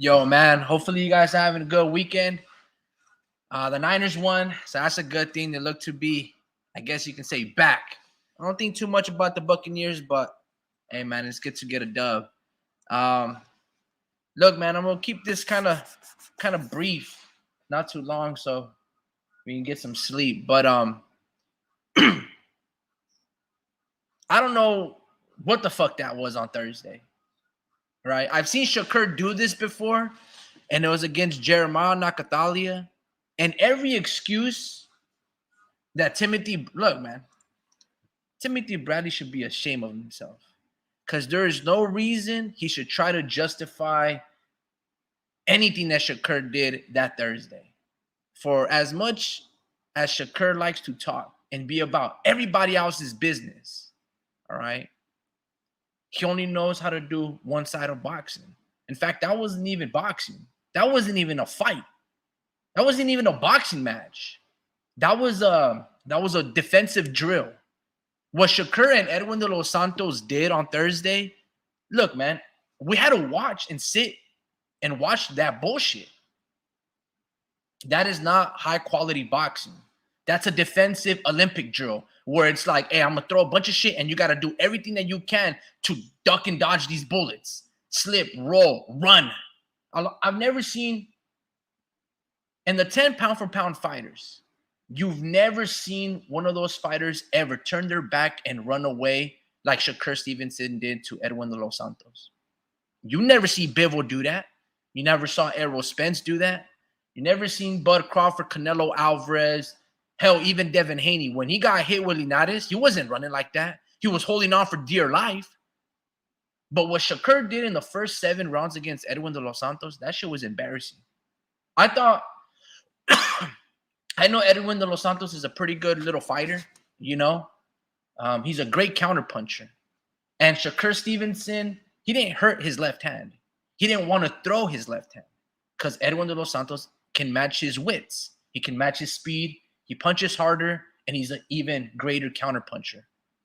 Yo, man, hopefully you guys are having a good weekend. The Niners won, so that's a good thing. They look to be, I guess you can say, back. I don't think too much about the Buccaneers, but hey, man, it's good to get a dub. Um, Look, man, I'm gonna keep this kind of brief, not too long, so we can get some sleep. But I don't know what the fuck that was on Thursday, right? I've seen Shakur do this before, and it was against Jeremiah Nakatalia. And every excuse that Timothy Bradley should be ashamed of himself. Because there is no reason he should try to justify anything that Shakur did that Thursday. For as much as Shakur likes to talk and be about everybody else's business, all right, he only knows how to do one side of boxing. In fact, that wasn't even boxing. That wasn't even a fight. That wasn't even a boxing match. That was a defensive drill. What Shakur and Edwin de los Santos did on Thursday, look, man, we had to watch and sit and watch that bullshit. That is not high quality boxing. That's a defensive Olympic drill where it's like, hey, I'm going to throw a bunch of shit and you got to do everything that you can to duck and dodge these bullets. Slip, roll, run. I've never seen, in the 10 pound for pound fighters, you've never seen one of those fighters ever turn their back and run away like Shakur Stevenson did to Edwin de los Santos. You never see Bivol do that. You never saw Errol Spence do that. You never seen Bud Crawford, Canelo Alvarez, hell, even Devin Haney. When he got hit with Linares, he wasn't running like that. He was holding on for dear life. But what Shakur did in the first 7 rounds against Edwin de los Santos, that shit was embarrassing. I thought, I know Edwin de los Santos is a pretty good little fighter, you know. He's a great counterpuncher. And Shakur Stevenson, he didn't hurt his left hand. He didn't want to throw his left hand because Edwin de los Santos can match his wits. He can match his speed. He punches harder, and he's an even greater counterpuncher.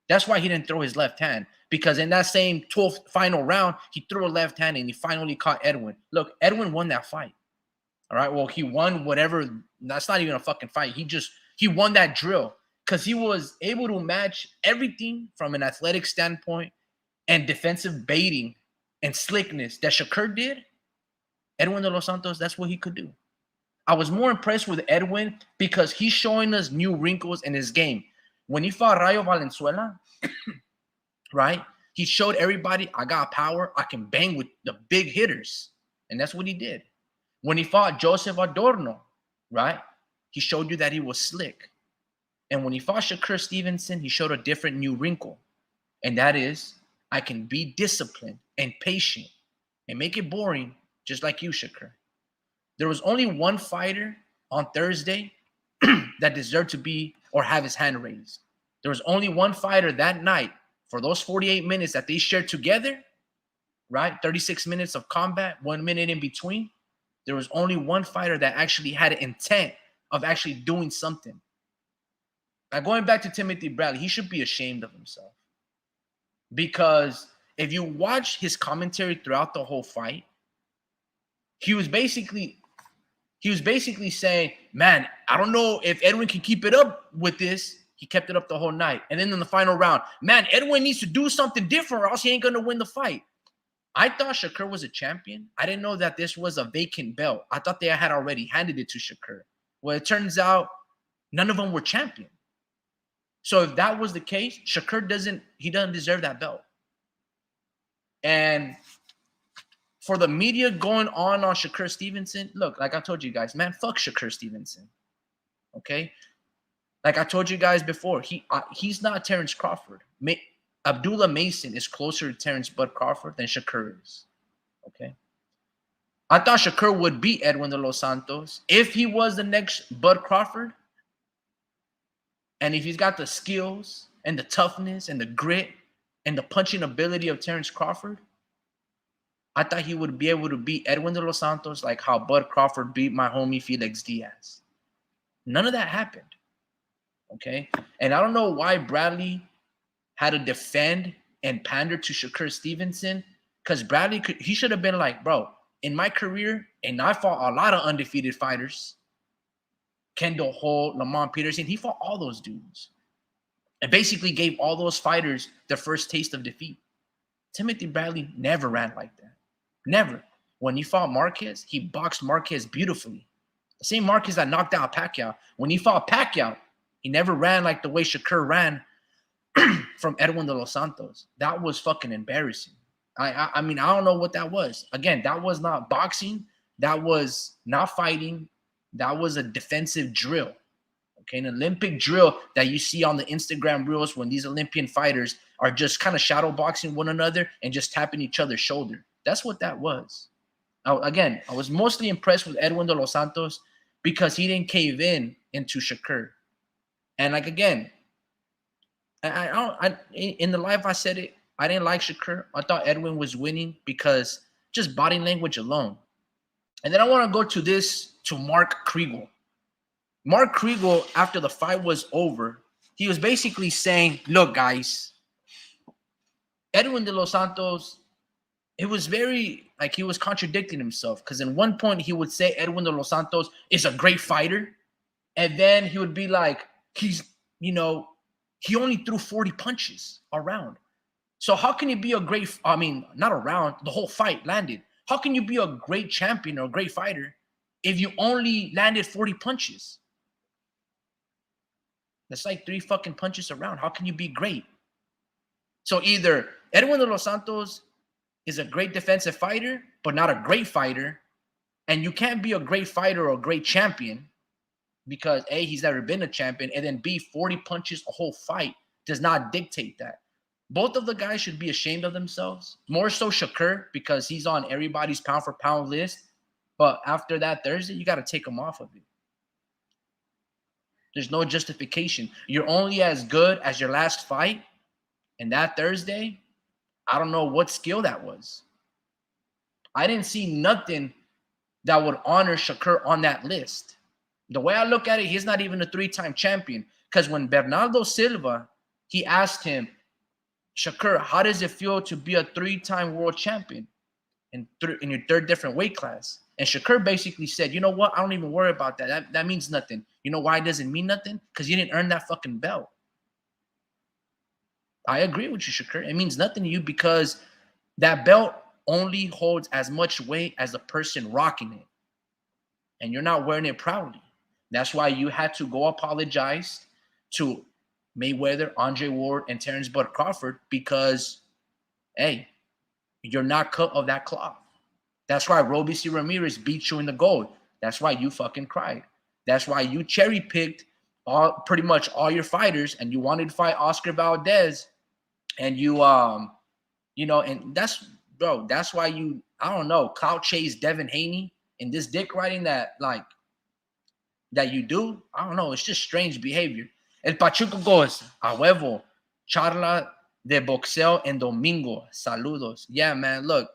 That's why he didn't throw his left hand, because in that same 12th final round, he threw a left hand, and he finally caught Edwin. Look, Edwin won that fight. All right, well, he won whatever. That's not even a fucking fight. He won that drill because he was able to match everything from an athletic standpoint and defensive baiting and slickness that Shakur did. Edwin de los Santos, that's what he could do. I was more impressed with Edwin because he's showing us new wrinkles in his game. When he fought Rayo Valenzuela, right, he showed everybody, I got power. I can bang with the big hitters. And that's what he did. When he fought Joseph Adorno, right, he showed you that he was slick. And when he fought Shakur Stevenson, he showed a different new wrinkle. And that is, I can be disciplined and patient and make it boring just like you, Shakur. There was only one fighter on Thursday that deserved to be or have his hand raised. There was only one fighter that night for those 48 minutes that they shared together, right? 36 minutes of combat, 1 minute in between. There was only one fighter that actually had an intent of actually doing something. Now, going back to Timothy Bradley, he should be ashamed of himself. Because if you watch his commentary throughout the whole fight, he was basically saying, man, I don't know if Edwin can keep it up with this. He kept it up the whole night. And then in the final round, man, Edwin needs to do something different or else he ain't going to win the fight. I thought Shakur was a champion. I didn't know that this was a vacant belt. I thought they had already handed it to Shakur. Well, it turns out none of them were champion. So if that was the case, Shakur doesn't deserve that belt. And for the media going on Shakur Stevenson, look, like I told you guys, man, fuck Shakur Stevenson. Okay? Like I told you guys before, he's not Terrence Crawford. Abdullah Mason is closer to Terrence Bud Crawford than Shakur is. Okay? I thought Shakur would beat Edwin de los Santos if he was the next Bud Crawford. And if he's got the skills and the toughness and the grit and the punching ability of Terrence Crawford, I thought he would be able to beat Edwin de los Santos like how Bud Crawford beat my homie Felix Diaz. None of that happened. Okay? And I don't know why Bradley had to defend and pander to Shakur Stevenson, because Bradley he should have been like, bro, in my career, and I fought a lot of undefeated fighters. Kendall Holt, Lamont Peterson, he fought all those dudes. And basically gave all those fighters their first taste of defeat. Timothy Bradley never ran like that. Never. When he fought Marquez, he boxed Marquez beautifully. The same Marquez that knocked out Pacquiao. When he fought Pacquiao, he never ran like the way Shakur ran from Edwin de los Santos. That was fucking embarrassing. I mean, I don't know what that was. Again, that was not boxing. That was not fighting. That was a defensive drill. Okay, an Olympic drill that you see on the Instagram reels when these Olympian fighters are just kind of shadow boxing one another and just tapping each other's shoulder. That's what that was. Now, again, I was mostly impressed with Edwin de los Santos because he didn't cave into Shakur. And like, again, in the live I said it, I didn't like Shakur. I thought Edwin was winning because just body language alone. And then I want to go to Mark Kriegel. Mark Kriegel, after the fight was over, he was basically saying, look, guys, Edwin de los Santos, it was very, like, he was contradicting himself because in one point he would say Edwin de los Santos is a great fighter. And then he would be like, he only threw 40 punches around. So how can you be a great, not around, the whole fight landed. How can you be a great champion or a great fighter if you only landed 40 punches? That's like 3 fucking punches around. How can you be great? So either Edwin de los Santos is a great defensive fighter, but not a great fighter. And you can't be a great fighter or a great champion because A, he's never been a champion. And then B, 40 punches a whole fight does not dictate that. Both of the guys should be ashamed of themselves. More so Shakur because he's on everybody's pound for pound list. But after that Thursday, you got to take him off of it. There's no justification. You're only as good as your last fight. And that Thursday, I don't know what skill that was. I didn't see nothing that would honor Shakur on that list. The way I look at it, he's not even a 3-time champion. Because when Bernardo Silva, he asked him, Shakur, how does it feel to be a 3-time world champion in your 3rd different weight class? And Shakur basically said, you know what? I don't even worry about that. That means nothing. You know why it doesn't mean nothing? Because you didn't earn that fucking belt. I agree with you, Shakur. It means nothing to you because that belt only holds as much weight as the person rocking it. And you're not wearing it proudly. That's why you had to go apologize to Mayweather, Andre Ward, and Terrence Bud Crawford because, hey, you're not cut of that cloth. That's why Robeisy Ramirez beat you in the gold. That's why you fucking cried. That's why you cherry-picked pretty much all your fighters and you wanted to fight Oscar Valdez. And you, and that's why you, I don't know, clout chase Devin Haney and this dick riding that you do. I don't know. It's just strange behavior. El Pachuco goes, a huevo, charla de boxeo en domingo. Saludos. Yeah, man, look.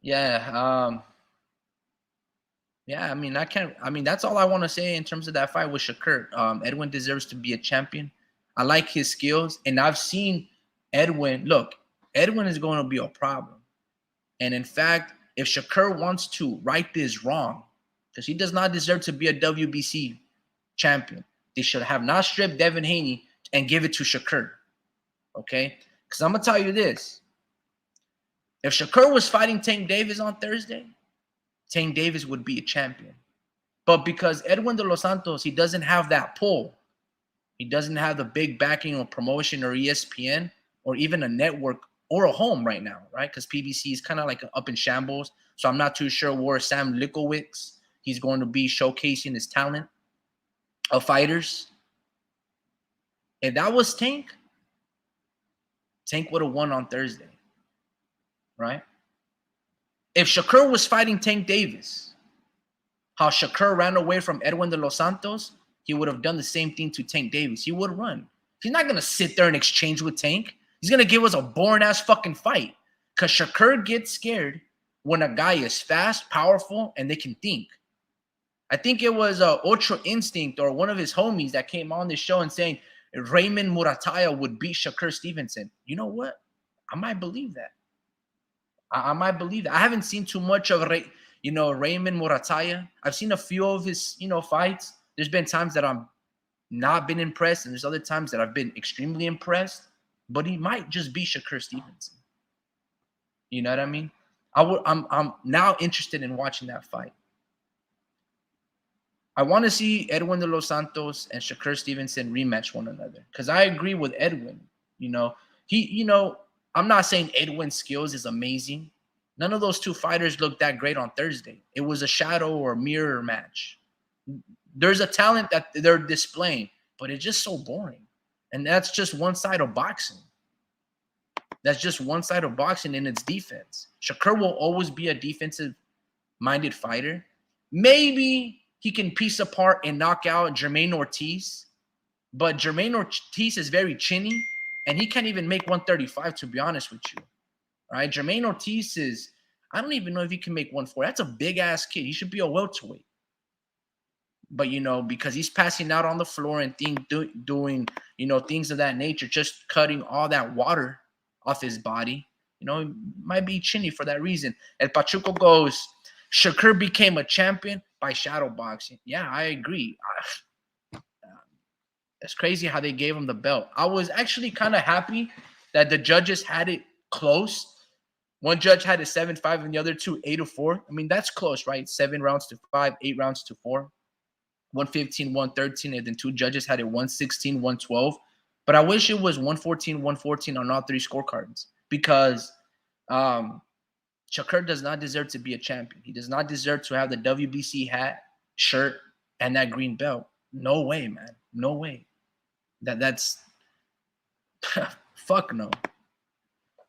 Yeah, that's all I want to say in terms of that fight with Shakur. Edwin deserves to be a champion. I like his skills, and I've seen Edwin. Look, Edwin is going to be a problem. And in fact, if Shakur wants to right this wrong, because he does not deserve to be a WBC champion, they should have not stripped Devin Haney and give it to Shakur. Okay? Because I'm going to tell you this. If Shakur was fighting Tank Davis on Thursday, Tank Davis would be a champion. But because Edwin de los Santos, he doesn't have that pull. He doesn't have the big backing or promotion or ESPN or even a network or a home right now, right? Because PBC is kind of like up in shambles. So I'm not too sure where Sam Likowitz, he's going to be showcasing his talent of fighters. If that was Tank would have won on Thursday, right? If Shakur was fighting Tank Davis, how Shakur ran away from Edwin de los Santos, he would have done the same thing to Tank Davis. He would run. He's not going to sit there and exchange with Tank. He's going to give us a boring-ass fucking fight because Shakur gets scared when a guy is fast, powerful, and they can think. I think it was Ultra Instinct or one of his homies that came on this show and saying Raymond Murataya would beat Shakur Stevenson. You know what? I might believe that. I might believe that. I haven't seen too much of Raymond Morataya. I've seen a few of his, fights. There's been times that I'm not been impressed, and there's other times that I've been extremely impressed. But he might just be Shakur Stevenson. You know what I mean? I'm now interested in watching that fight. I want to see Edwin de los Santos and Shakur Stevenson rematch one another, because I agree with Edwin. I'm not saying Edwin's skills is amazing. None of those two fighters looked that great on Thursday. It was a shadow or mirror match. There's a talent that they're displaying, but it's just so boring. And that's just one side of boxing. That's just one side of boxing in its defense. Shakur will always be a defensive-minded fighter. Maybe he can piece apart and knock out Jermaine Ortiz, but Jermaine Ortiz is very chinny, and he can't even make 135, to be honest with you. All right, Jermaine Ortiz is, I don't even know if he can make 140. That's a big-ass kid. He should be a welterweight. But, because he's passing out on the floor and doing, things of that nature, just cutting all that water off his body, he might be chinny for that reason. El Pachuco goes, Shakur became a champion by shadow boxing. Yeah, I agree. It's crazy how they gave him the belt. I was actually kind of happy that the judges had it close. One judge had it 7-5 and the other two 8-4. I mean, that's close, right? 7 rounds to 5, 8 rounds to 4. 115, 113, and then two judges had it 116, 112. But I wish it was 114, 114 on all three scorecards, because Shakur does not deserve to be a champion. He does not deserve to have the WBC hat, shirt, and that green belt. No way, man. No way. That's fuck no.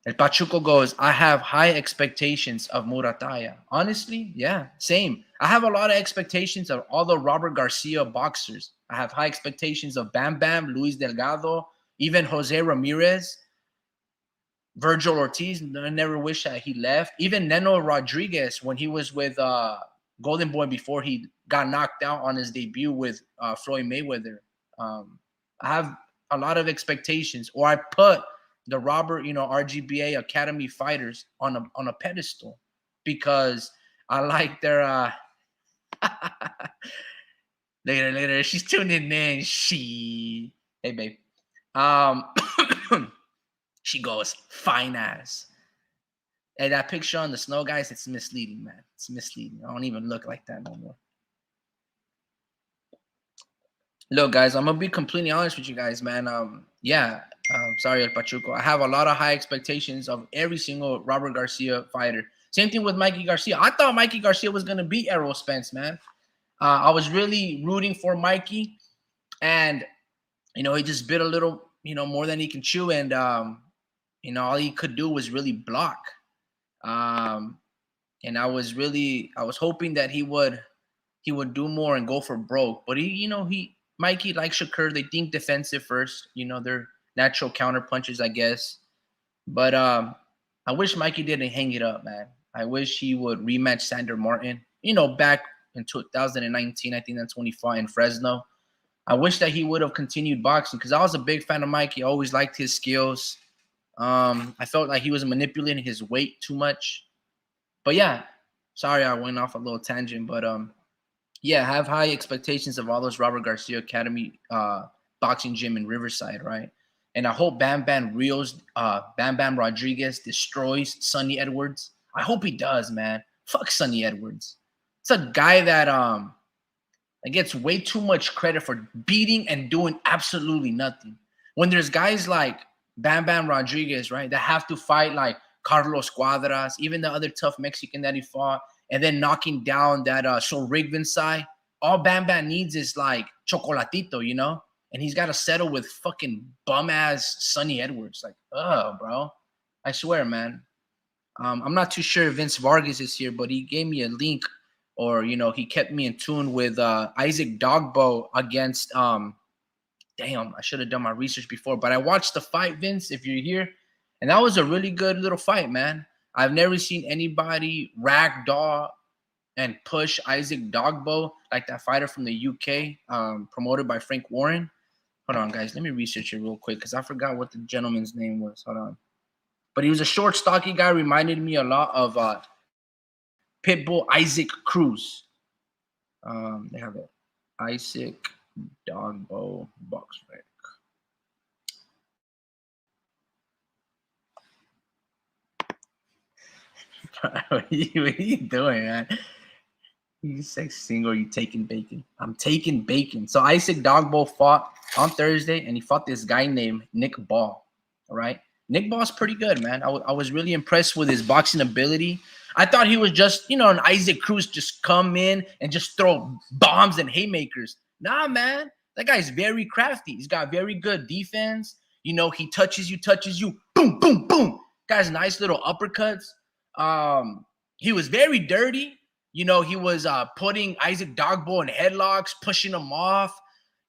El Pachuco goes, I have high expectations of Murataya. Honestly, yeah, same. I have a lot of expectations of all the Robert Garcia boxers. I have high expectations of Bam Bam, Luis Delgado, even Jose Ramirez, Virgil Ortiz. I never wish that he left. Even Neno Rodriguez, when he was with Golden Boy before he got knocked out on his debut with Floyd Mayweather. I have a lot of expectations, or I put the Robert, RGBA Academy fighters on a pedestal, because I like their later. She's tuning in. Hey babe. She goes, fine ass. Hey, that picture on the snow, guys, it's misleading, man. It's misleading. I don't even look like that no more. Look, guys, I'm gonna be completely honest with you guys, man. Sorry, El Pachuco. I have a lot of high expectations of every single Robert Garcia fighter. Same thing with Mikey Garcia. I thought Mikey Garcia was gonna beat Errol Spence, man. I was really rooting for Mikey, and he just bit a little, more than he can chew, and all he could do was really block. And I was hoping that he would do more and go for broke, but Mikey, like Shakur, they think defensive first. They're natural counter punches, I guess. But I wish Mikey didn't hang it up, man. I wish he would rematch Sander Martin. Back in 2019, I think that's when he fought in Fresno. I wish that he would have continued boxing, because I was a big fan of Mikey. I always liked his skills. I felt like he was manipulating his weight too much. But yeah, sorry I went off a little tangent, but yeah, I have high expectations of all those Robert Garcia Academy boxing gym in Riverside, right? And I hope Bam Bam Rodriguez destroys Sonny Edwards. I hope he does, man. Fuck Sonny Edwards. It's a guy that gets way too much credit for beating and doing absolutely nothing. When there's guys like Bam Bam Rodriguez, right, that have to fight like Carlos Cuadras, even the other tough Mexican that he fought, and then knocking down that Sorigvin side. All Bam Bam needs is like Chocolatito, and he's got to settle with fucking bum-ass Sonny Edwards. Like, bro. I swear, man. I'm not too sure if Vince Vargas is here, but he gave me a link, or, he kept me in tune with Isaac Dogbo against, damn, I should have done my research before, but I watched the fight, Vince, if you're here, and that was a really good little fight, man. I've never seen anybody ragdoll and push Isaac Dogbo like that fighter from the UK, promoted by Frank Warren. Hold on, guys. Let me research it real quick, because I forgot what the gentleman's name was. Hold on. But he was a short, stocky guy. Reminded me a lot of Pitbull Isaac Cruz. They have it. Isaac Dogbo box rec. What are you doing, man? You say single, you taking bacon. I'm taking bacon. So Isaac Dogbo fought on Thursday, and he fought this guy named Nick Ball. All right. Nick Ball's pretty good, man. I was really impressed with his boxing ability. I thought he was just, you know, an Isaac Cruz, just come in and just throw bombs and haymakers. Nah, man. That guy's very crafty. He's got very good defense. You know, he touches you, boom, boom, boom. Guy's nice little uppercuts. He was very dirty. You know, he was putting Isaac Dogbo in headlocks, pushing him off.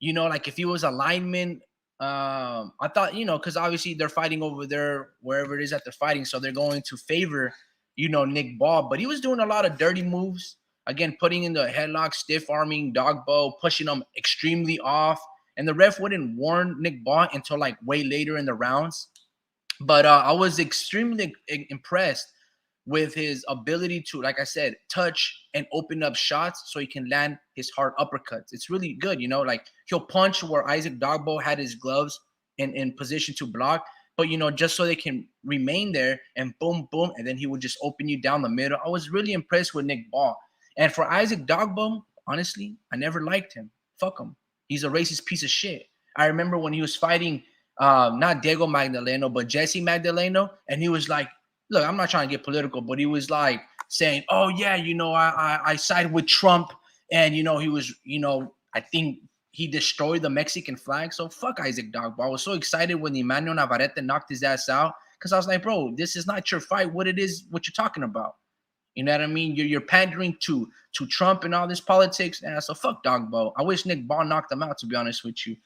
You know, like if he was a lineman, I thought, you know, because obviously they're fighting over there, wherever it is that they're fighting. So they're going to favor, you know, Nick Ball. But he was doing a lot of dirty moves. Again, putting in the headlock, stiff arming Dogbo, pushing him extremely off. And the ref wouldn't warn Nick Ball until like way later in the rounds. But I was extremely impressed with his ability to, like I said, touch and open up shots so he can land his hard uppercuts. It's really good, you know, like he'll punch where Isaac Dogbo had his gloves in position to block, but, you know, just so they can remain there and boom, boom, and then he would just open you down the middle. I was really impressed with Nick Ball. And for Isaac Dogbo, honestly, I never liked him. Fuck him. He's a racist piece of shit. I remember when he was fighting not Diego Magdaleno, but Jesse Magdaleno, and he was like, look, I'm not trying to get political, but he was like saying, oh, yeah, you know, I side with Trump. And, you know, he was, you know, I think he destroyed the Mexican flag. So fuck Isaac Dogbo. I was so excited when Emmanuel Navarrete knocked his ass out because I was like, bro, this is not your fight. What it is, what you're talking about. You know what I mean? You're pandering to Trump and all this politics. And so fuck Dogbo. I wish Nick Ball knocked him out, to be honest with you.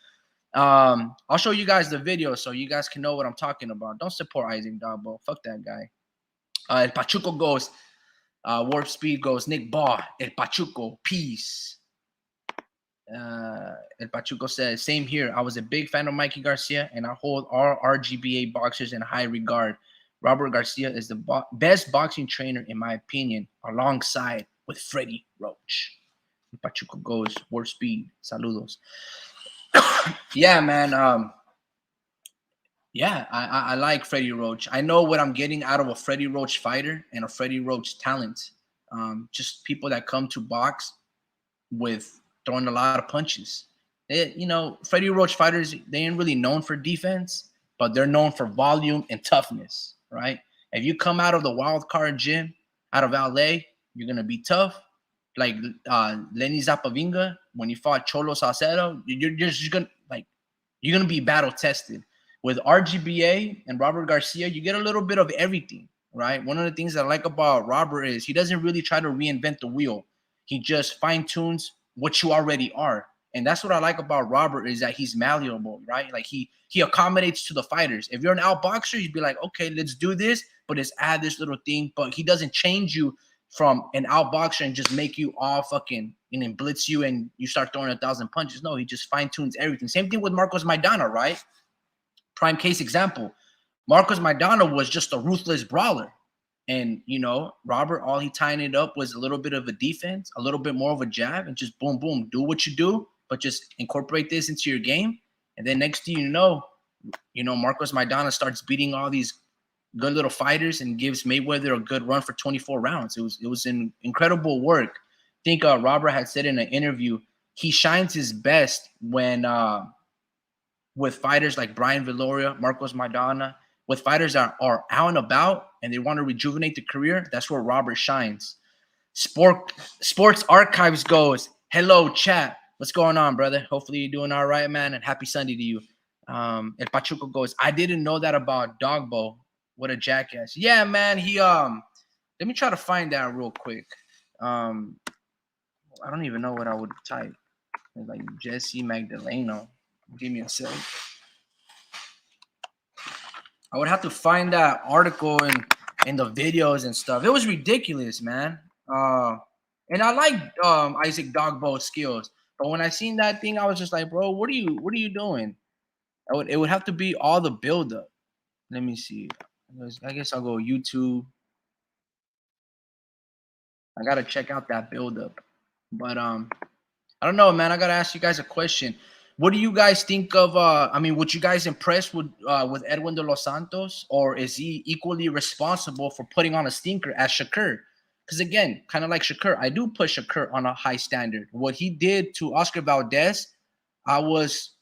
I'll show you guys the video so you guys can know what I'm talking about. Don't support Isaac Dogbo. Fuck that guy. El Pachuco goes, Warp Speed goes, Nick Ball, El Pachuco, peace. El Pachuco says, same here. I was a big fan of Mikey Garcia, and I hold all RGBA boxers in high regard. Robert Garcia is the best boxing trainer, in my opinion, alongside with Freddie Roach. El Pachuco goes, Warp Speed, saludos. Yeah, man. Yeah, I like Freddie Roach. I know what I'm getting out of a Freddie Roach fighter and a Freddie Roach talent. Just people that come to box with throwing a lot of punches. You know, Freddie Roach fighters, they ain't really known for defense, but they're known for volume and toughness, right? If you come out of the wild card gym, out of LA, you're going to be tough. Like Lenny Zapavinga, when he fought Cholo Salcedo, you're just going to, like, you're going to be battle tested. With RGBA and Robert Garcia, you get a little bit of everything, right? One of the things that I like about Robert is he doesn't really try to reinvent the wheel. He just fine-tunes what you already are. And that's what I like about Robert is that he's malleable, right? Like he accommodates to the fighters. If you're an outboxer, you'd be like, okay, let's do this, but let's add this little thing. But he doesn't change you from an outboxer and just make you all fucking and then blitz you and you start throwing 1,000 punches. No, he just fine-tunes everything. Same thing with Marcos Maidana, right? Prime case example, Marcos Maidana was just a ruthless brawler. And, you know, Robert, all he tying it up was a little bit of a defense, a little bit more of a jab, and just boom, boom, do what you do, but just incorporate this into your game. And then next thing you know, Marcos Maidana starts beating all these good little fighters and gives Mayweather a good run for 24 rounds. It was an incredible work. I think Robert had said in an interview, he shines his best when with fighters like Brian Viloria, Marcos Maidana, with fighters that are out and about and they want to rejuvenate the career. That's where Robert shines. Sports Archives goes, hello, chat. What's going on, brother? Hopefully you're doing all right, man, and happy Sunday to you. El Pachuco goes, I didn't know that about Dogbo. What a jackass. Yeah, man, let me try to find that real quick. I don't even know what I would type. Like Jesse Magdaleno. Give me a sec. I would have to find that article and the videos and stuff. It was ridiculous, man. And I like Isaac Dogbo's skills, but when I seen that thing, I was just like, bro, what are you doing? It would have to be all the buildup. Let me see. I guess I'll go YouTube. I gotta check out that build up. But I don't know, man. I gotta ask you guys a question. What do you guys think of? I mean, would you guys impressed with Edwin de los Santos, or is he equally responsible for putting on a stinker as Shakur? Because again, kind of like Shakur, I do put Shakur on a high standard. What he did to Oscar Valdez, I was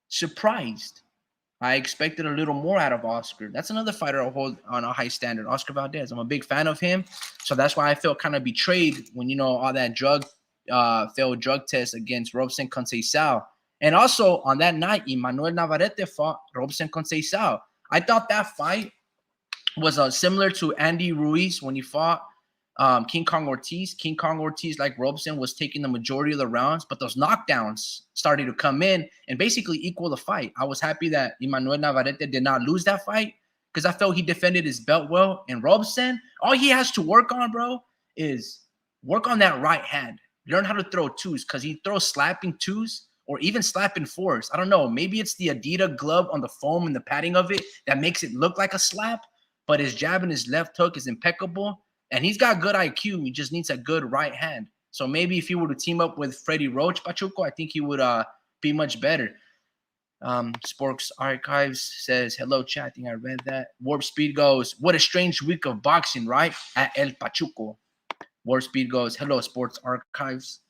surprised. I expected a little more out of Oscar. That's another fighter I hold on a high standard, Oscar Valdez. I'm a big fan of him, so that's why I felt kind of betrayed when all that failed drug test against Robson Conceição. And also on that night, Emmanuel Navarrete fought Robson Conceição. I thought that fight was similar to Andy Ruiz when he fought King Kong Ortiz. King Kong Ortiz, like Robson, was taking the majority of the rounds, but those knockdowns started to come in and basically equal the fight. I was happy that Emmanuel Navarrete did not lose that fight because I felt he defended his belt well. And Robson, all he has to work on, bro, is work on that right hand. Learn how to throw twos because he throws slapping twos or even slapping fours. I don't know. Maybe it's the Adidas glove on the foam and the padding of it that makes it look like a slap, but his jab and his left hook is impeccable. And he's got good IQ. He just needs a good right hand. So maybe if he were to team up with Freddie Roach, Pachuco, I think he would be much better. Sports Archives says, hello, chat. I think I read that. Warp Speed goes, what a strange week of boxing, right? At El Pachuco. Warp Speed goes, hello, Sports Archives.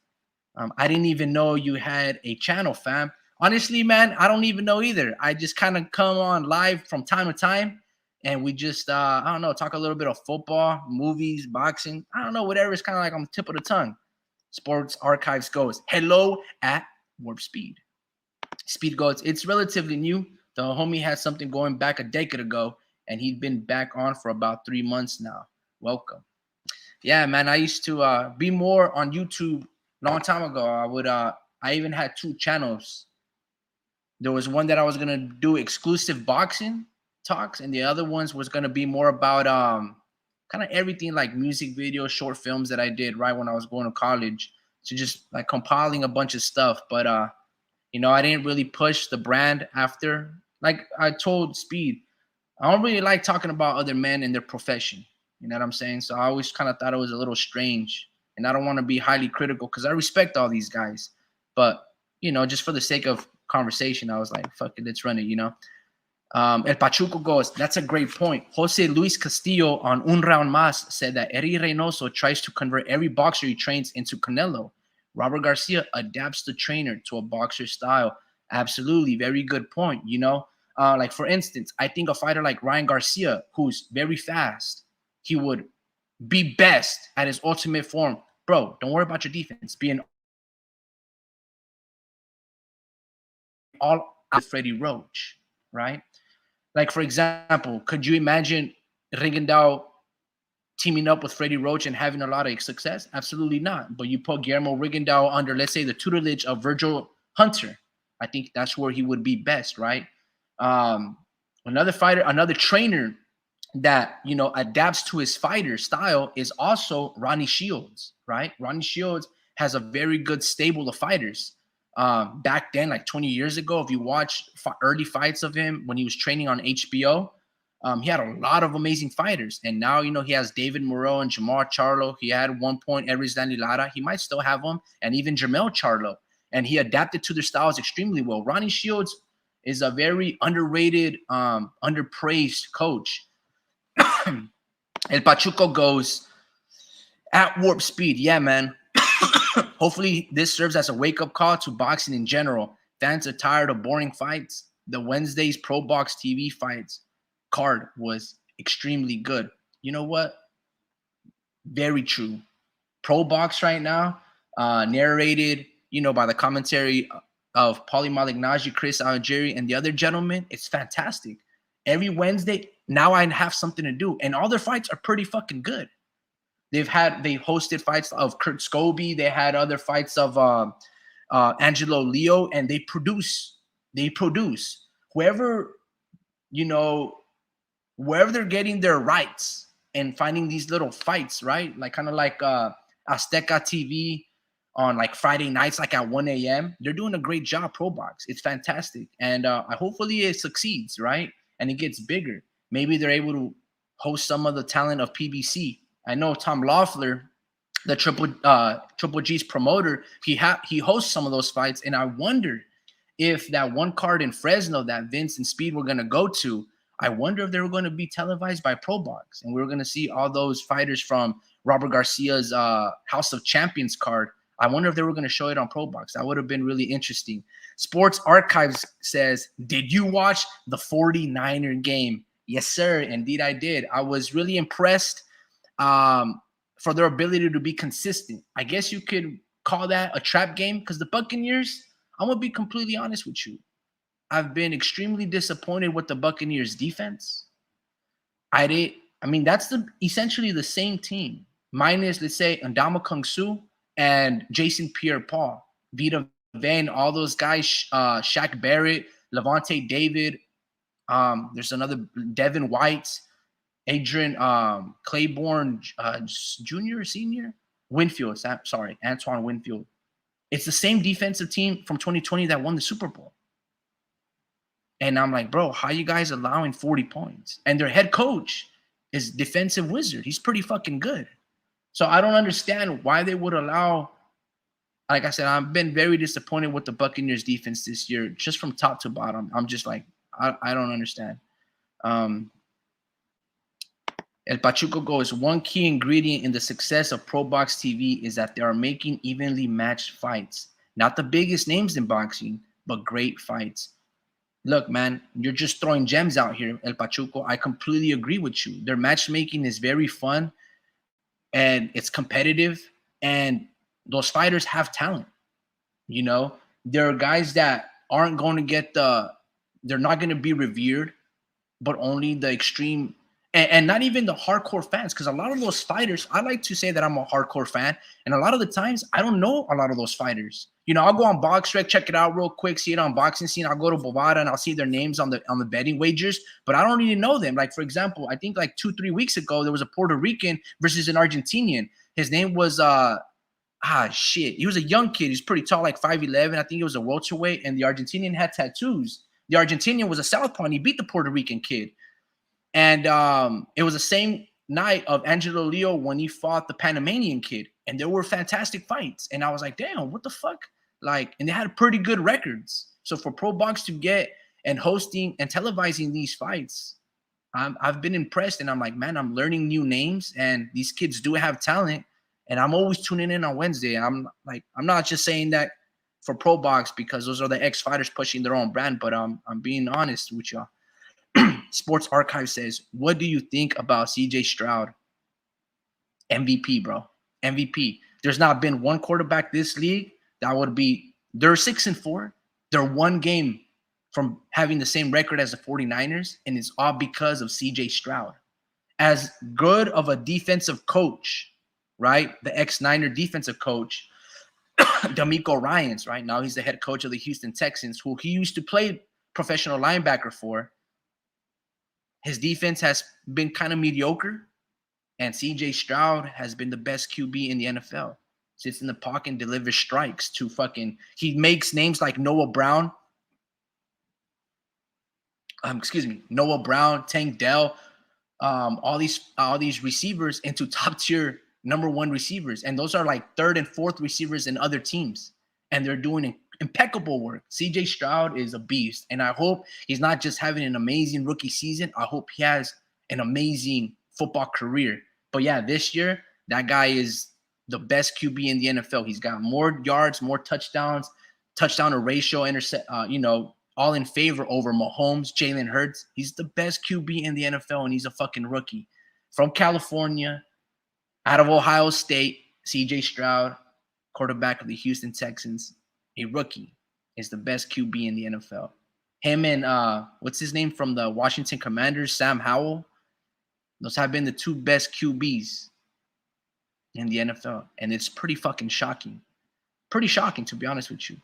I didn't even know you had a channel, fam. Honestly, man, I don't even know either. I just kind of come on live from time to time. And we just, I don't know, talk a little bit of football, movies, boxing. I don't know, whatever is kind of like on the tip of the tongue. Sports Archives goes, hello at Warp Speed. Speed goes, it's relatively new. The homie has something going back a decade ago, and he'd been back on for about 3 months now. Welcome. Yeah, man, I used to be more on YouTube a long time ago. I even had 2 channels. There was one that I was going to do exclusive boxing talks, and the other ones was going to be more about kind of everything like music videos, short films that I did right when I was going to college. So just like compiling a bunch of stuff. But I didn't really push the brand after. Like I told Speed, I don't really like talking about other men and their profession. You know what I'm saying? So I always kind of thought it was a little strange, and I don't want to be highly critical because I respect all these guys. But just for the sake of conversation, I was like, fuck it, let's run it, El Pachuco goes, that's a great point. Jose Luis Castillo on Un Round Mas said that Eddie Reynoso tries to convert every boxer he trains into Canelo. Robert Garcia adapts the trainer to a boxer style. Absolutely, very good point. Like for instance, I think a fighter like Ryan Garcia, who's very fast, he would be best at his ultimate form. Bro, don't worry about your defense. Be an all out Freddie Roach, right? Like, for example, could you imagine Rigondeaux teaming up with Freddie Roach and having a lot of success? Absolutely not. But you put Guillermo Rigondeaux under, let's say, the tutelage of Virgil Hunter. I think that's where he would be best, right? Another fighter, another trainer that, adapts to his fighter style is also Ronnie Shields, right? Ronnie Shields has a very good stable of fighters. Back then, like 20 years ago, if you watch early fights of him when he was training on HBO, he had a lot of amazing fighters. And now, he has David Moreau and Jamar Charlo. He had at one point Erislandy Lara. He might still have them, and even Jermell Charlo. And he adapted to their styles extremely well. Ronnie Shields is a very underrated, underpraised coach. El Pachuco goes, at Warp Speed. Yeah, man. Hopefully this serves as a wake-up call to boxing in general. Fans are tired of boring fights. The Wednesday's Pro Box TV fights card was extremely good. You know what? Very true. Pro Box right now, narrated, by the commentary of Paulie Malignaggi, Chris Algieri, and the other gentlemen. It's fantastic. Every Wednesday, now I have something to do. And all their fights are pretty fucking good. They hosted fights of Kurt Scobie. They had other fights of Angelo Leo, and they produce. Whoever, wherever they're getting their rights and finding these little fights, right? Like kind of like Azteca TV on like Friday nights, like at 1 a.m. They're doing a great job, Pro Box. It's fantastic. And hopefully it succeeds, right? And it gets bigger. maybe they're able to host some of the talent of PBC. I know Tom Loeffler, the Triple G's promoter, he hosts some of those fights, and I wonder if that one card in Fresno that Vince and Speed were going to go to, I wonder if they were going to be televised by ProBox, and we were going to see all those fighters from Robert Garcia's House of Champions card. I wonder if they were going to show it on ProBox. That would have been really interesting. Sports Archives says, did you watch the 49er game? Yes, sir. Indeed, I did. I was really impressed for their ability to be consistent. I guess you could call that a trap game, because the Buccaneers, I'm going to be completely honest with you, I've been extremely disappointed with the Buccaneers defense. I mean, that's essentially the same team, minus, let's say, Ndama Kung Su and Jason Pierre-Paul, Vita Vane, all those guys, Shaq Barrett, Levante David, there's another Devin White, Adrian Claiborne Jr. or Senior? Winfield, sorry, Antoine Winfield. It's the same defensive team from 2020 that won the Super Bowl. And I'm like, bro, how you guys allowing 40 points? And their head coach is defensive wizard. He's pretty fucking good. So I don't understand why they would allow. Like I said, I've been very disappointed with the Buccaneers defense this year, just from top to bottom. I'm just like, I don't understand. El Pachuco goes, one key ingredient in the success of Pro Box TV is that they are making evenly matched fights. Not the biggest names in boxing, but great fights. Look, man, you're just throwing gems out here, El Pachuco. I completely agree with you. Their matchmaking is very fun, and it's competitive, and those fighters have talent. You know, there are guys that aren't going to get they're not going to be revered, but only the extreme, and not even the hardcore fans, because a lot of those fighters, I like to say that I'm a hardcore fan, and a lot of the times I don't know a lot of those fighters. You know, I'll go on BoxRec, check it out real quick, see it on Boxing Scene. I'll go to Bovada and I'll see their names on the betting wagers, but I don't even know them. Like, for example, I think like 2-3 weeks ago, there was a Puerto Rican versus an Argentinian. His name was he was a young kid. He's pretty tall, like 5'11". I think he was a welterweight, and the Argentinian had tattoos. The Argentinian was a southpaw, and he beat the Puerto Rican kid. And it was the same night of Angelo Leo when he fought the Panamanian kid, and there were fantastic fights. And I was like, damn, what the fuck? Like, and they had pretty good records. So for Pro Box to get and hosting and televising these fights, I've been impressed, and I'm like, man, I'm learning new names, and these kids do have talent. And I'm always tuning in on Wednesday. I'm not just saying that for Pro Box because those are the ex-fighters pushing their own brand, but I'm being honest with y'all. Sports Archive says, what do you think about CJ Stroud? MVP, bro. MVP. There's not been one quarterback this league that would be, they're 6-4. They're one game from having the same record as the 49ers, and it's all because of CJ Stroud. As good of a defensive coach, right? The ex-Niner defensive coach, D'Amico Ryans, right? Now he's the head coach of the Houston Texans, who he used to play professional linebacker for. His defense has been kind of mediocre, and CJ Stroud has been the best QB in the NFL. Sits in the pocket and delivers strikes to he makes names like Noah Brown. Noah Brown, Tank Dell, all these receivers into top tier #1 receivers, and those are like 3rd and 4th receivers in other teams, and they're doing impeccable work. CJ Stroud is a beast, and I hope he's not just having an amazing rookie season. I hope he has an amazing football career. But yeah, this year that guy is the best QB in the NFL. He's got more yards, more touchdowns, touchdown to ratio, all in favor over Mahomes, Jalen Hurts. He's the best QB in the NFL, and he's a fucking rookie from California, out of Ohio State. CJ Stroud, quarterback of the Houston Texans, a rookie, is the best QB in the NFL. Him and what's his name from the Washington Commanders, Sam Howell. Those have been the 2 best QBs in the NFL, and it's pretty fucking shocking. Pretty shocking, to be honest with you.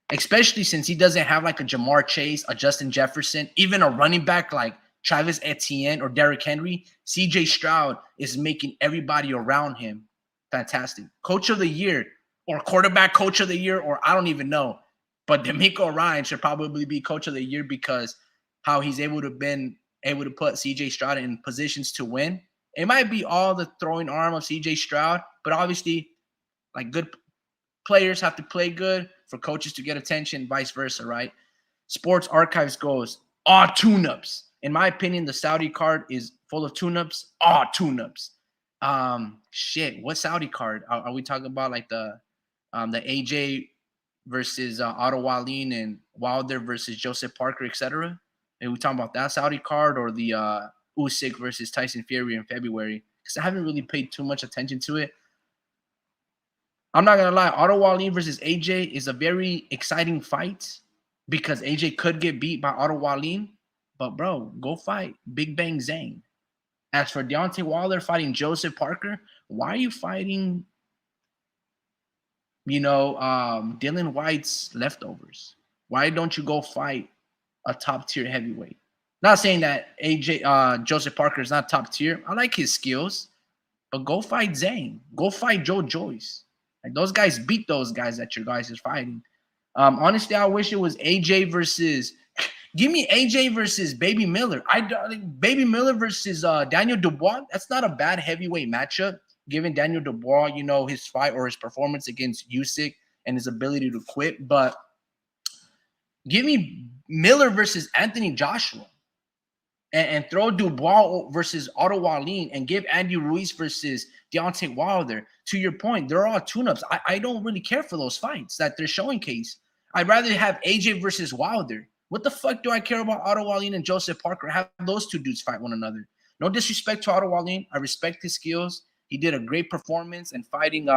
Especially since he doesn't have like a Jamar Chase, a Justin Jefferson, even a running back like Travis Etienne or Derrick Henry. CJ Stroud is making everybody around him fantastic. Coach of the year or quarterback coach of the year, or I don't even know. But D'Amico Ryan should probably be coach of the year because how he's able to been able to put CJ Stroud in positions to win. It might be all the throwing arm of CJ Stroud, but obviously, like, good players have to play good for coaches to get attention, vice versa, right? Sports Archives goes, all tune-ups. In my opinion, the Saudi card is full of tune-ups, all tune-ups. Shit, what Saudi card? Are we talking about like the AJ versus Otto Wallin and Wilder versus Joseph Parker, etc.? And we talking about that Saudi card or the Usyk versus Tyson Fury in February? Because I haven't really paid too much attention to it. I'm not gonna lie, Otto Wallin versus AJ is a very exciting fight because AJ could get beat by Otto Wallin, but bro, go fight Big Bang Zhang. As for Deontay Wilder fighting Joseph Parker, why are you fighting, Dylan White's leftovers? Why don't you go fight a top tier heavyweight? Not saying that Joseph Parker is not top tier. I like his skills, but go fight Zhang. Go fight Joe Joyce. Like, those guys beat those guys that your guys is fighting. Honestly, I wish it was AJ versus. Give me AJ versus Baby Miller. Baby Miller versus Daniel Dubois. That's not a bad heavyweight matchup, given Daniel Dubois, his fight or his performance against Usyk and his ability to quit. But give me Miller versus Anthony Joshua. And throw Dubois versus Otto Wallin and give Andy Ruiz versus Deontay Wilder. To your point, they're all tune-ups. I don't really care for those fights that they're showing case. I'd rather have AJ versus Wilder. What the fuck do I care about Otto Wallin and Joseph Parker? Have those two dudes fight one another. No disrespect to Otto Wallin. I respect his skills. He did a great performance and fighting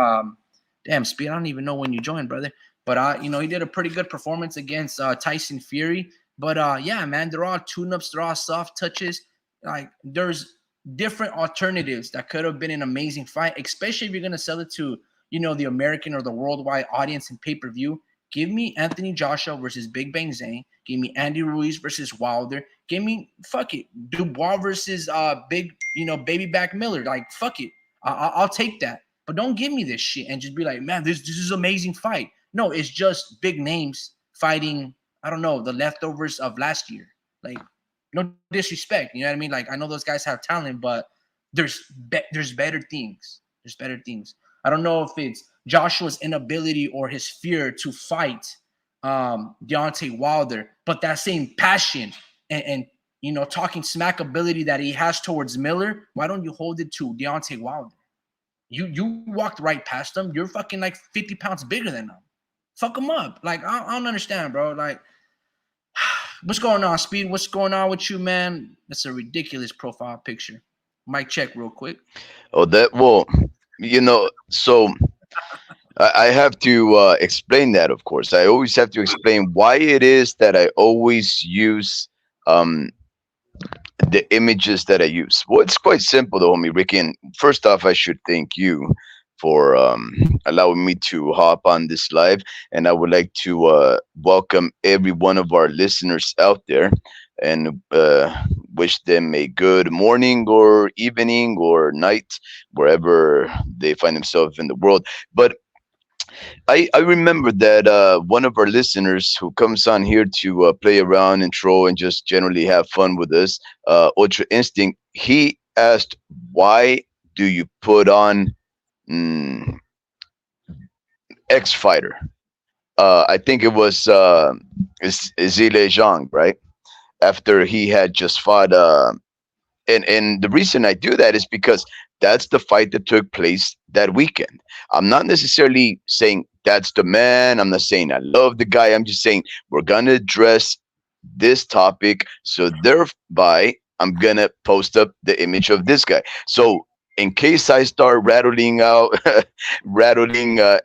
damn, Speed, I don't even know when you joined, brother. But he did a pretty good performance against Tyson Fury. But yeah, man, they're all tune-ups, they're all soft touches. Like, there's different alternatives that could have been an amazing fight, especially if you're gonna sell it to, the American or the worldwide audience in pay-per-view. Give me Anthony Joshua versus Big Bang Zhang. Give me Andy Ruiz versus Wilder. Give me Dubois versus baby back Miller. Like, fuck it. I'll take that. But don't give me this shit and just be like, man, this is an amazing fight. No, it's just big names fighting, I don't know, the leftovers of last year. Like, no disrespect, you know what I mean? Like, I know those guys have talent, but there's better things. There's better things. I don't know if it's Joshua's inability or his fear to fight Deontay Wilder, but that same passion and talking smack ability that he has towards Miller, why don't you hold it to Deontay Wilder? You walked right past him. You're fucking like 50 pounds bigger than him. Fuck him up. Like, I don't understand, bro. Like, what's going on, Speed? What's going on with you, man? That's a ridiculous profile picture. Mic check real quick. Oh, so I have to explain that, of course. I always have to explain why it is that I always use the images that I use. Well, it's quite simple, though, homie Ricky. And first off, I should thank you for allowing me to hop on this live. And I would like to welcome every one of our listeners out there and wish them a good morning or evening or night, wherever they find themselves in the world. But I remember that one of our listeners who comes on here to play around and troll and just generally have fun with us, Ultra Instinct, he asked, why do you put on X Fighter? I think it was Zile Zhang, right? After he had just fought. And the reason I do that is because that's the fight that took place that weekend. I'm not necessarily saying that's the man. I'm not saying I love the guy. I'm just saying we're going to address this topic. So thereby, I'm going to post up the image of this guy. So in case I start rattling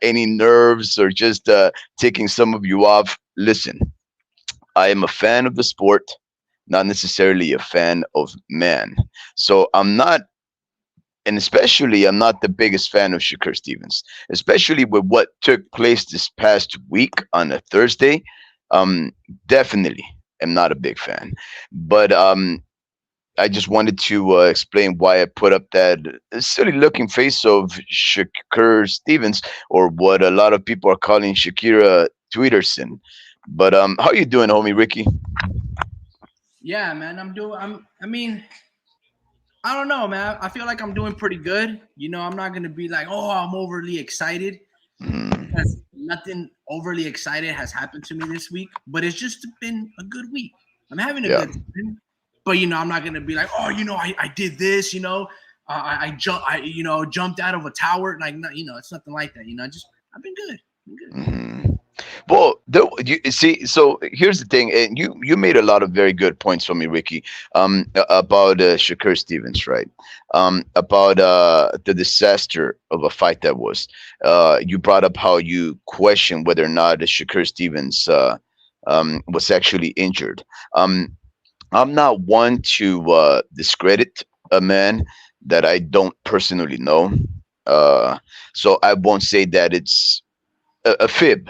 any nerves or just taking some of you off, listen, I am a fan of the sport, not necessarily a fan of man. So I'm not, and especially I'm not the biggest fan of Shakur Stevens, especially with what took place this past week on a Thursday. Definitely am not a big fan. But I just wanted to explain why I put up that silly looking face of Shakur Stevens, or what a lot of people are calling Shakira Tweederson. But how you doing, homie Ricky? Yeah, man. I mean, I don't know, man. I feel like I'm doing pretty good. I'm not gonna be like, oh, I'm overly excited because Mm, nothing overly excited has happened to me this week. But it's just been a good week. I'm having a yeah. good time. But I'm not gonna be like, oh, I did this. I jumped out of a tower. Like, no, it's nothing like that. I've been good. Been good. Mhm. Well, you see, so here's the thing, and you made a lot of very good points for me, Ricky, about Shakur Stevens, right? About the disaster of a fight that was. You brought up how you question whether or not Shakur Stevens was actually injured. Um, I'm not one to discredit a man that I don't personally know, uh, so I won't say that it's a fib.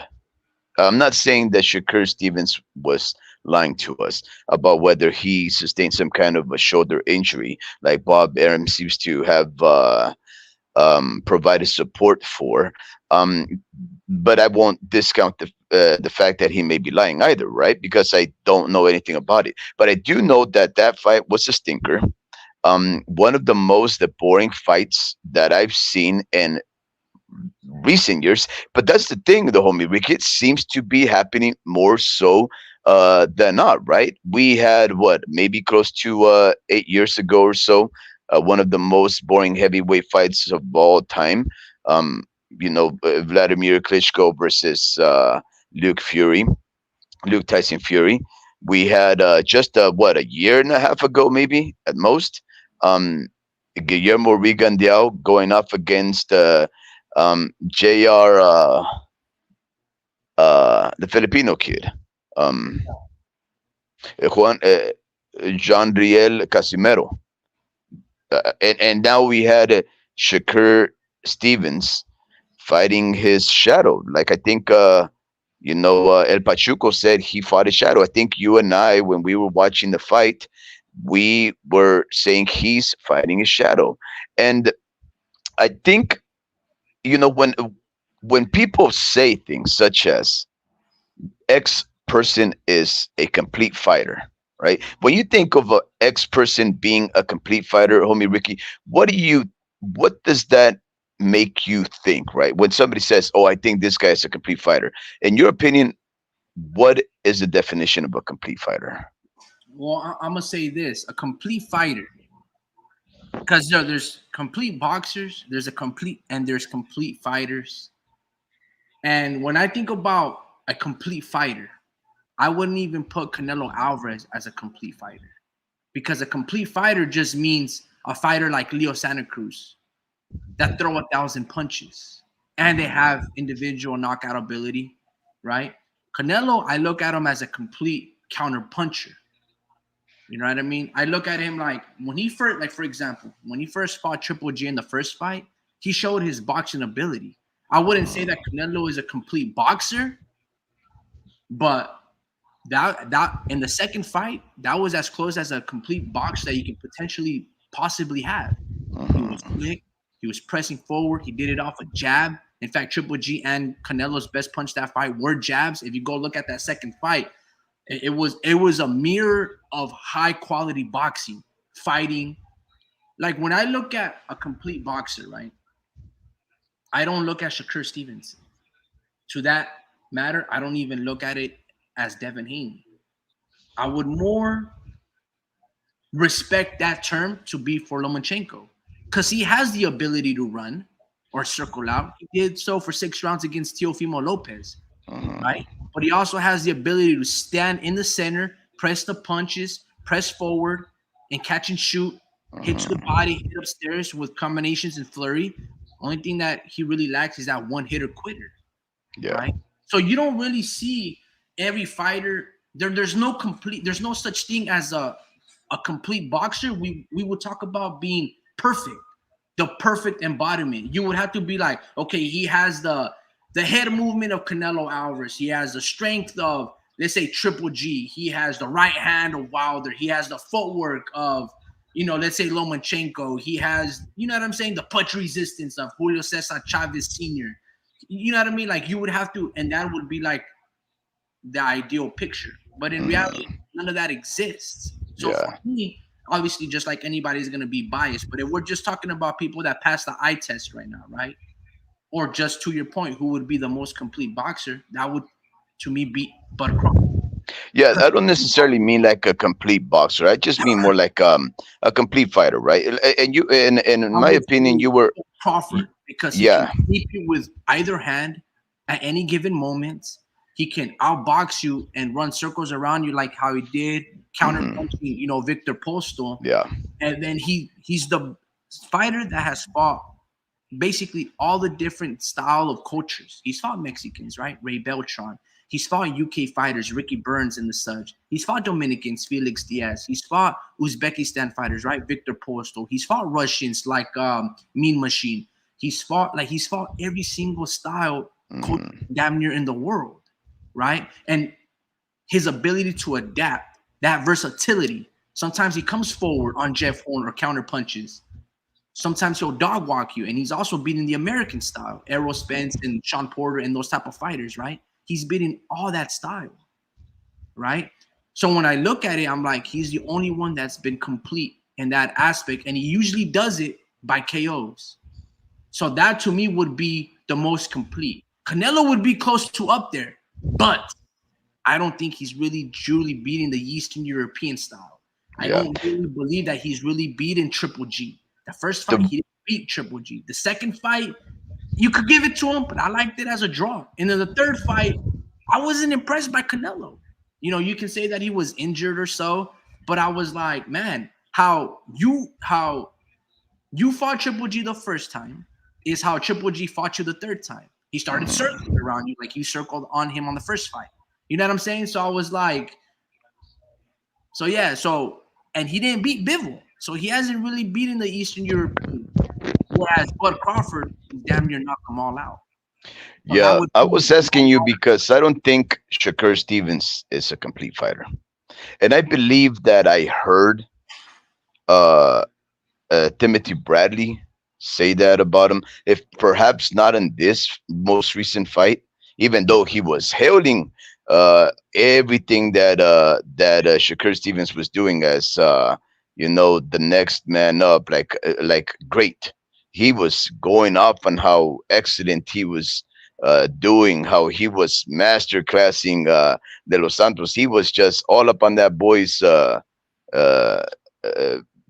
I'm not saying that Shakur Stevens was lying to us about whether he sustained some kind of a shoulder injury, like Bob Arum seems to have provided support for. Um, but I won't discount the fact that he may be lying either, right? Because I don't know anything about it. But I do know that that fight was a stinker. One of the most boring fights that I've seen in recent years. But that's the thing, the homie Rick. It seems to be happening more so than not, right? We had what, maybe close to 8 years ago or so, one of the most boring heavyweight fights of all time. Um, Vladimir Klitschko versus Luke Fury, Luke Tyson Fury. We had just what, a year and a half ago, maybe at most. Um, Guillermo Rigondeaux going up against Jr. The Filipino kid, um, Juan Jean Riel Casimero, and now we had Shakur Stevens fighting his shadow. Like I think El Pachuco said he fought his shadow. I think you and I, when we were watching the fight, we were saying he's fighting his shadow, and I think when people say things such as X person is a complete fighter, right? When you think of a X person being a complete fighter, homie Ricky, what does that make you think, right? When somebody says, "Oh, I think this guy is a complete fighter," in your opinion, what is the definition of a complete fighter? Well, I'm gonna say this: a complete fighter, because there's complete boxers, there's complete fighters. And when I think about a complete fighter, I wouldn't even put Canelo Alvarez as a complete fighter, because a complete fighter just means a fighter like Leo Santa Cruz that throw 1,000 punches and they have individual knockout ability, right? Canelo, I look at him as a complete counter puncher. You know what I mean? I look at him like when he first, like for example, when he first fought Triple G in the first fight, he showed his boxing ability. I wouldn't say that Canelo is a complete boxer, but that in the second fight, that was as close as a complete box that you can potentially possibly have. He was Mhm. quick. He was pressing forward. He did it off a jab. In fact, Triple G and Canelo's best punch that fight were jabs. If you go look at that second fight, it was a mirror of high quality boxing, fighting. Like when I look at a complete boxer, right? I don't look at Shakur Stevenson. To that matter, I don't even look at it as Devin Haney. I would more respect that term to be for Lomachenko because he has the ability to run or circle out. He did so for 6 rounds against Teofimo Lopez, right? Mhm. But he also has the ability to stand in the center, press the punches, press forward, and catch and shoot, hit to the body, Mhm. hit upstairs with combinations and flurry. Only thing that he really lacks is that one hitter quitter, Yeah. right? So you don't really see every fighter. There's no such thing as a complete boxer. We would talk about being perfect, the perfect embodiment. You would have to be like, okay, he has the head movement of Canelo Alvarez. He has the strength of, let's say, Triple G. He has the right hand of Wilder. He has the footwork of, let's say Lomachenko. He has, you know what I'm saying, the punch resistance of Julio Cesar Chavez Sr. You know what I mean? Like you would have to, and that would be like the ideal picture. But in reality, Mhm. none of that exists. So for Yeah. me, obviously, just like anybody's gonna be biased, but if we're just talking about people that pass the eye test right now, right? Or just to your point, who would be the most complete boxer? That would, to me, be Bud Crawford. Yeah, Because I don't necessarily mean like a complete boxer. I just mean more like a complete fighter, right? And you, and in I my would opinion, say you were, Crawford because he can yeah. keep you with either hand at any given moment. He can outbox you and run circles around you like how he did, counter Hmm. punching, Victor Postal. Yeah. And then he's the fighter that has fought basically all the different style of cultures. He's fought Mexicans, right? Ray Beltran. He's fought UK fighters, Ricky Burns and the such. He's fought Dominicans, Felix Diaz. He's fought Uzbekistan fighters, right? Victor Postal. He's fought Russians like Mean Machine. He's fought every single style culture Hmm. damn near in the world, right? And his ability to adapt, that versatility. Sometimes he comes forward on Jeff Horn or counter punches. Sometimes he'll dog walk you, and he's also beating the American style, Errol Spence and Sean Porter and those type of fighters, right? He's beating all that style, right? So when I look at it, I'm like, he's the only one that's been complete in that aspect, and he usually does it by KOs. So that to me would be the most complete. Canelo would be close to up there, but I don't think he's really truly beating the Eastern European style. I Yeah. don't really believe that he's really beating Triple G. The first fight, The he didn't beat Triple G. The second fight, you could give it to him, but I liked it as a draw. And then the third fight, I wasn't impressed by Canelo. You can say that he was injured or so, but I was like, man, how you fought Triple G the first time is how Triple G fought you the third time. He started mhm. circling around you like you circled on him on the first fight. You know what I'm saying? So I was like, so yeah, so and he didn't beat Bivol. So he hasn't really beaten the Eastern European. Whereas Bud Crawford damn near knocked them all out. So that Yeah, would I be was asking you because I don't think Shakur Stevens is a complete fighter, and I believe that I heard uh, Timothy Bradley say that about him. If perhaps not in this most recent fight, even though he was hailing everything that Shakur Stevens was doing as the next man up, like great. He was going off on how excellent he was doing, how he was master classing De Los Santos. He was just all up on that boy's uh, uh,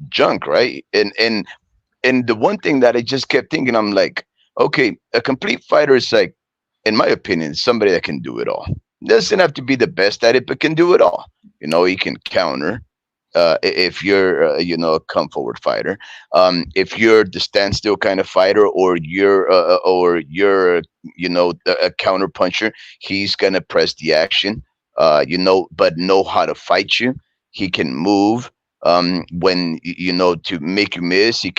junk, right? And the one thing that I just kept thinking, I'm like, okay, a complete fighter is like, in my opinion, somebody that can do it all. Doesn't have to be the best at it, but can do it all. He can counter. If you're, a come forward fighter, if you're the standstill kind of fighter, or you're, a counter puncher, he's gonna press the action, but know how to fight you. He can move when to make you miss. He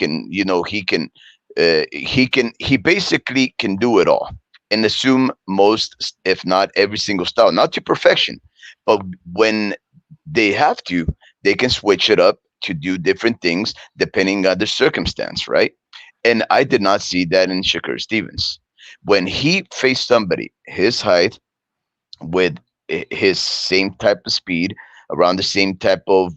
basically can do it all and assume most, if not every single style, not to perfection, but when they have to, they can switch it up to do different things depending on the circumstance, right? And I did not see that in Shakur Stevens. When he faced somebody his height with his same type of speed, around the same type of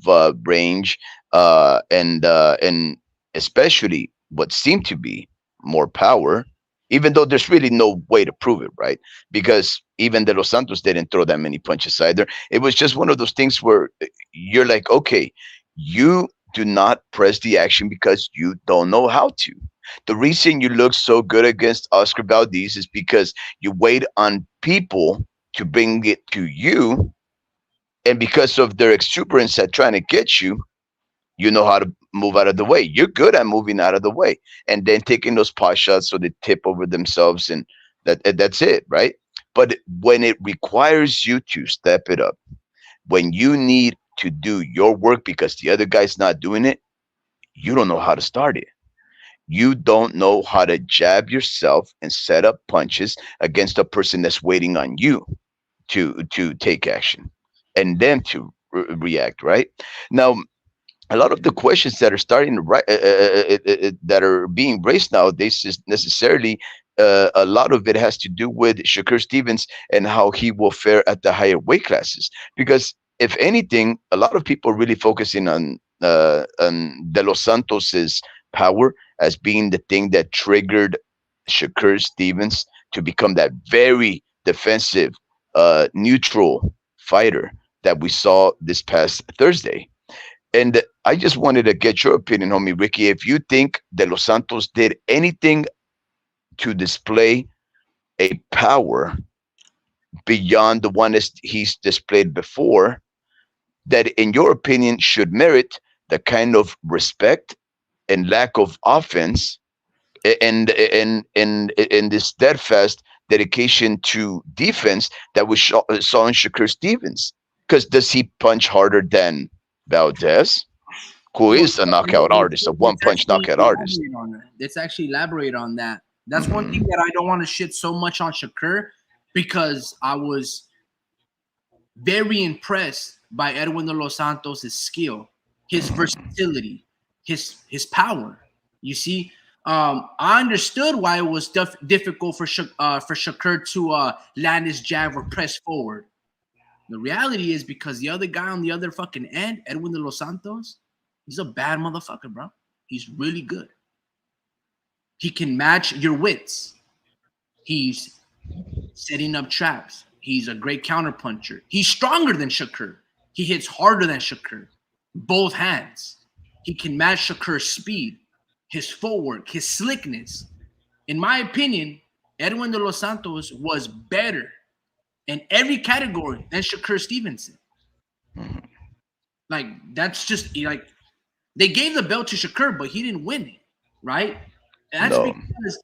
range, and especially what seemed to be more power, even though there's really no way to prove it, right? Because even De Los Santos didn't throw that many punches either. It was just one of those things where you're like, okay, you do not press the action because you don't know how to. The reason you look so good against Oscar Valdez is because you wait on people to bring it to you, and because of their exuberance at trying to get you, you know how to move out of the way. You're good at moving out of the way, and then taking those pot shots so they tip over themselves, and that's it, right? But when it requires you to step it up, when you need to do your work because the other guy's not doing it, you don't know how to start it. You don't know how to jab yourself and set up punches against a person that's waiting on you to take action and then to react, right? Now, a lot of the questions that are starting to that are being raised nowadays is necessarily, a lot of it has to do with Shakur Stevens and how he will fare at the higher weight classes, because if anything, a lot of people are really focusing on De Los Santos's power as being the thing that triggered Shakur Stevens to become that very defensive, neutral fighter that we saw this past Thursday. And I just wanted to get your opinion, homie Ricky, if you think De Los Santos did anything to display a power beyond the one that he's displayed before, that in your opinion should merit the kind of respect and lack of offense and this steadfast dedication to defense that we saw in Shakur Stevens. Because does he punch harder than Valdez, who Well, is a knockout artist, a one punch knockout artist? let's actually elaborate on that. That's one thing that I don't want to shit so much on Shakur, because I was very impressed by Edwin de los Santos' skill, his versatility, his power. You see, I understood why it was difficult for Shakur to land his jab or press forward. The reality is because the other guy on the other fucking end, Edwin de los Santos, he's a bad motherfucker, bro. He's really good. He can match your wits. He's setting up traps. He's a great counterpuncher. He's stronger than Shakur. He hits harder than Shakur. Both hands. He can match Shakur's speed, his footwork, his slickness. In my opinion, Edwin de los Santos was better in every category than Shakur Stevenson. Like, that's just like, they gave the belt to Shakur, but he didn't win it, right? And that's because,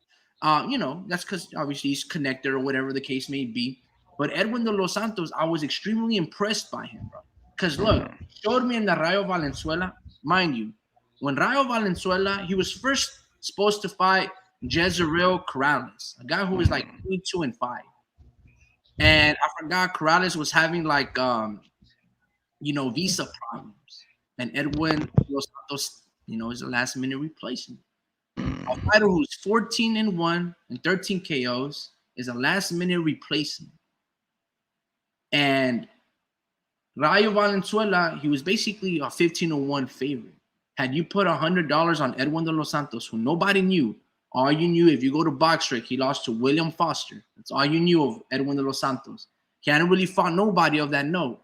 that's because obviously he's connected or whatever the case may be. But Edwin de los Santos, I was extremely impressed by him, bro. Because look, showed me in the Rayo Valenzuela, mind you, when Rayo Valenzuela, he was first supposed to fight Jezreel Corrales, a guy who was like 22-5. And I forgot Corrales was having like visa problems. And Edwin Los Santos, is a last minute replacement. A fighter who's 14-1 and 13 KOs is a last minute replacement. And Rayo Valenzuela, he was basically a 15-1 favorite. Had you put $100 on Edwin de los Santos, who nobody knew, all you knew, if you go to BoxRec, he lost to William Foster. That's all you knew of Edwin de los Santos. He hadn't really fought nobody of that note.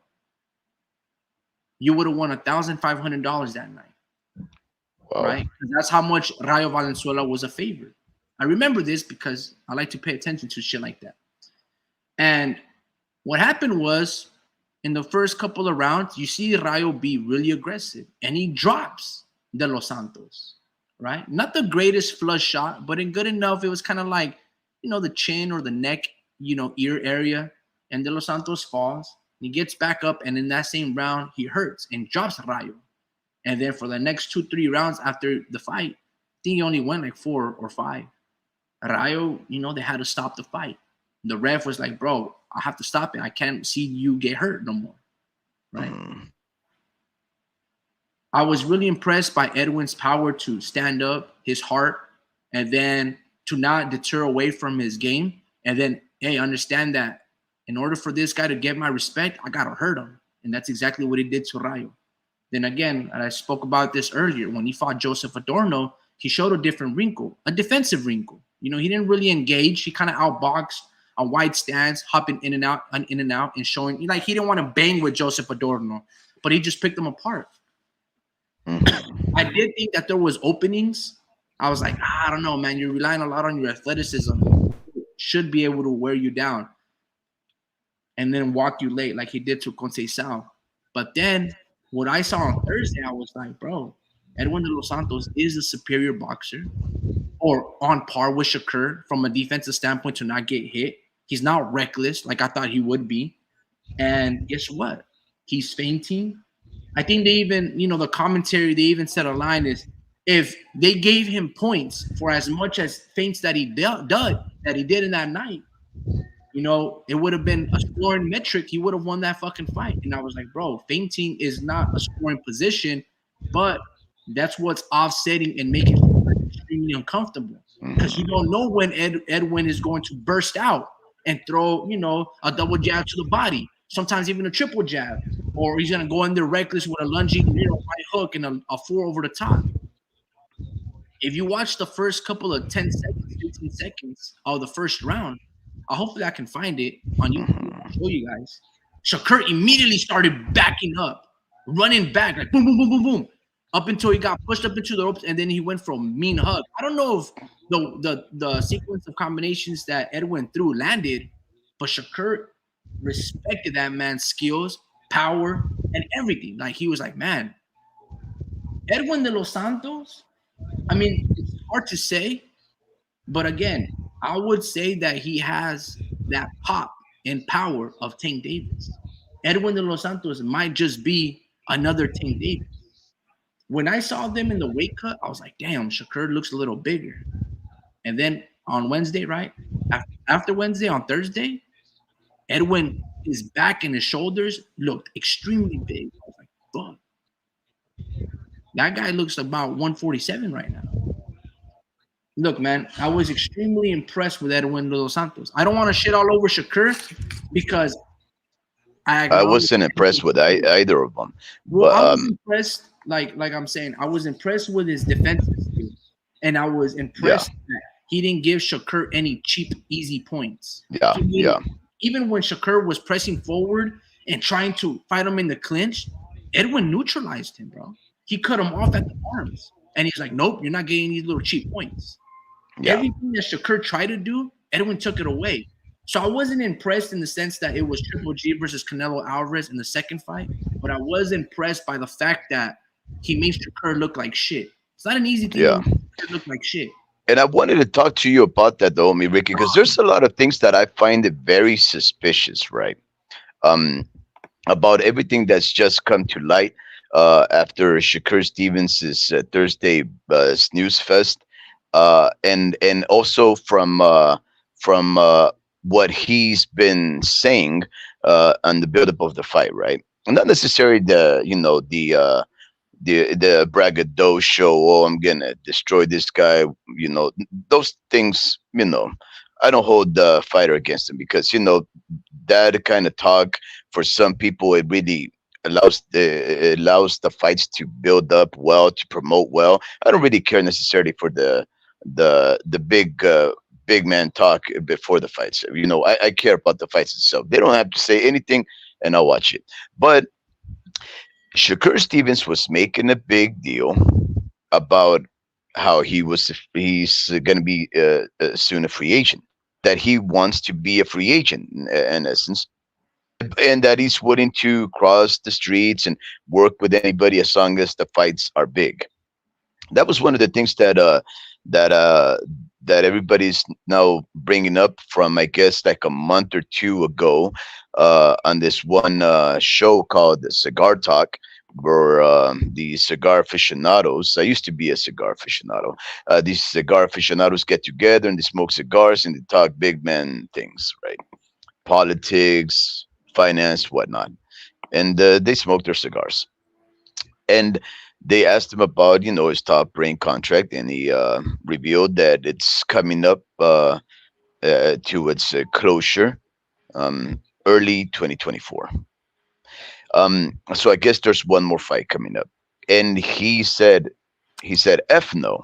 You would have won $1,500 that night. Wow. Right? That's how much Rayo Valenzuela was a favorite. I remember this because I like to pay attention to shit like that. And what happened was, in the first couple of rounds, you see Rayo be really aggressive, and he drops De Los Santos, right? Not the greatest flush shot, but in good enough. It was kind of like, the chin or the neck, ear area, and De Los Santos falls. He gets back up, and in that same round, he hurts and drops Rayo. And then for the next 2-3 rounds after the fight, I think he only went like 4 or 5. Rayo, they had to stop the fight. The ref was like, bro, I have to stop it. I can't see you get hurt no more, right? I was really impressed by Edwin's power to stand up, his heart, and then to not deter away from his game. And then, hey, understand that in order for this guy to get my respect, I got to hurt him. And that's exactly what he did to Rayo. Then again, and I spoke about this earlier, when he fought Joseph Adorno, he showed a different wrinkle, a defensive wrinkle. He didn't really engage. He kind of outboxed a wide stance, hopping in and out, and showing, like, he didn't want to bang with Joseph Adorno, but he just picked them apart. I did think that there was openings. I was like, I don't know, man. You're relying a lot on your athleticism. Should be able to wear you down and then walk you late like he did to Conceição. But then what I saw on Thursday, I was like, bro, Edwin de los Santos is a superior boxer, or on par with Shakur from a defensive standpoint to not get hit. He's not reckless like I thought he would be. And guess what? He's feinting. I think they even, the commentary, they even said a line is, if they gave him points for as much as feints that he did in that night, it would have been a scoring metric. He would have won that fucking fight. And I was like, bro, feinting is not a scoring position, but that's what's offsetting and making it extremely uncomfortable, because you don't know when Edwin is going to burst out and throw, a double jab to the body, sometimes even a triple jab. or he's gonna go in there reckless with a lunging, right hook and a four over the top. If you watch the first couple of 10 seconds, 15 seconds of the first round, hopefully I can find it on YouTube. I'll show you guys. Shakur immediately started backing up, running back, like boom, boom, boom, boom, boom, up until he got pushed up into the ropes, and then he went for a mean hug. I don't know if the sequence of combinations that Edwin threw landed, but Shakur respected that man's skills, power, and everything. Like he was like, man, Edwin de los Santos. I mean, it's hard to say, but again, I would say that he has that pop and power of Tank Davis. Edwin de los Santos might just be another Tank Davis. When I saw them in the weight cut, I was like, damn, Shakur looks a little bigger. And then on Wednesday, right? After Wednesday, on Thursday, Edwin, his back and his shoulders looked extremely big. I was like, fuck. That guy looks about 147 right now. Look, man, I was extremely impressed with Edwin de los Santos. I don't want to shit all over Shakur because I I acknowledge. wasn't impressed with either of them, Well, but I was impressed, like I'm saying, I was impressed with his defensive skills, and I was yeah, impressed that he didn't give Shakur any cheap, easy points. yeah, yeah, Even when Shakur was pressing forward and trying to fight him in the clinch, Edwin neutralized him, bro. He cut him off at the arms, and he's like, "Nope, you're not getting these little cheap points." yeah. Everything that Shakur tried to do, Edwin took it away. So I wasn't impressed in the sense that it was Triple G versus Canelo Alvarez in the second fight, but I was impressed by the fact that he made Shakur look like shit. It's not an easy thing Yeah. to look like shit. And I wanted to talk to you about that, though, me Ricky, because there's a lot of things that I find it very suspicious, right? Um, about everything that's just come to light after Shakur Stevens' Thursday snooze fest, and also from what he's been saying on the buildup of the fight, right? Not necessarily the braggadocio, oh, I'm gonna destroy this guy, those things, I don't hold the fighter against him, because that kind of talk, for some people, it really allows the fights to build up well, to promote well. I don't really care necessarily for the big man talk before the fights. I care about the fights itself. They don't have to say anything, and I'll watch it. But Shakur Stevens was making a big deal about how he's going to be soon a free agent, that he wants to be a free agent in essence, and that he's willing to cross the streets and work with anybody as long as the fights are big. That was one of the things that uh, that everybody's now bringing up from, I guess, like a month or two ago, on this one show called the Cigar Talk, where the cigar aficionados, I used to be a cigar aficionado, these cigar aficionados get together and they smoke cigars and they talk big man things, right? Politics, finance, whatnot. And they smoke their cigars. And they asked him about, his top brain contract, and he revealed that it's coming up to its closure, early 2024. So I guess there's one more fight coming up, and he said F no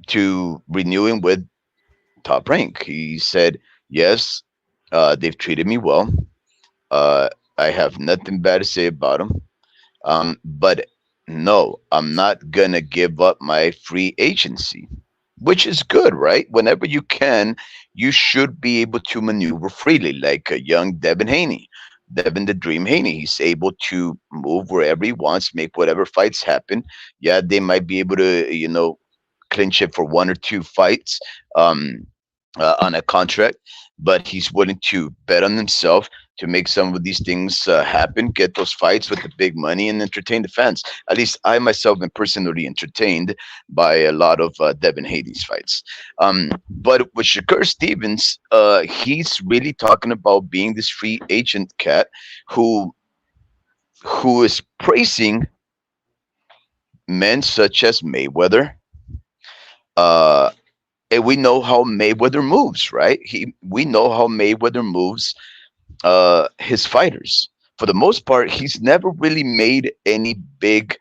to renewing with Top Rank. He said yes, they've treated me well. Uh, I have nothing bad to say about them. But no, I'm not gonna give up my free agency, which is good, right? Whenever you can, you should be able to maneuver freely, like a young Devin Haney. Devin the Dream Haney. He's able to move wherever he wants, make whatever fights happen. Yeah, they might be able to, clinch it for one or two fights on a contract, but he's willing to bet on himself to make some of these things happen, get those fights with the big money, and entertain the fans. At least I myself am personally entertained by a lot of Devin Haney's fights. But with Shakur Stevens, he's really talking about being this free agent cat who is praising men such as Mayweather. Uh, and we know how Mayweather moves, right? We know how Mayweather moves his fighters. for the most part, he's never really made any big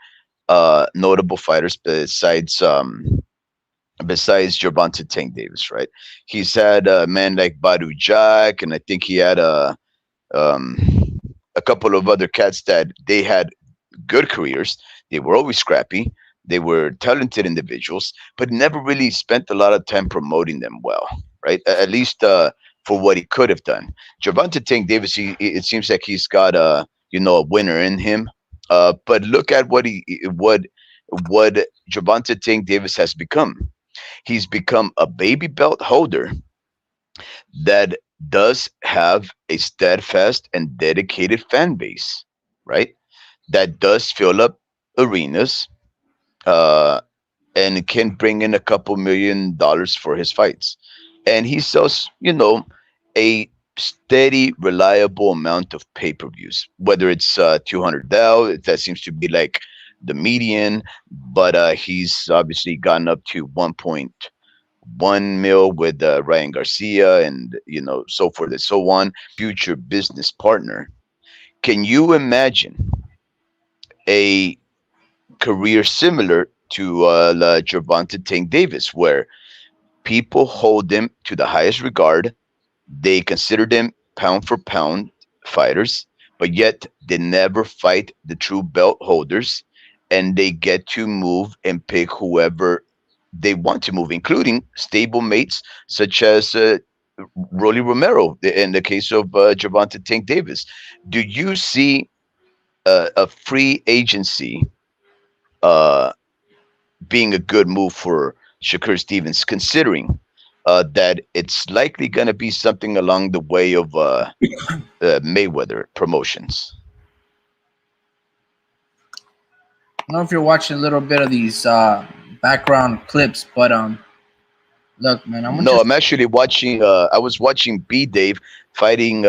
notable fighters besides Gervonta Tank Davis, right? He's had a man like Badu Jack, and I think he had um, a couple of other cats that they had good careers. They were always scrappy. They were talented individuals, but never really spent a lot of time promoting them well, right? At least for what he could have done. Gervonta Tank Davis, it seems like he's got a winner in him. But look at what Gervonta Tank Davis has become. He's become a baby belt holder that does have a steadfast and dedicated fan base, right? That does fill up arenas, uh, and can bring in a couple $1 million for his fights. And he sells, a steady, reliable amount of pay per views, whether it's 200 Dell, that seems to be like the median, but he's obviously gotten up to 1.1 mil with Ryan Garcia, and so forth and so on. Future business partner. Can you imagine a career similar to La Gervonta Tank Davis, where people hold them to the highest regard? They consider them pound for pound fighters, but yet they never fight the true belt holders, and they get to move and pick whoever they want to move, including stable mates such as Rolly Romero in the case of Gervonta Tank Davis. Do you see a free agency uh, being a good move for Shakur Stevens, considering that it's likely going to be something along the way of Mayweather promotions? I don't know if you're watching a little bit of these background clips, but look, man, I'm gonna No, just I'm actually watching. I was watching B Dave fighting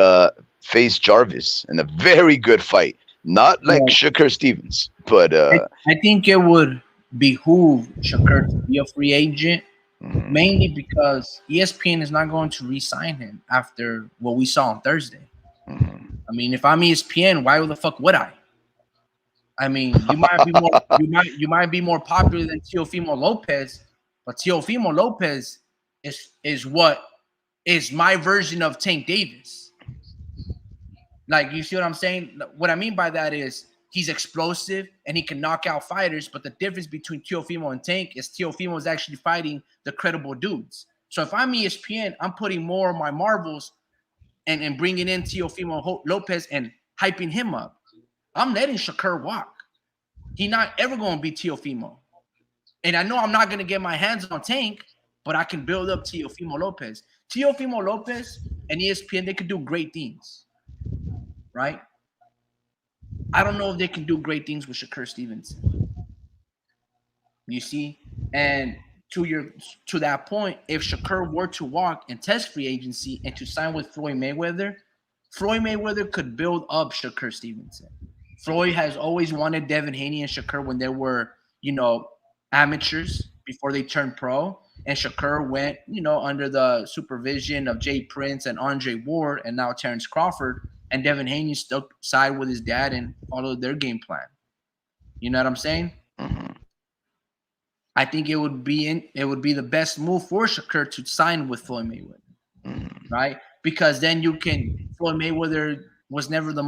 Face Jarvis in a very good fight. Not like yeah, Shakur Stevens, but I think it would behoove Shakur to be a free agent, mainly mhm, because ESPN is not going to re-sign him after what we saw on Thursday. mhm. I mean, if I'm ESPN, why the fuck would I? I mean, you might be more popular than Teofimo Lopez, but Teofimo Lopez is what is my version of Tank Davis. Like, you see what I'm saying? What I mean by that is he's explosive and he can knock out fighters, but the difference between Teofimo and Tank is Teofimo is actually fighting the credible dudes. So if I'm ESPN, I'm putting more of my marbles and bringing in Teofimo Lopez and hyping him up. I'm letting Shakur walk. He not ever going to be Teofimo. And I know I'm not going to get my hands on Tank, but I can build up Teofimo Lopez. Teofimo Lopez and ESPN, they could do great things, right? I don't know if they can do great things with Shakur Stevenson. You see, and to that point, if Shakur were to walk and test free agency and to sign with Floyd Mayweather could build up Shakur Stevenson. Floyd has always wanted Devin Haney and Shakur when they were, you know, amateurs before they turned pro. And Shakur went, under the supervision of Jay Prince and Andre Ward and now Terrence Crawford. And Devin Haney stuck side with his dad and followed their game plan. You know what I'm saying? Mhm, I think it would be the best move for Shakur to sign with Floyd Mayweather, mhm, right? Because then Floyd Mayweather was never the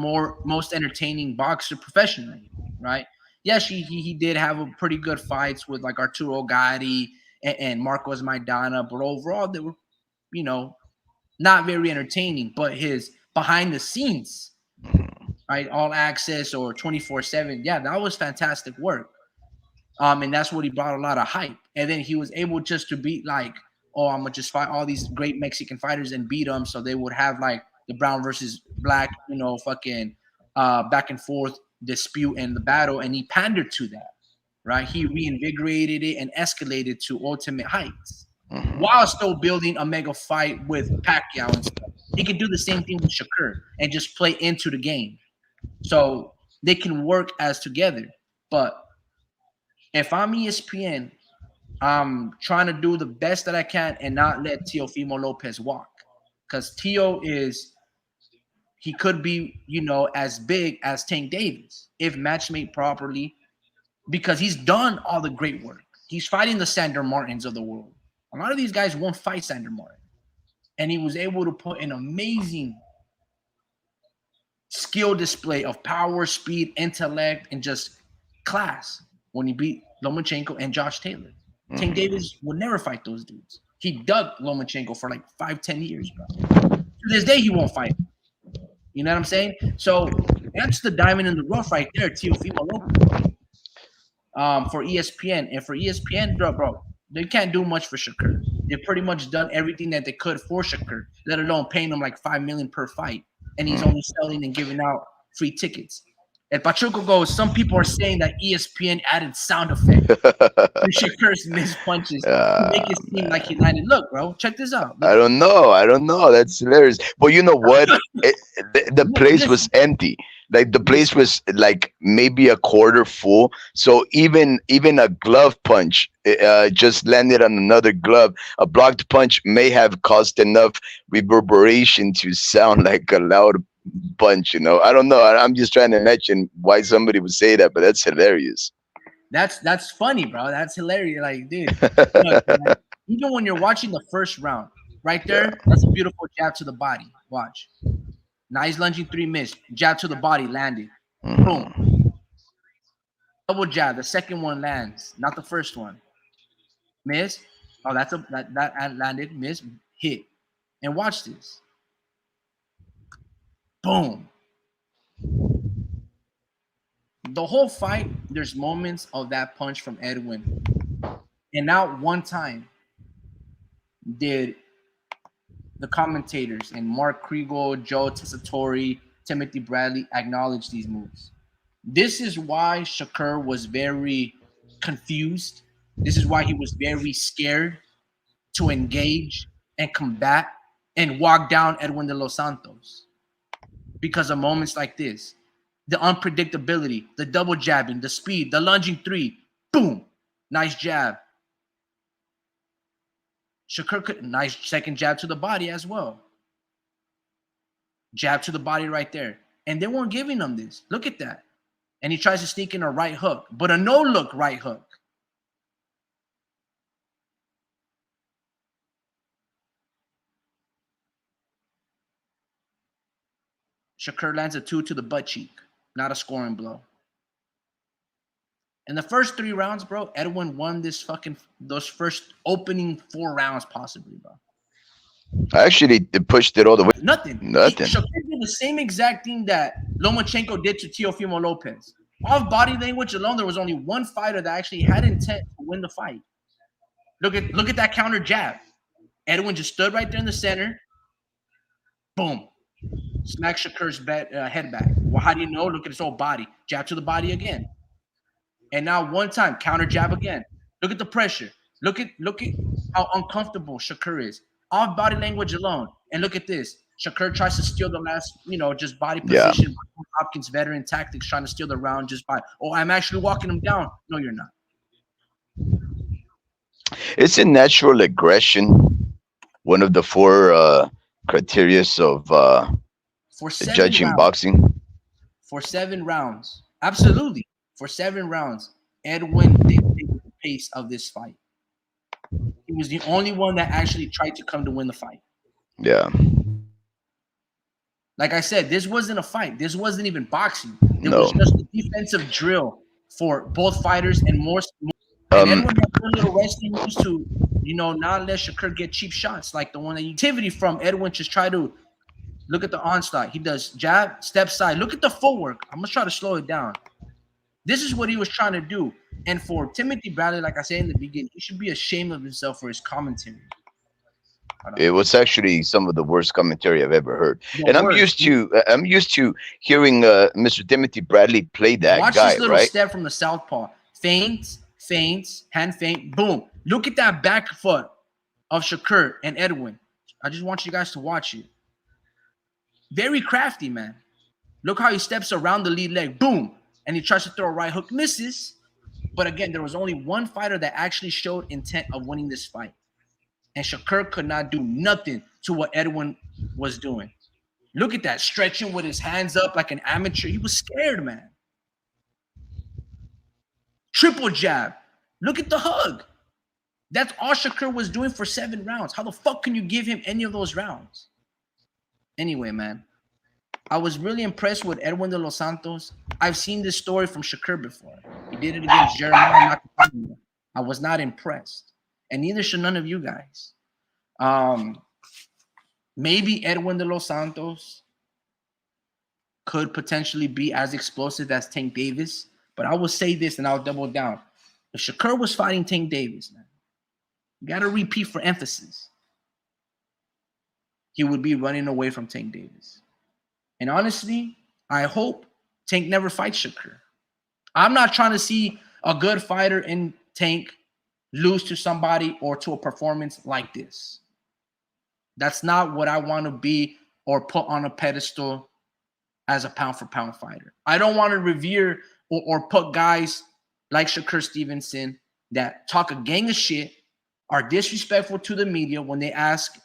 most entertaining boxer professionally, right? Yes, he did have a pretty good fights with like Arturo Gatti and Marcos Maidana, but overall they were, you know, not very entertaining. But his behind the scenes, mhm, right, all access or 24/7, yeah, that was fantastic work. And that's what he brought a lot of hype. And then he was able just to beat like, oh, I'm gonna just fight all these great Mexican fighters and beat them, so they would have like the brown versus black, fucking back and forth dispute and the battle, and he pandered to that, right? He reinvigorated it and escalated to ultimate heights while mhm, still building a mega fight with Pacquiao and stuff. He can do the same thing with Shakur and just play into the game, so they can work as together. But if I'm ESPN, I'm trying to do the best that I can and not let Teofimo Lopez walk. Because Tio he could be, as big as Tank Davis if matched made properly, because he's done all the great work. He's fighting the Sander Martins of the world. A lot of these guys won't fight Sander Martin. And he was able to put an amazing skill display of power, speed, intellect, and just class when he beat Lomachenko and Josh Taylor. Tank Davis would never fight those dudes. He dug Lomachenko for like 5-10 years, bro. To this day, he won't fight. You know what I'm saying? So that's the diamond in the rough right there, Teofimo Lopez, for ESPN. And for ESPN, bro, they can't do much for Shakur. They've pretty much done everything that they could for Shakur, let alone paying him like $5 million per fight. And he's only selling and giving out free tickets. And Pachuco goes, some people are saying that ESPN added sound effects to Shakur's missed punches to make it seem like he landed. Look, bro, check this out. Look. I don't know. That's hilarious. But you know what? The place was empty. Like the place was like maybe a quarter full. So even a glove punch just landed on another glove. A blocked punch may have caused enough reverberation to sound like a loud punch. I don't know. I'm just trying to imagine why somebody would say that, but that's hilarious. That's funny, bro. That's hilarious. Like, dude, look, man, even when you're watching the first round, right there, that's a beautiful jab to the body. Watch. Nice lunging 3 miss. Jab to the body, landed. Boom. Double jab. The second one lands, not the first one. Miss. Oh, that landed. Miss. Hit. And watch this. Boom. The whole fight, there's moments of that punch from Edwin. And not one time did the commentators and Mark Kriegel, Joe Tessitore, Timothy Bradley acknowledge these moves. This is why Shakur was very confused. This is why he was very scared to engage and combat and walk down Edwin de los Santos. Because of moments like this, the unpredictability, the double jabbing, the speed, the lunging 3, boom, nice jab. Shakur could, nice second jab to the body as well. Jab to the body right there. And they weren't giving him this. Look at that. And he tries to sneak in a right hook, but a no-look right hook. Shakur lands a 2 to the butt cheek, not a scoring blow. In the first 3 rounds, bro, Edwin won those first opening 4 rounds possibly, bro. Actually, they pushed it all the way. Nothing. Shakur did the same exact thing that Lomachenko did to Teofimo Lopez. Off body language alone, there was only one fighter that actually had intent to win the fight. Look at that counter jab. Edwin just stood right there in the center. Boom. Smack Shakur's head back. Well, how do you know? Look at his whole body. Jab to the body again. And now one time, counter jab again. Look at the pressure. Look at how uncomfortable Shakur is. Off body language alone. And look at this. Shakur tries to steal the last, just body position. Yeah. Hopkins veteran tactics trying to steal the round just by, I'm actually walking him down. No, you're not. It's a natural aggression. One of the 4 criteria of judging rounds. Boxing. For 7 rounds. Absolutely. For 7 rounds, Edwin dictated the pace of this fight. He was the only one that actually tried to come to win the fight. Yeah. Like I said, this wasn't a fight. This wasn't even boxing. It was just a defensive drill for both fighters and more. And Edwin had a little wrestling moves to, not let Shakur get cheap shots like the one that activity from Edwin. Just try to look at the onslaught. He does jab, step side. Look at the footwork. I'm going to try to slow it down. This is what he was trying to do. And for Timothy Bradley, like I said in the beginning, he should be ashamed of himself for his commentary. It was actually some of the worst commentary I've ever heard. And I'm used to hearing Mr. Timothy Bradley play that Watch guy, this little right? step from the southpaw. Feints, hand feint, boom. Look at that back foot of Shakur and Edwin. I just want you guys to watch it. Very crafty, man. Look how he steps around the lead leg, boom. And he tries to throw a right hook, misses. But again, there was only one fighter that actually showed intent of winning this fight. And Shakur could not do nothing to what Edwin was doing. Look at that, stretching with his hands up like an amateur. He was scared, man. Triple jab. Look at the hug. That's all Shakur was doing for 7 rounds. How the fuck can you give him any of those rounds? Anyway, man, I was really impressed with Edwin de los Santos. I've seen this story from Shakur before. He did it against Jeremiah. I was not impressed. And neither should none of you guys. Maybe Edwin de los Santos could potentially be as explosive as Tank Davis. But I will say this, and I'll double down. If Shakur was fighting Tank Davis, man, you got to repeat for emphasis, he would be running away from Tank Davis. And honestly, I hope Tank never fights Shakur. I'm not trying to see a good fighter in Tank lose to somebody or to a performance like this. That's not what I want to be or put on a pedestal as a pound-for-pound fighter. I don't want to revere or put guys like Shakur Stevenson that talk a gang of shit, are disrespectful to the media when they ask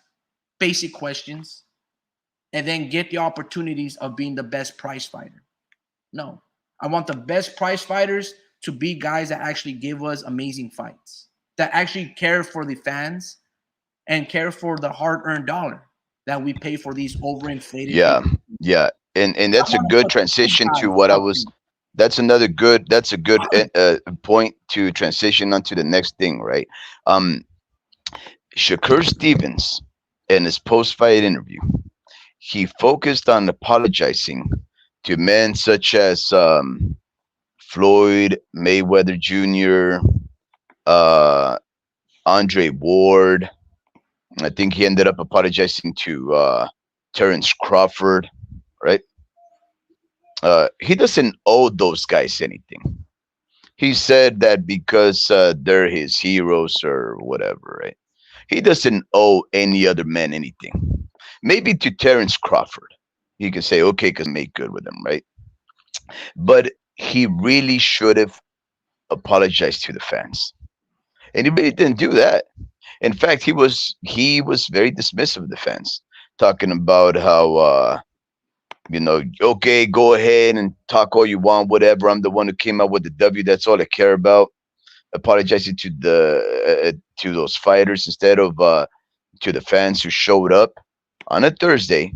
basic questions, and then get the opportunities of being the best prize fighter. No. I want the best prize fighters to be guys that actually give us amazing fights, that actually care for the fans and care for the hard-earned dollar that we pay for these overinflated. Yeah. And that's a good transition to what I was. That's a good point to transition onto the next thing, right? Shakur Stevens, in his post-fight interview, he focused on apologizing to men such as Floyd Mayweather Jr., Andre Ward. I think he ended up apologizing to Terrence Crawford, right? He doesn't owe those guys anything. He said that because they're his heroes or whatever, right? He doesn't owe any other man anything. Maybe to Terrence Crawford, he can say, okay, because make good with him, right? But he really should have apologized to the fans. And he really didn't do that. In fact, he was very dismissive of the fans, talking about how okay, go ahead and talk all you want, whatever. I'm the one who came out with the W. That's all I care about. Apologizing to to those fighters instead of to the fans who showed up on a Thursday,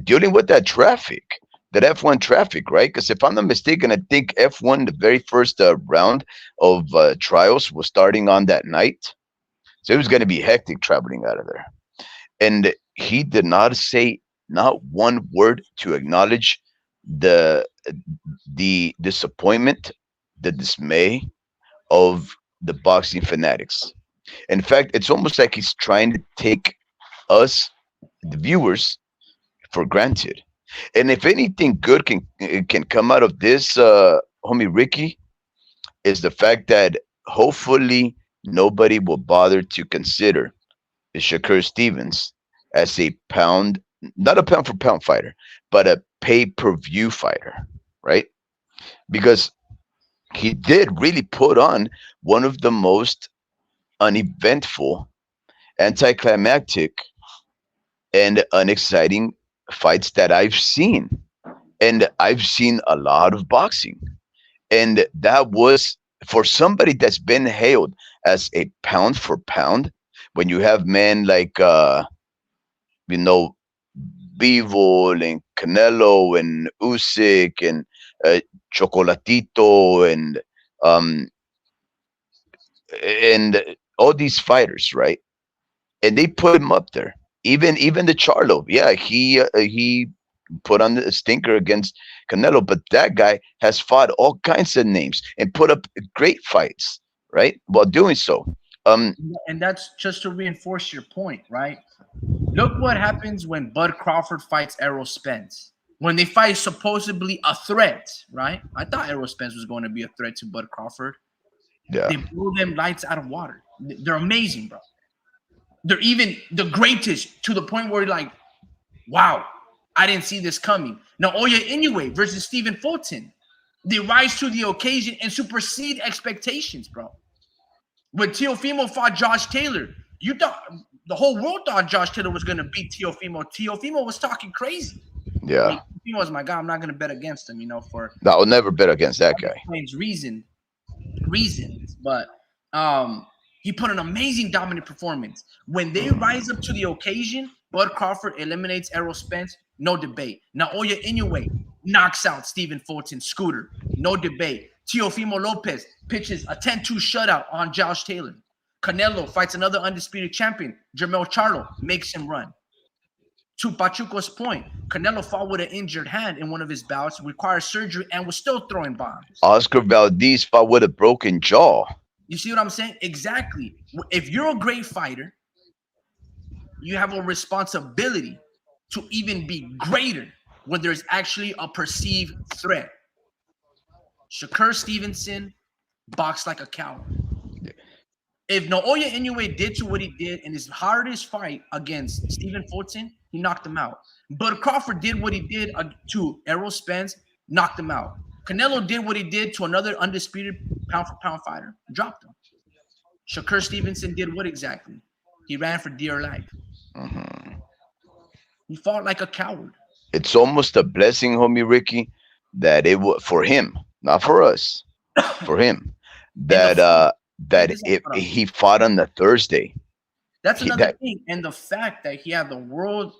dealing with that traffic, that F1 traffic, right? Because if I'm not mistaken, I think F1, the very first round of trials was starting on that night. So it was going to be hectic traveling out of there. And he did not say not one word to acknowledge the disappointment, the dismay of the boxing fanatics. In fact, it's almost like he's trying to take us, the viewers, for granted. And if anything good can come out of this, homie Ricky, is the fact that hopefully nobody will bother to consider Shakur Stevens as a not a pound for pound fighter, but a pay-per-view fighter, right? Because he did really put on one of the most uneventful, anticlimactic, and unexciting fights that I've seen. And I've seen a lot of boxing. And that was for somebody that's been hailed as a pound for pound, when you have men like Bivol and Canelo and Usyk and Chocolatito and all these fighters, right? And they put him up there. Even the Charlo, yeah, he put on the stinker against Canelo, but that guy has fought all kinds of names and put up great fights, right? While doing so. And that's just to reinforce your point, right? Look what happens when Bud Crawford fights Errol Spence. When they fight supposedly a threat, right? I thought Errol Spence was going to be a threat to Bud Crawford. Yeah. They blew them lights out of water. They're amazing, bro. They're even the greatest, to the point where you're like, wow, I didn't see this coming. Now, Oya Inoue versus Stephen Fulton. They rise to the occasion and supersede expectations, bro. When Teofimo fought Josh Taylor, you thought The whole world thought Josh Taylor was going to beat Teofimo. Teofimo was talking crazy. I Yeah. mean, Teofimo was my guy. I'm not going to bet against him, for I will never bet against that guy. reasons. But he put an amazing dominant performance. When they rise up to the occasion, Bud Crawford eliminates Errol Spence, no debate. Naoya Inoue knocks out Stephen Fulton, Scooter, no debate. Teofimo Lopez pitches a 10-2 shutout on Josh Taylor. Canelo fights another undisputed champion, Jermel Charlo, makes him run. To Pachuco's point, Canelo fought with an injured hand in one of his bouts, required surgery, and was still throwing bombs. Oscar Valdez fought with a broken jaw. You see what I'm saying? Exactly. If you're a great fighter, you have a responsibility to even be greater when there's actually a perceived threat. Shakur Stevenson boxed like a coward. If Naoya Inoue did to what he did in his hardest fight against Stephen Fulton, he knocked him out. But Crawford did what he did to Errol Spence, knocked him out. Canelo did what he did to another undisputed pound-for-pound fighter, dropped him. Shakur Stevenson did what exactly? He ran for dear life. Mm-hmm. He fought like a coward. It's almost a blessing, homie Ricky, that it was for him, not for us, for him, that if he fought on the Thursday. That's another thing. And the fact that he had the world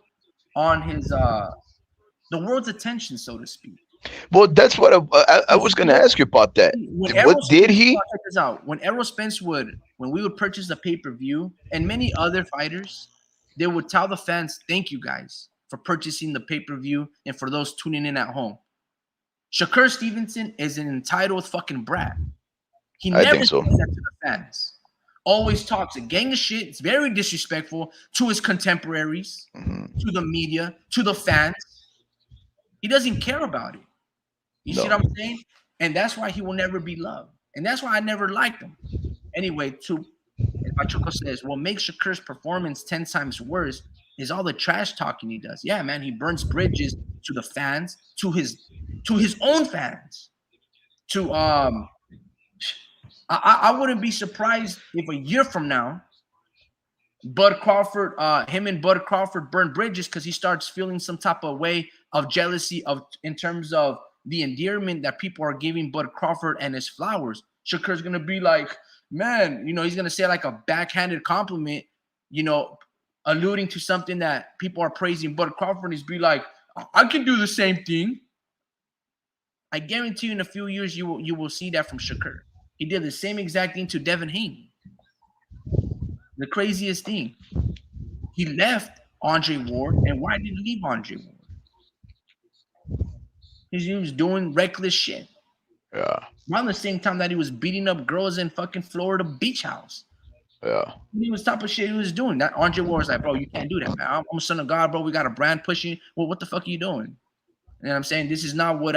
on his the world's attention, so to speak. Well, that's what I was going to ask you about that. What did he? Check this out. When Errol Spence when we would purchase the pay-per-view, and many other fighters, they would tell the fans, "Thank you guys for purchasing the pay-per-view and for those tuning in at home." Shakur Stevenson is an entitled fucking brat. He never says that to the fans. Always talks a gang of shit. It's very disrespectful to his contemporaries, to the media, to the fans. He doesn't care about it. You see what I'm saying? And that's why he will never be loved. And that's why I never liked him. Anyway, Pachuco says, what makes Shakur's performance 10 times worse is all the trash talking he does. Yeah, man, he burns bridges to the fans, to his own fans. I wouldn't be surprised if a year from now, him and Bud Crawford burn bridges because he starts feeling some type of way of jealousy in terms of the endearment that people are giving Bud Crawford and his flowers. Shakur's gonna be like, man, he's gonna say like a backhanded compliment, alluding to something that people are praising Bud Crawford, and he's be like, I can do the same thing. I guarantee you in a few years you will see that from Shakur. He did the same exact thing to Devin Haney. The craziest thing. He left Andre Ward, and why did he leave Andre Ward? He was doing reckless shit. Yeah. Around the same time that he was beating up girls in fucking Florida beach house. Yeah. He was type of shit he was doing. That Andre Ward was like, bro, you can't do that, man. I'm a son of God, bro. We got a brand pushing. Well, what the fuck are you doing? And I'm saying, this is not what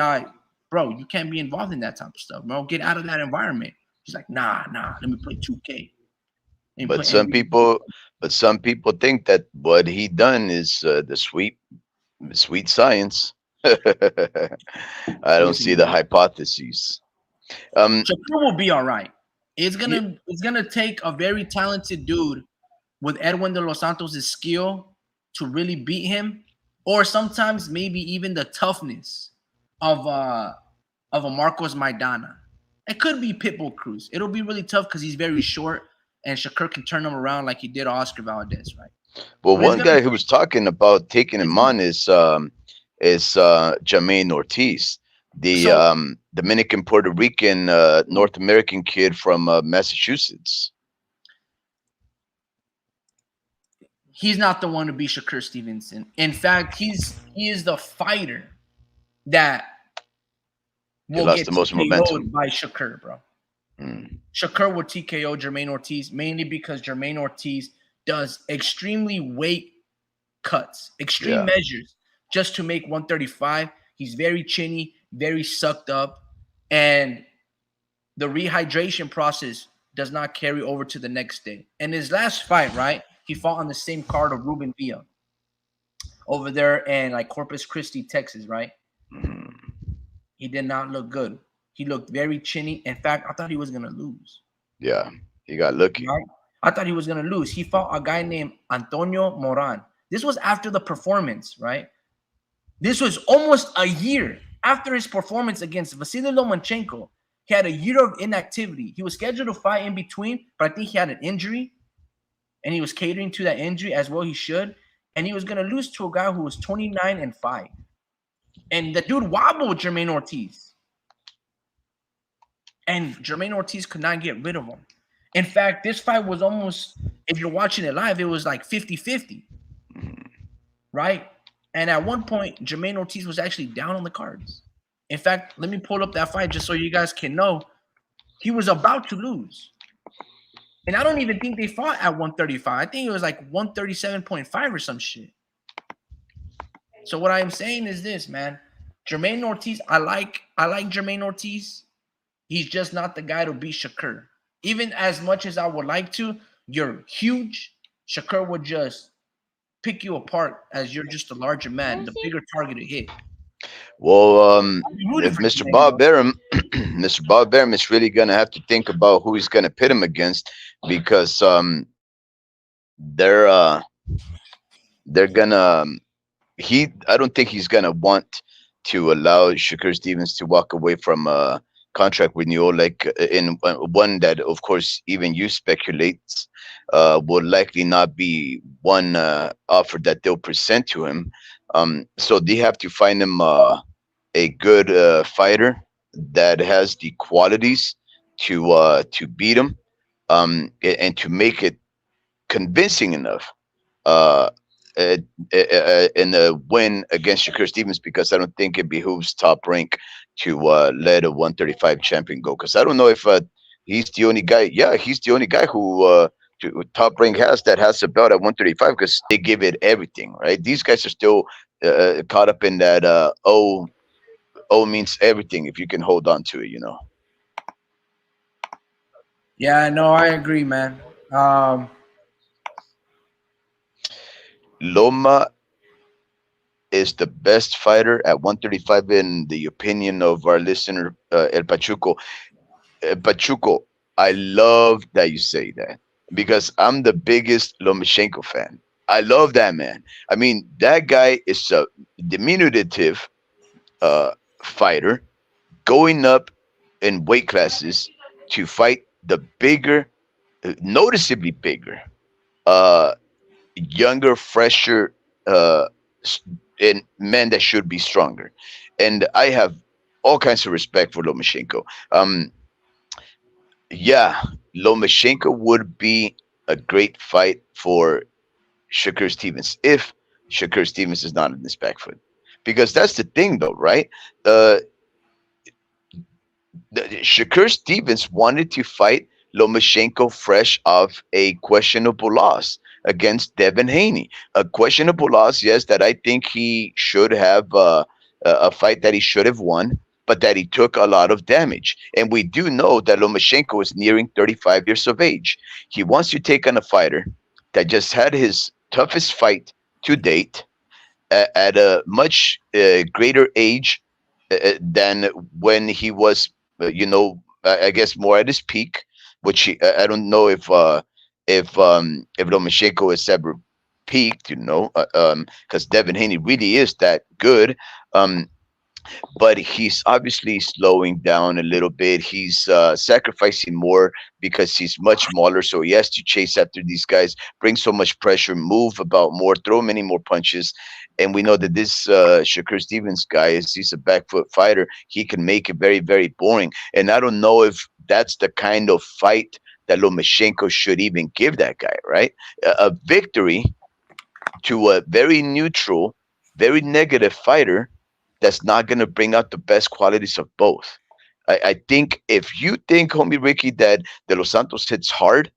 bro, you can't be involved in that type of stuff, bro. Get out of that environment. He's like, nah, let me play 2K. But some people think that what he done is the sweet science. I don't see the hypotheses. Shakur will be all right. It's gonna take a very talented dude with Edwin de los Santos' skill to really beat him, or sometimes maybe even the toughness of a Marcos Maidana. It could be Pitbull Cruz. It'll be really tough because he's very short, and Shakur can turn him around like he did Oscar Valdez, right? Well, one guy who was talking about taking him on is Jermaine Ortiz, the Dominican Puerto Rican North American kid from Massachusetts. He's not the one to beat Shakur Stevenson. In fact, he is the fighter that will get TKO'd by Shakur, bro. Shakur will TKO Jermaine Ortiz mainly because Jermaine Ortiz does extremely weight cuts, extreme measures just to make 135. He's very chinny, very sucked up, and the rehydration process does not carry over to the next day. And his last fight, right, he fought on the same card of Ruben Villa over there in like Corpus Christi, Texas, right? He did not look good. He looked very chinny. In fact, I thought he was going to lose. Yeah, he got lucky. Right? I thought he was gonna lose. He fought a guy named Antonio Moran. This was after the performance, right? This was almost a year after his performance against Vasily Lomachenko. He had a year of inactivity. He was scheduled to fight in between, but I think he had an injury, and he was catering to that injury as well. He should, and he was gonna lose to a guy who was 29-5, and the dude wobbled Jermaine Ortiz, and Jermaine Ortiz could not get rid of him. In fact, this fight was almost, if you're watching it live, it was like 50-50, right? And at one point, Jermaine Ortiz was actually down on the cards. In fact, let me pull up that fight just so you guys can know. He was about to lose. And I don't even think they fought at 135. I think it was like 137.5 or some shit. So what I'm saying is this, man. Jermaine Ortiz, I like Jermaine Ortiz. He's just not the guy to beat Shakur. Even as much as I would like to, you're huge. Shakur would just pick you apart as you're just a larger man, the bigger target to hit. Well, Rooting if for Mr. Jermaine, Bob though. Barum, Mr. Bob Barum is really gonna have to think about who he's gonna pit him against, because they're they're gonna he I don't think he's gonna want to allow Shakur Stevens to walk away from a contract renewal, like in one that, of course, even you speculates would likely not be one offer that they'll present to him. So they have to find him a good fighter that has the qualities to beat him, and to make it convincing enough uh, uh, in a win against Shakur Stevens, because I don't think it behooves Top Rank to let a 135 champion go. Because I don't know if he's the only guy. Yeah, he's the only guy who Top Rank has that has a belt at 135, because they give it everything, right? These guys are still caught up in that oh means everything if you can hold on to it. Yeah, no, I agree, man. Loma is the best fighter at 135 in the opinion of our listener, El Pachuco. Pachuco, I love that you say that, because I'm the biggest Lomachenko fan. I love that man. I mean, that guy is a diminutive uh, fighter going up in weight classes to fight the bigger, noticeably bigger, uh, younger, fresher, uh, s- and men that should be stronger. And I have all kinds of respect for Lomachenko. Yeah, Lomachenko would be a great fight for Shakur Stevens if Shakur Stevens is not in his back foot. Because that's the thing, though, right? Uh, Shakur Stevens wanted to fight Lomachenko fresh off a questionable loss against Devin Haney. A questionable loss, yes, that I think he should have a fight that he should have won, but that he took a lot of damage. And we do know that Lomachenko is nearing 35 years of age. He wants to take on a fighter that just had his toughest fight to date at a much greater age than when he was, I guess more at his peak. Which I don't know if Lomachenko has ever peaked, because Devin Haney really is that good. Um, but he's obviously slowing down a little bit. He's sacrificing more because he's much smaller, so he has to chase after these guys, bring so much pressure, move about more, throw many more punches. And we know that this Shakur Stevens guy he's a back foot fighter. He can make it very, very boring. And I don't know if that's the kind of fight that Lomachenko should even give that guy, right? A victory to a very neutral, very negative fighter that's not going to bring out the best qualities of both. I think if you think, homie Ricky, that De Los Santos hits hard,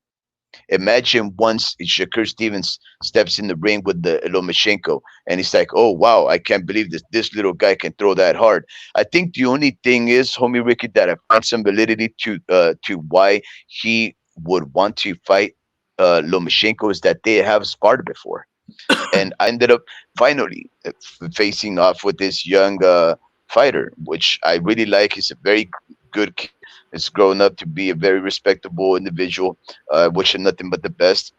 imagine once Shakur Stevens steps in the ring with the Lomachenko, and he's like, "Oh wow, I can't believe this little guy can throw that hard." I think the only thing is, homie Ricky, that I find some validity to why he would want to fight Lomachenko is that they have sparred before, and I ended up finally facing off with this young fighter, which I really like. He's a very good kid. Has grown up to be a very respectable individual. Wish him nothing but the best.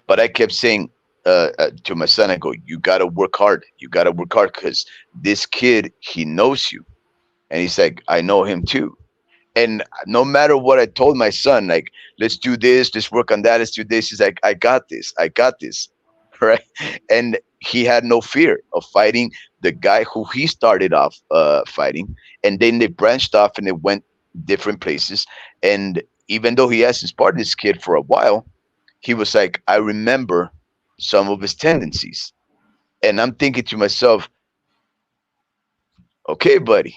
But I kept saying to my son, I go, you got to work hard. You got to work hard because this kid, he knows you. And he's like, I know him too. And no matter what I told my son, like, let's do this, let's work on that, let's do this. He's like, I got this, I got this. Right. And he had no fear of fighting the guy who he started off fighting. And then they branched off and they went different places. And even though he has inspired this kid for a while, he was like, I remember some of his tendencies. And I'm thinking to myself, okay, buddy,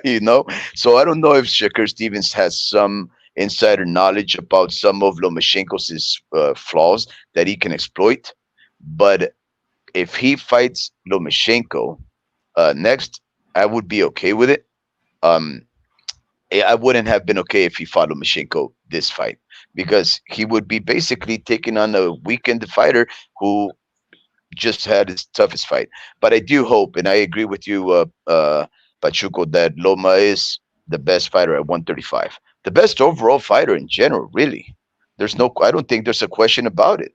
you know. So I don't know if Shakur Stevens has some insider knowledge about some of Lomachenko's flaws that he can exploit. But if he fights Lomachenko next, I would be okay with it. Um, I wouldn't have been okay if he fought Lomachenko this fight because he would be basically taking on a weakened fighter who just had his toughest fight. But I do hope, and I agree with you, Pachuco, that Loma is the best fighter at 135, the best overall fighter in general. Really, there's no. I don't think there's a question about it.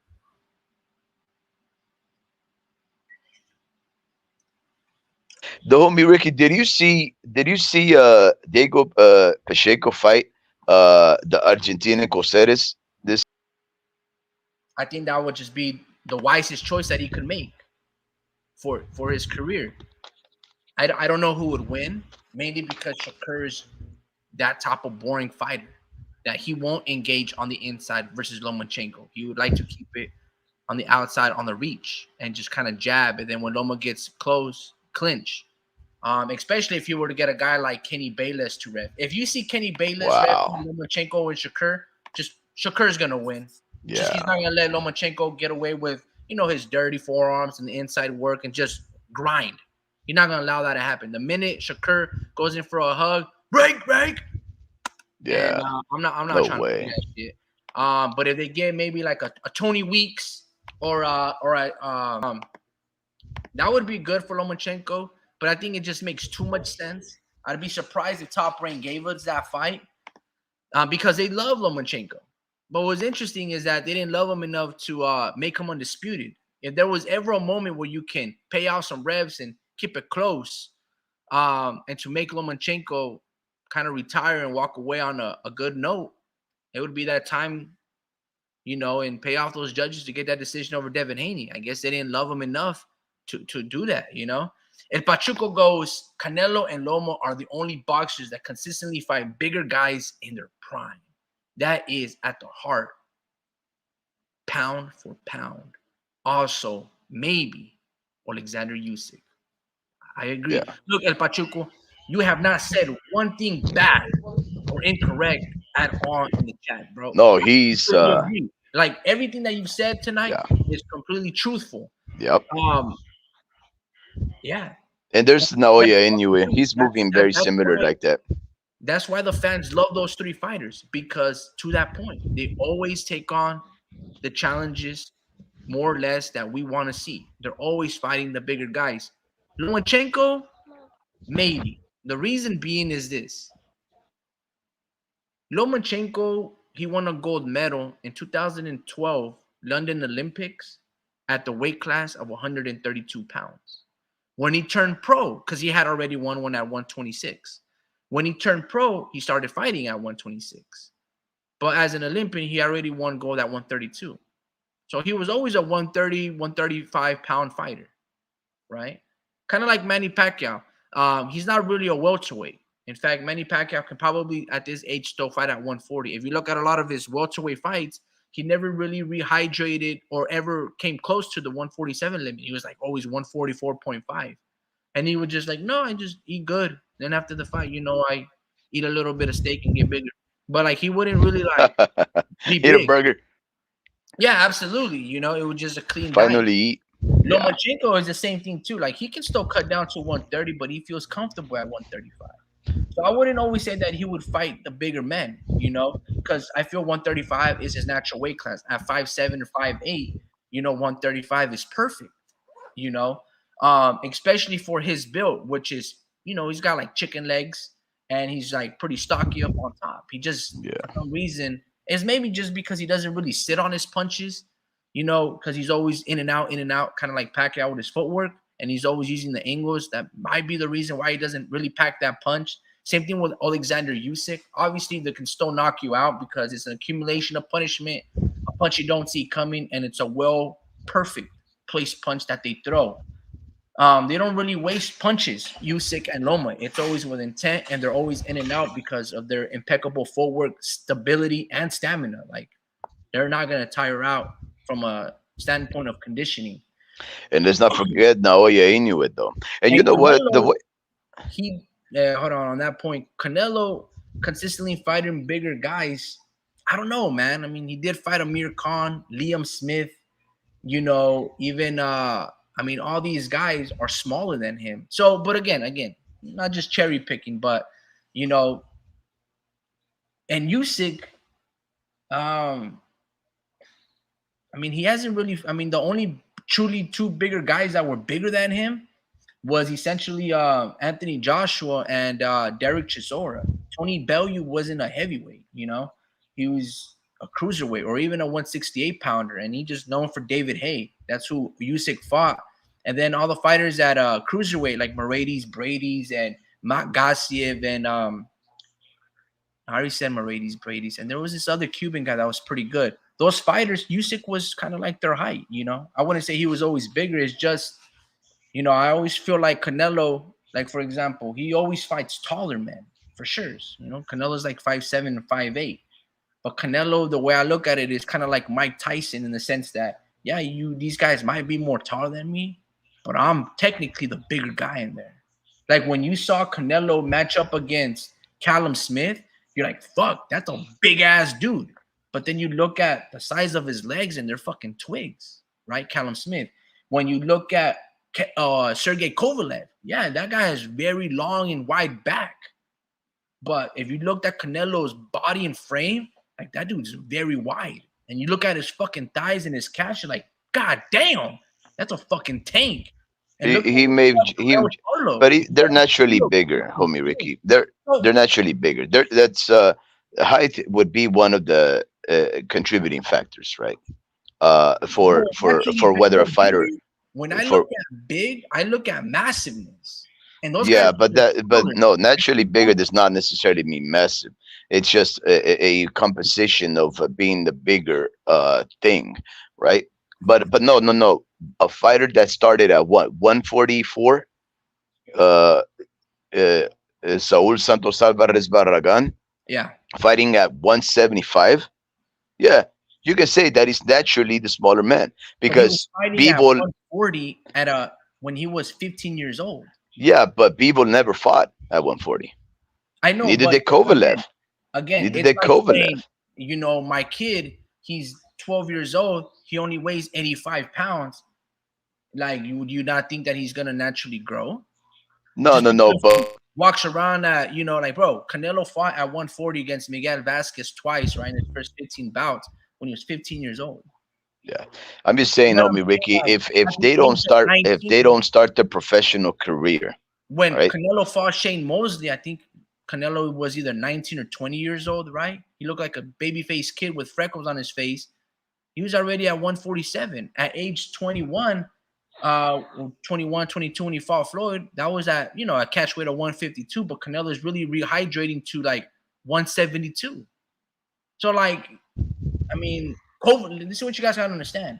The homie Ricky, did you see Diego Pacheco fight the Argentinian Coceres this? I think that would just be the wisest choice that he could make for his career. I don't know who would win, mainly because Shakur's that type of boring fighter that he won't engage on the inside versus Lomachenko. He would like to keep it on the outside on the reach and just kind of jab. And then when Loma gets close, clinch. Especially if you were to get a guy like Kenny Bayless to ref. If you see Kenny Bayless ref Wow. Lomachenko and Shakur, just Shakur's gonna win. Just he's Yeah. not gonna let Lomachenko get away with his dirty forearms and the inside work and just grind. You're not gonna allow that to happen. The minute Shakur goes in for a hug, break, and Yeah. I'm not No trying to see way. that shit. But if they get maybe like a Tony Weeks or a that would be good for Lomachenko. But I think it just makes too much sense. I'd be surprised if Top Rank gave us that fight because they love Lomachenko. But what's interesting is that they didn't love him enough to make him undisputed. If there was ever a moment where you can pay out some reps and keep it close, and to make Lomachenko kind of retire and walk away on a good note, it would be that time, and pay off those judges to get that decision over Devin Haney. I guess they didn't love him enough to do that. El Pachuco goes, Canelo and Loma are the only boxers that consistently fight bigger guys in their prime. That is at the heart, pound for pound. Also, maybe Alexander Usyk. I agree. Yeah. Look, El Pachuco, you have not said one thing bad or incorrect at all in the chat, bro. No, I he's completely agree. Like everything that you've said tonight yeah. is completely truthful. Yep. Um, yeah, And there's that's Naoya what we anyway. do. He's moving very That's similar why like that. the fans love those three fighters because to that point, they always take on the challenges more or less that we want to see. They're always fighting the bigger guys. Lomachenko, maybe. The reason being is this: Lomachenko, he won a gold medal in 2012 London Olympics at the weight class of 132 pounds. When he turned pro, because he had already won one at 126. When he turned pro, he started fighting at 126. But as an Olympian, he already won gold at 132. So he was always a 130, 135-pound fighter, right? Kind of like Manny Pacquiao. He's not really a welterweight. In fact, Manny Pacquiao can probably at this age still fight at 140. If you look at a lot of his welterweight fights, he never really rehydrated or ever came close to the 147 limit. He was like always 144.5. And he would just like, no, I just eat good. Then after the fight, I eat a little bit of steak and get bigger. But like he wouldn't really like be Eat a big. burger. Yeah, absolutely. It was just a clean diet. Finally eat. Yeah. Lomachenko is the same thing too. Like he can still cut down to 130, but he feels comfortable at 135. So I wouldn't always say that he would fight the bigger men, because I feel 135 is his natural weight class. At 5'7" or 5'8", 135 is perfect, especially for his build, which is, he's got like chicken legs. and he's like pretty stocky up on top. He just for Yeah. some reason it's maybe just because he doesn't really sit on his punches, because he's always in and out, kind of like Pacquiao with his footwork, and he's always using the angles. That might be the reason why he doesn't really pack that punch. Same thing with Alexander Usyk. Obviously, they can still knock you out because it's an accumulation of punishment, a punch you don't see coming, and it's a perfect placed punch that they throw. They don't really waste punches, Usyk and Loma. It's always with intent, and they're always in and out because of their impeccable footwork, stability, and stamina. Like they're not gonna tire out from a standpoint of conditioning. And let's not forget Naoya Inoue though. And you And know what? The Canelo, way, he hold on that point. Canelo consistently fighting bigger guys. I don't know, man. I mean, he did fight Amir Khan, Liam Smith, even I mean, all these guys are smaller than him. So, but again, not just cherry picking, but you know, and Usyk, um, I mean, he hasn't really. I mean, the only truly two bigger guys that were bigger than him was essentially Anthony Joshua and Derek Chisora. Tony Bellew wasn't a heavyweight, he was a cruiserweight or even a 168 pounder, and he just known for David Haye. That's who Usyk fought. And then all the fighters at cruiserweight like Mercedes, Brady's, and Matt Gassiev, and I already said Mercedes, Brady's, and there was this other Cuban guy that was pretty good. Those fighters, Usyk was kind of like their height. I wouldn't say he was always bigger. It's just I always feel like Canelo, like for example, he always fights taller men for sure. Canelo's like 5'7" and 5'8". But Canelo, the way I look at it, is kind of like Mike Tyson in the sense that, yeah, these guys might be more taller than me, but I'm technically the bigger guy in there. Like when you saw Canelo match up against Callum Smith, you're like, fuck, that's a big ass dude. But then you look at the size of his legs and they're fucking twigs, right? Callum Smith. When you look at Sergey Kovalev, yeah, that guy has very long and wide back. But if you looked at Canelo's body and frame, like that dude's very wide. And you look at his fucking thighs and his calves, you're like, God damn, that's a fucking tank. And look he at may he, Carlo. but they're naturally bigger, homie Ricky. They're naturally bigger. That's height would be one of the contributing factors, right? For whether a fighter When I for look at big, I look at massiveness. And those guys yeah, but no, naturally bigger does not necessarily mean massive. It's just a composition of being the bigger thing, right? But no. A fighter that started at what 144, uh, Saul Santos Alvarez Barragan, yeah, fighting at 175. Yeah, you can say that he's naturally the smaller man because fighting at people. 140 when he was 15 years old. Yeah, but people never fought at 140. I know. Neither but did Kovalev. Again, Neither it's did like Kovalev. saying, my kid, he's 12 years old. He only weighs 85 pounds. Like, would you not think that he's gonna naturally grow? No, but walks around at, like, bro, Canelo fought at 140 against Miguel Vasquez twice, right, in his first 15 bouts when he was 15 years old. yeah, I'm just saying, homie Ricky, if they don't start their professional career, when right? Canelo fought Shane Mosley, I think Canelo was either 19 or 20 years old, right? He looked like a baby-faced kid with freckles on his face. He was already at 147 at age 21. 21, 22 when he fought Floyd. That was at a catch weight of 152, but Canelo is really rehydrating to like 172. So like, I mean, this is what you guys gotta understand.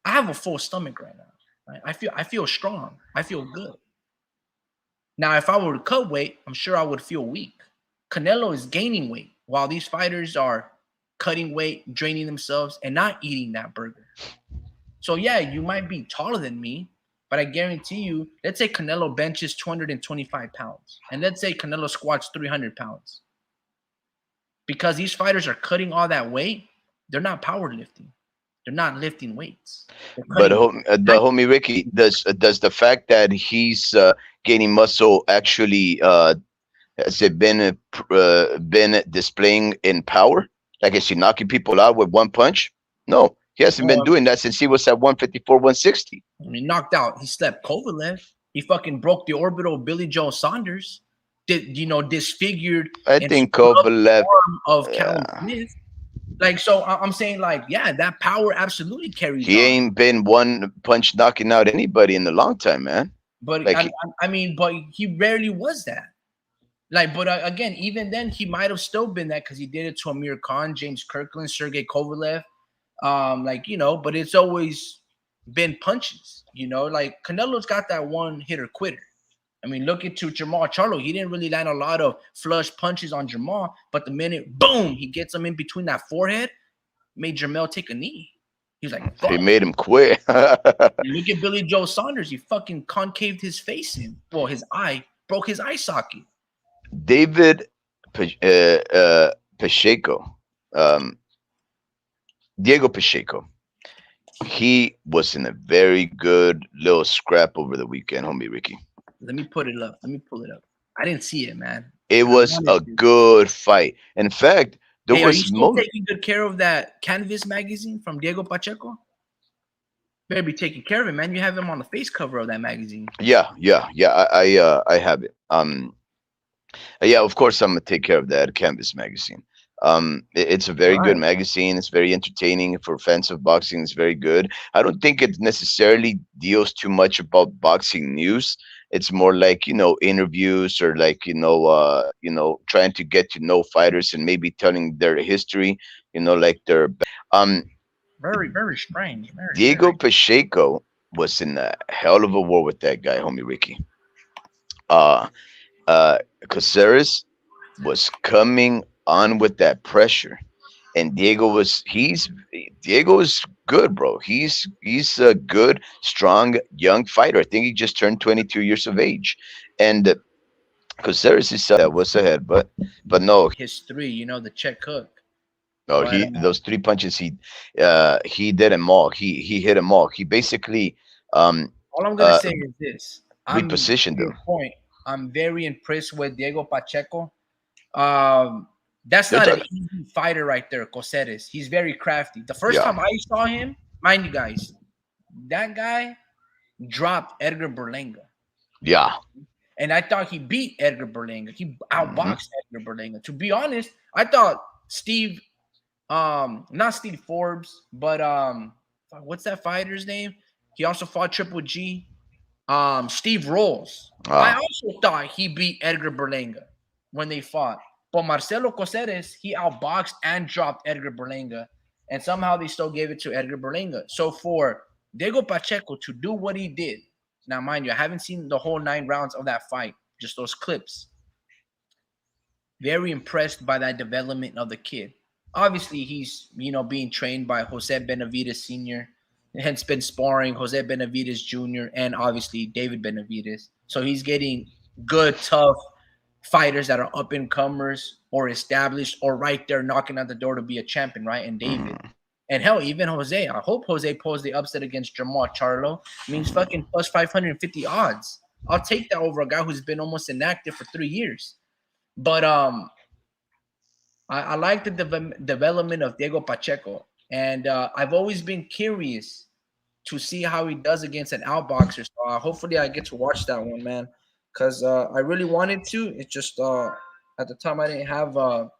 I have a full stomach right now. Right? I feel strong. I feel good. Now, if I were to cut weight, I'm sure I would feel weak. Canelo is gaining weight while these fighters are cutting weight, draining themselves, and not eating that burger. So yeah, you might be taller than me, but I guarantee you, let's say Canelo benches 225 pounds, and let's say Canelo squats 300 pounds. Because these fighters are cutting all that weight, they're not powerlifting. They're not lifting weights. But homie Ricky, does the fact that he's gaining muscle actually has it been displaying in power? Like, is he knocking people out with one punch? No, he hasn't been doing that since he was at 154, 160. I mean, knocked out. He slept Kovalev. He fucking broke the orbital of Billy Joe Saunders. disfigured I and think screwed up the Kovalev. arm of Callum Uh, Smith. Like, so I'm saying, like, yeah, that power absolutely carries he on. ain't been one punch knocking out anybody in a long time, man. But Like, I mean, but he rarely was that. Like, but again, even then, he might have still been that because he did it to Amir Khan, James Kirkland, Sergey Kovalev. Like, but it's always been punches. Like Canelo's got that one hitter quitter. I mean, look into Jamal Charlo. He didn't really land a lot of flush punches on Jamal, but the minute, boom, he gets him in between that forehead, made Jamel take a knee. He was like, he fuck. made him quit. Look at Billy Joe Saunders. He fucking concaved his face in. Well, his eye, broke his eye socket. David Pacheco, um, Diego Pacheco. He was in a very good little scrap over the weekend, homie Ricky. Let me put it up. Let me pull it up. I didn't see it, man. It I was wanted a to. good fight. In fact, there Hey, are you was still taking good care of that Canvas magazine from Diego Pacheco? Better be taking care of it, man. You have him on the face cover of that magazine. yeah, yeah, yeah. I have it. Yeah, of course I'm gonna take care of that Canvas magazine. It's a All very good right. magazine. It's very entertaining for fans of boxing. It's very good. I don't think it necessarily deals too much about boxing news. It's more like interviews or like trying to get to know fighters and maybe telling their history. Like their um Very, very strange. Very, Diego very. Pacheco was in a hell of a war with that guy, homie Ricky. Uh, uh, Caceres was coming on with that pressure, and Diego is good, bro. He's a good, strong, young fighter. I think he just turned 22 years of age, and Caceres is that was ahead, but no, His three, the check hook. no, But he those three punches he did them all. He hit them all. He basically um all I'm gonna uh say is this: to repositioned your them. point, I'm very impressed with Diego Pacheco. That's They're not an talking, easy fighter right there, Coseres. He's very crafty. The first yeah, time I saw him, mind you guys, that guy dropped Edgar Berlanga. yeah. And I thought he beat Edgar Berlanga. He Hmm. outboxed Edgar Berlanga. To be honest, I thought Steve, not Steve Forbes, but what's that fighter's name? He also fought Triple G. Steve Rolls. I Ah, also thought he beat Edgar Berlanga when they fought. But Marcelo Coceres, he outboxed and dropped Edgar Berlanga. And somehow they still gave it to Edgar Berlanga. So for Diego Pacheco to do what he did, now mind you, I haven't seen the whole 9 rounds of that fight, just those clips. Very impressed by that development of the kid. Obviously, he's being trained by Jose Benavides Sr. Hence been sparring Jose Benavides Jr. and obviously David Benavides. So he's getting good, tough fighters that are up and comers or established or right there knocking at the door to be a champion, right? And David. mhm, And hell, even Jose. I hope Jose pulls the upset against Jamal Charlo. Means fucking plus 550 odds. I'll take that over a guy who's been almost inactive for 3 years. But I like the development of Diego Pacheco, and I've always been curious to see how he does against an outboxer. So hopefully I get to watch that one, man, because I really wanted to. It's just at the time I didn't have, or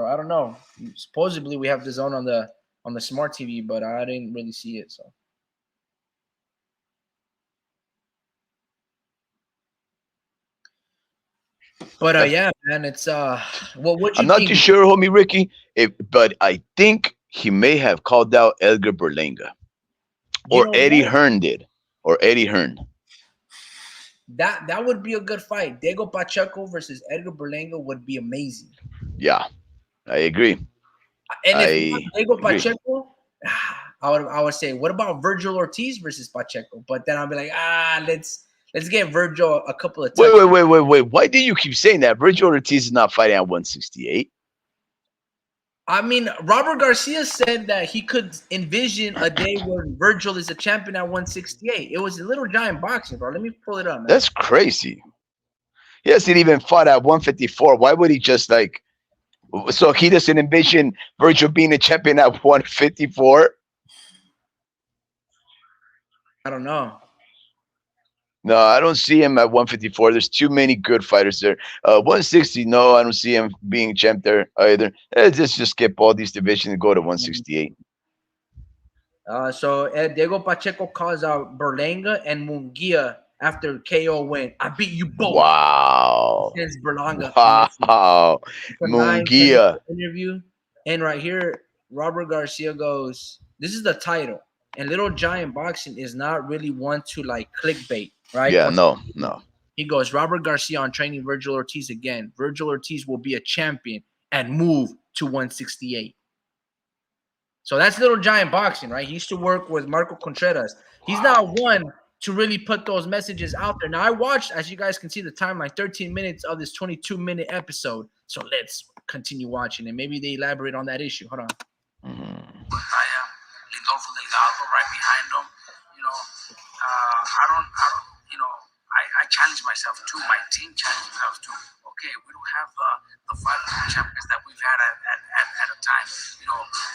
I don't know. Supposedly we have the zone on the smart TV, but I didn't really see it. So, but That's, yeah, man, it's what would I'm you not too think? sure, homie Ricky, but I think he may have called out Edgar Berlanga, You or know Eddie what? Hearn did, or Eddie Hearn. That would be a good fight. Diego Pacheco versus Edgar Berlanga would be amazing. Yeah, I agree. And if not I Diego agree. Pacheco, I would say, what about Virgil Ortiz versus Pacheco? But then I'll be like, let's get Virgil a couple of Wait, touches. wait, wait, wait, wait. Why do you keep saying that? Virgil Ortiz is not fighting at 168. I mean, Robert Garcia said that he could envision a day where Virgil is a champion at 168. It was a little giant boxing, bro. Let me pull it up, man. That's crazy. He hasn't even fought at 154. Why would he just like? So he doesn't envision Virgil being a champion at 154. I don't know. No, I don't see him at 154. There's too many good fighters there. 160, no, I don't see him being champ there either. Just skip all these divisions and go to 168. So Diego Pacheco calls out Berlanga and Munguia after KO win. I beat you both. Wow. Against Berlanga. Wow. It's a 9 minute Munguia. interview. And right here, Robert Garcia goes, this is the title. And Little Giant Boxing is not really one to like clickbait, right? Yeah, no. He goes, Robert Garcia on training Virgil Ortiz again. Virgil Ortiz will be a champion and move to 168. So that's Little Giant Boxing, right? He used to work with Marco Contreras. He's not one to really put those messages out there. Now, I watched, as you guys can see the timeline, 13 minutes of this 22-minute episode. So let's continue watching, and maybe they elaborate on that issue. Hold on. Lindolfo Delgado right behind him. I challenge myself too. My team challenged themselves too. Okay, we don't have the 5 champions that we've had at a time.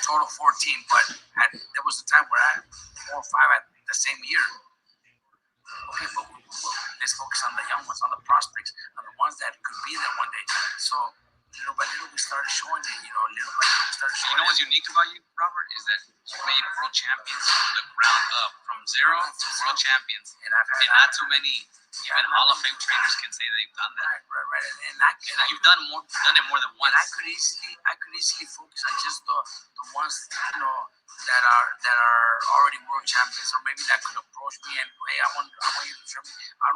Total 14, but there was a time where I had 4 or 5 at the same year. Okay, but let's focus on the young ones, on the prospects, on the ones that could be there one day. So little by little, we started showing it. Little by little, we started showing. What's unique about you, Robert, is that you made world champions from the ground up, from zero to world champions, and not too many. Even Hall of Fame trainers can say they've done that. Right. And you've done it more than once. And I could easily focus on just the ones that are already world champions, or maybe that could approach me and hey, I want you to train me. I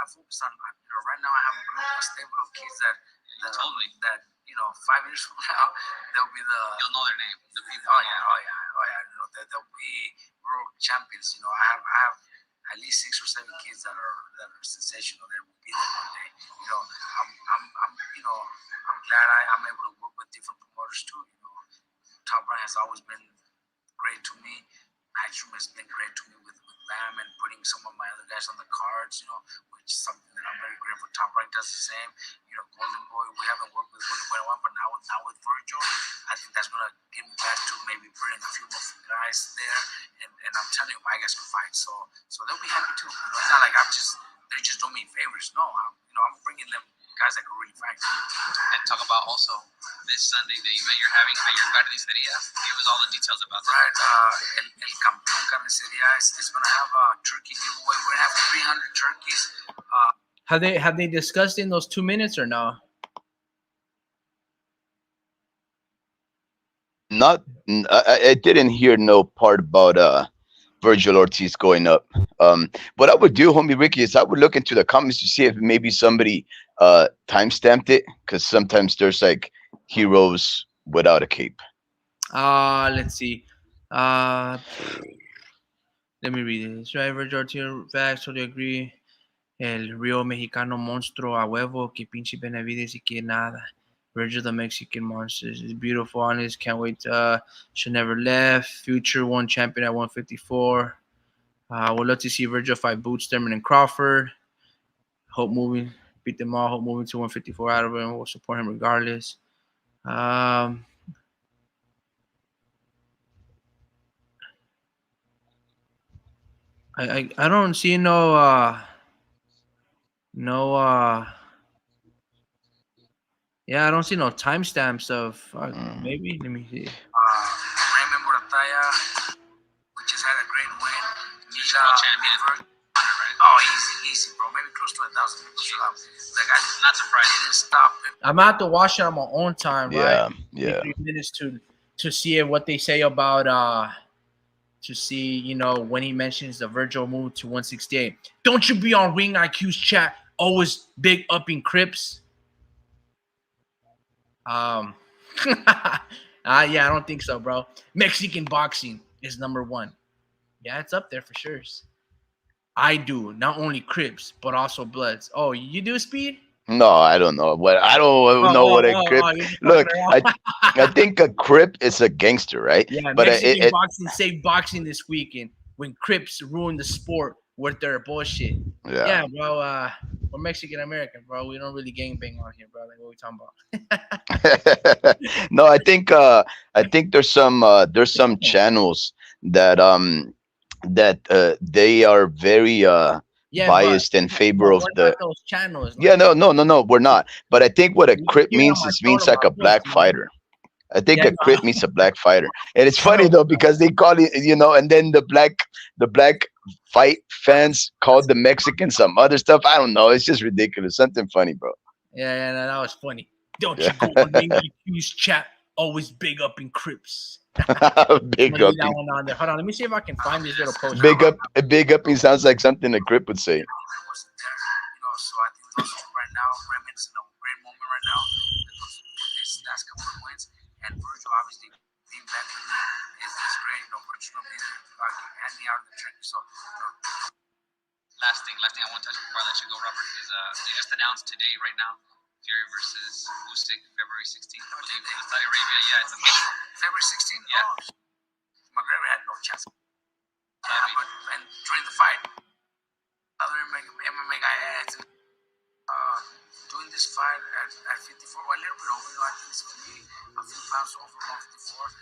I focus on right now. I have a stable of kids that 5 years from now they'll be you'll know their name. The people. Oh yeah. They'll be world champions. I have at least 6 or 7 kids that are sensational that will be there one day. I'm glad I'm able to work with different promoters too. Top Rank has always been great to me. Matchroom has been great to me with Bam and putting some of my other guys on the cards, which is something that I'm very grateful. Top Rank does the same. Golden Boy, we haven't worked with Golden Boy one, but now with Virgil, I think that's gonna give me back to maybe bring a few more guys there. And I'm telling you, my guys can fight. So they'll be happy too. It's not like they're just doing me favors. No, I'm bringing them guys that can really fight. And talk about also this Sunday, the event you're having at your carniceria. Give us all the details about that. Right. El Campeón Carniceria is going to have a turkey giveaway. We're going to have 300 turkeys. Have they discussed in those 2 minutes or no? I didn't hear no part about Virgil Ortiz going up. What I would do, homie Ricky, is I would look into the comments to see if maybe somebody time-stamped it, because sometimes there's like heroes without a cape. Let's see. Let me read this. Right, Virgil Ortiz, facts, totally agree. El Rio Mexicano monstruo a huevo, que pinche Benavides y que nada. Virgil the Mexican monster is beautiful, honest. Can't wait. Should never left. Future one champion at 154. Would love to see Virgil fight Boots, Thurman, and Crawford. Hope moving, beat them all. Hope moving to 154 out of it. We'll support him regardless. I don't see I don't see no timestamps of maybe. Let me see. Raymond Murataya, we just had a great win. Champion. Oh, easy, bro. Maybe close to 1,000 people showed up. Like, I'm not surprised. He didn't stop it. I'm gonna have to watch it on my own time, right? Yeah. 3 minutes to see what they say about to see, when he mentions the Virgil move to 168. Don't you be on Ring IQ's chat always big upping Crips? Yeah, I don't think so, bro. Mexican boxing is number 1. Yeah, it's up there for sure. I do not only Crips but also Bloods. Oh, you do, Speed? No, I don't know. I don't know what a Crip. Look, I think a Crip is a gangster, right? Yeah, but Mexican boxing saved boxing this weekend when Crips ruined the sport with their bullshit. Yeah, bro. We're Mexican American, bro. We don't really gangbang on here, bro. Like, what are we talking about? No, I think there's some channels that they are very Yeah, biased in favor but of we're the. not those channels. Yeah, Like, no, we're not. But I think what a you crip can get on means my is throat means like a about this, black you know? fighter. I think Yeah, a crip means a black fighter, and it's I funny know. though because they call it, and then the black fight fans called the Mexicans some other stuff. I don't know. It's just ridiculous. Something funny, bro. Yeah, no, that was funny. Don't Yeah. you go on Q's chat, always big up in Crips. I'm Big gonna leave that upping. one on there. Hold on, let me see if I can find this little post. Big upping sounds like something a crip would say. wasn't there. So I think those two right now, Remy's in a great moment right now. With his last couple of wins, and Virgil obviously being back with me is great. Virgil will be there, hand me out in the training. So Last thing I want to touch before I let you go, Robert, is they just announced today, right now, Fury versus Usyk, February 16th, I believe, in Saudi Arabia. Yeah, it's a mix. February 16th. Yeah. McGregor had no chance. But and during the fight, other MMA guy had doing this fight at 54, a little bit over. I think it's gonna be a few pounds over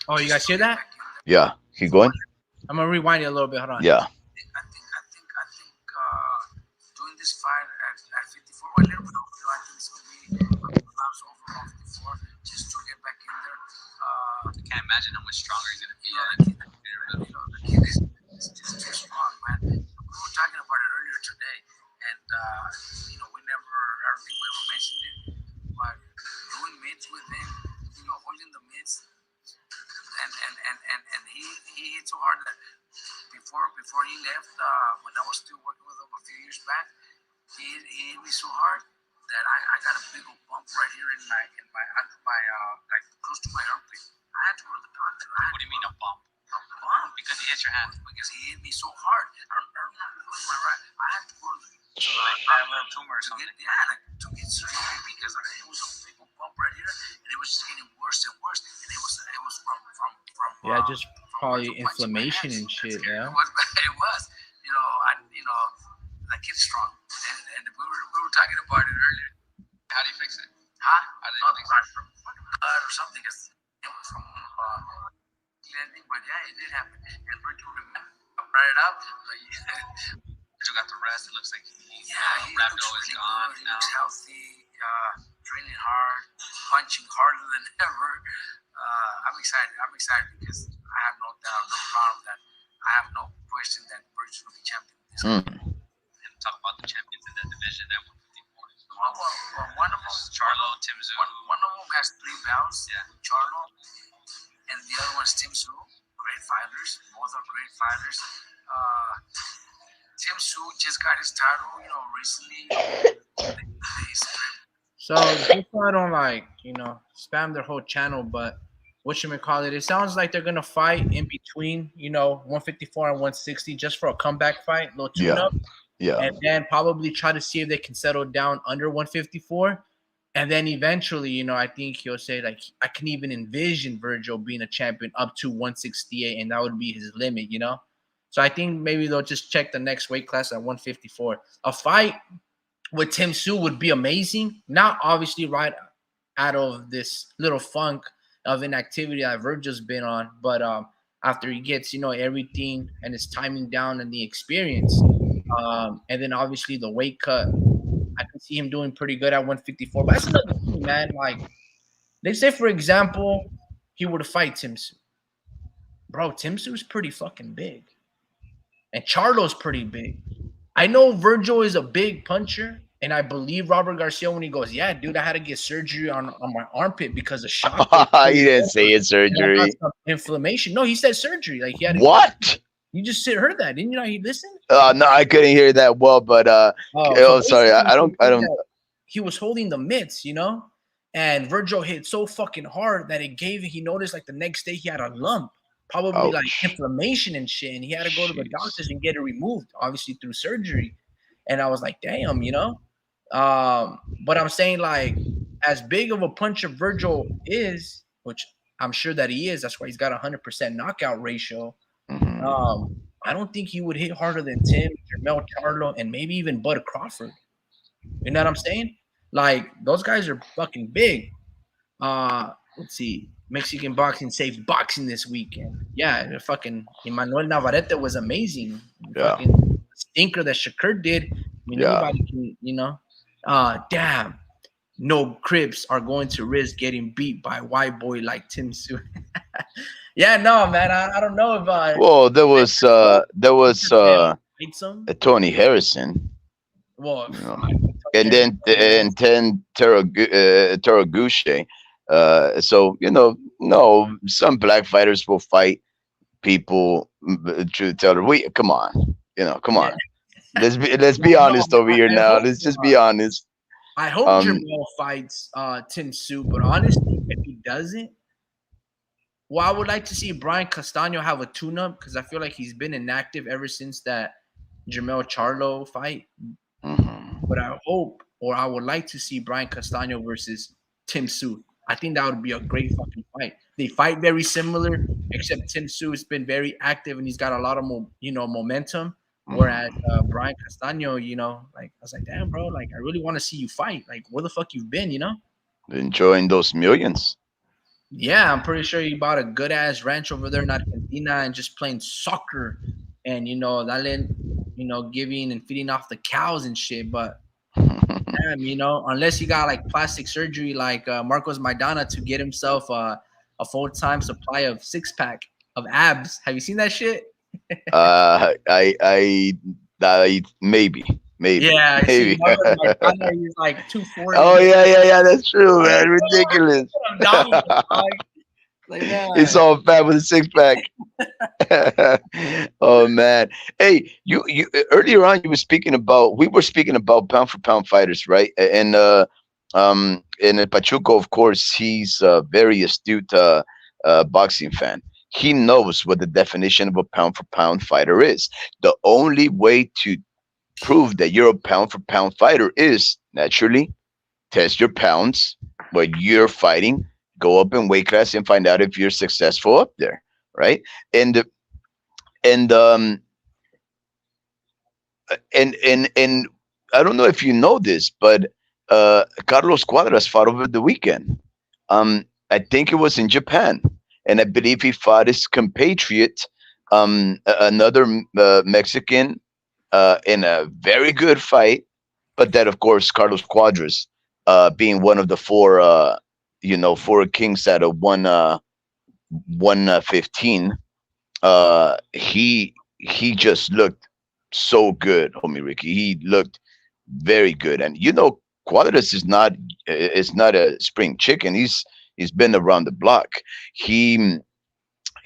154. Oh, you guys hear that? Yeah, keep going. I'm gonna rewind it a little bit. Hold on. Yeah. I think doing this fight at 54, a little bit over. I think it's gonna be a few pounds over 154 just to get back in there. I can't imagine how much stronger he's gonna be. The kid is just too strong, man. We were talking about it earlier today, and we never, I don't think we ever mentioned it, but doing mids with him, holding the mids, and he hit so hard that before he left, when I was still working with him a few years back, he hit me so hard that I got a big old bump right here in my under my like close to my armpit. I had to go to the doctor. What do you mean a bump? A bump Because he hit your hand. because he hit me so hard. I remember it was my right. I had to go to the Like a little tumor or to something. to get surgery because it was a big old bump right here, and it was just getting worse and worse. And it was from Yeah, just from probably punching my inflammation hands. and shit. It Yeah. was, it was, that kid's strong, and we were talking about it earlier. How do you fix it? Huh? How do you Not fix it? from fucking blood or something. Cause it was from anything, but yeah, it did happen. And Ricky brought it up. You got the rest. It looks like He Rabdo looks is really gone good. He now. looks healthy, training hard, punching harder than ever. I'm excited because I have no doubt, no problem that I have no question that Virgil will be champion. This And talk about the champions in that division at 154. well, one of them, Charlo, Tim Tszyu. one of them has 3 belts. Yeah. Charlo, and the other one's Tim Tszyu. Great fighters. Both are great fighters. Tim Tszyu just got his title, recently. So just so I don't spam their whole channel, but whatchamacallit, it sounds like they're gonna fight in between, 154 and 160 just for a comeback fight, little tune up. Yeah. And then probably try to see if they can settle down under 154. And then eventually, I think he'll say, like, I can even envision Virgil being a champion up to 168, and that would be his limit, So I think maybe they'll just check the next weight class at 154. A fight with Tim Tszyu would be amazing. Not obviously right out of this little funk of inactivity that Virgil's been on, but after he gets, everything and his timing down and the experience, and then obviously the weight cut, I can see him doing pretty good at 154. But that's another thing, man. Like, let's say, for example, he were to fight Tim Tszyu. Bro, Tim Tszyu's pretty fucking big. And Charlo's pretty big. I know Virgil is a big puncher, and I believe Robert Garcia when he goes, yeah, dude, I had to get surgery on my armpit because of shock. He didn't say it's surgery. Inflammation. No, he said surgery. Like, he had What? You just heard that, didn't you? He listened. No, I couldn't hear that well, but sorry, I don't. He was holding the mitts, and Virgil hit so fucking hard that he noticed like the next day he had a lump, probably like inflammation and shit, and he had to go to the doctors and get it removed, obviously through surgery. And I was like, damn, but I'm saying, like, as big of a puncher Virgil is, which I'm sure that he is, that's why he's got 100% knockout ratio. I don't think he would hit harder than Tim, Jermell Charlo, and maybe even Bud Crawford. You know what I'm saying? Like, those guys are fucking big. Let's see. Mexican boxing saves boxing this weekend. Yeah, fucking Emmanuel Navarrete was amazing. Yeah. Fucking stinker that Shakur did. I mean, Yeah. anybody can, damn, no Crips are going to risk getting beat by white boy like Tim Su. Yeah, no, man, I don't know if Well, there was fight some. Tony Harrison, Well, you know, I think and Tony Harris- then Taraguche. So no, some black fighters will fight people. Truth teller, we come on, come yeah, on. Let's yeah, be no, honest over here I now. hope Let's just be honest. I hope Um, Jermell fights Tim Su, but honestly, if he doesn't, well, I would like to see Brian Castano have a tune-up because I feel like he's been inactive ever since that Jermell Charlo fight. mhm. But I hope, or I would like to see Brian Castano versus Tim Su. I think that would be a great fucking fight. They fight very similar, except Tim Su has been very active and he's got a lot of momentum. Whereas Brian Castano, like I was like, damn, bro, like I really want to see you fight. Like, where the fuck you've been? Enjoying those millions. Yeah, I'm pretty sure he bought a good ass ranch over there in Argentina and just playing soccer and giving and feeding off the cows and shit. But damn, unless he got like plastic surgery like Marcos Maidana to get himself a full-time supply of six-pack of abs. Have you seen that shit? I maybe, Yeah, see, maybe. Marcos Maidana is like 240. Oh yeah, that's true, man. Ridiculous. I'm dying, dog. Like, It's man. all fat with a six pack. Oh man. Hey, you earlier on we were speaking about pound for pound fighters, right? And Pachuco, of course, he's a very astute boxing fan. He knows what the definition of a pound for pound fighter is. The only way to prove that you're a pound for pound fighter is naturally test your pounds when you're fighting, go up in weight class and find out if you're successful up there, right? And and and and I don't know if you know this, but Carlos Cuadras fought over the weekend. I think it was in Japan, and I believe he fought his compatriot, another Mexican, in a very good fight. But that, of course, Carlos Cuadras, being one of the four kings out of 115, he just looked so good, homie Ricky. He looked very good, and Cuadras is not a spring chicken. He's been around the block. He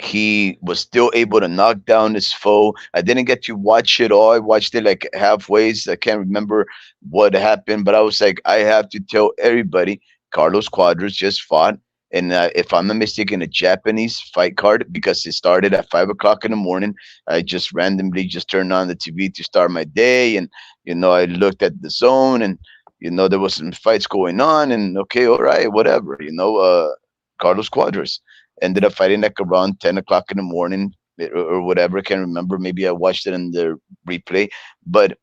he was still able to knock down his foe. I didn't get to watch it all. I watched it like halfway. I can't remember what happened, but I was like, I have to tell everybody, Carlos Cuadras just fought. And if I'm not mistaken, a Japanese fight card, because it started at 5 o'clock in the morning. I just randomly just turned on the TV to start my day, and I looked at the zone, and there was some fights going on, and okay, all right, whatever. Carlos Cuadras ended up fighting like around 10 o'clock in the morning, or whatever. I can't remember. Maybe I watched it in the replay, but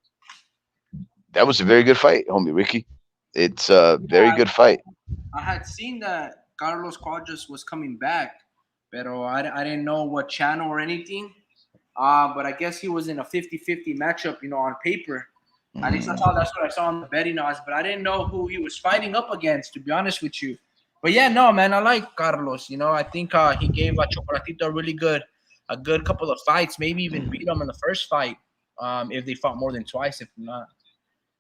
that was a very good fight, homie Ricky. It's a very Yeah, good fight. I had seen that Carlos Cuadras was coming back, pero I didn't know what channel or anything. But I guess he was in a 50-50 matchup, on paper. At least Mhm. that's what I saw on the betting odds, but I didn't know who he was fighting up against, to be honest with you. But yeah, no, man, I like Carlos. I think he gave Chocolatito a good couple of fights, maybe even beat him in the first fight. If they fought more than twice, if not,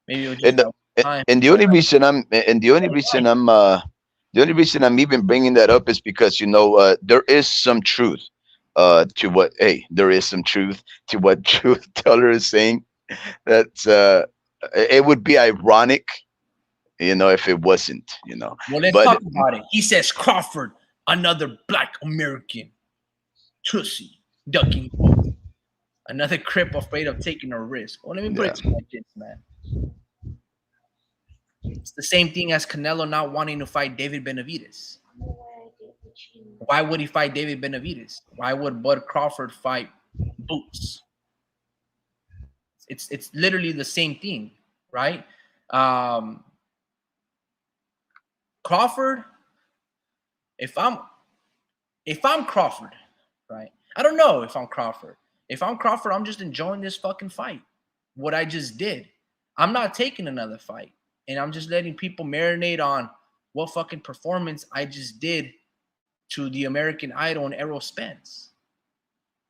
maybe it was just And that one time. and the only reason I'm even bringing that up is because there is some truth to what hey there is some truth to what Truth Teller is saying. That's it would be ironic, if it wasn't, Well, let's but talk about it. He says Crawford, another Black American tussy, ducking bullets. Another crip afraid of taking a risk. Well, let me put yeah. it to you like this, man. It's the same thing as Canelo not wanting to fight David Benavidez. Why would he fight David Benavidez? Why would Bud Crawford fight Boots? It's literally the same thing, right? Um, Crawford, if I'm Crawford, right? I don't know if I'm Crawford. If I'm Crawford, I'm just enjoying this fucking fight. what I just did. I'm not taking another fight, and I'm just letting people marinate on what fucking performance I just did to the American Idol and Errol Spence.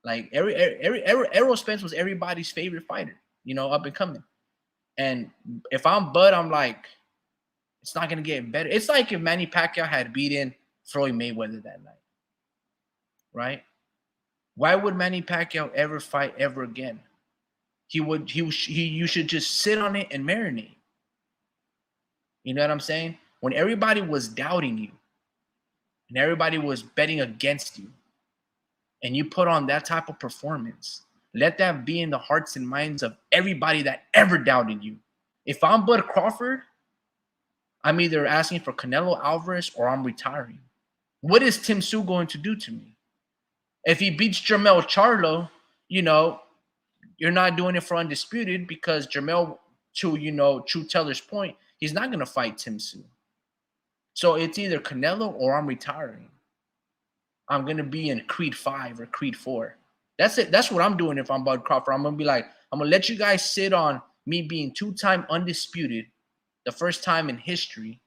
Like Errol Spence was everybody's favorite fighter, you know, up and coming. And if I'm Bud, I'm like, it's not gonna get better. It's like if Manny Pacquiao had beaten Floyd Mayweather that night, right? Why would Manny Pacquiao ever fight ever again? You should just sit on it and marinate. You know what I'm saying? When everybody was doubting you and everybody was betting against you, and you put on that type of performance, let that be in the hearts and minds of everybody that ever doubted you. If I'm Bud Crawford, I'm either asking for Canelo Alvarez or I'm retiring. What is Tim Tszyu going to do to me? If he beats Jermell Charlo, you know, you're not doing it for undisputed because Jermell, to, you know, True Teller's point, he's not going to fight Tim Tszyu. So it's either Canelo or I'm retiring. I'm going to be in Creed 5 or Creed 4. That's it. That's what I'm doing if I'm Bud Crawford. I'm going to be like, I'm going to let you guys sit on me being 2-time undisputed, the first time in history,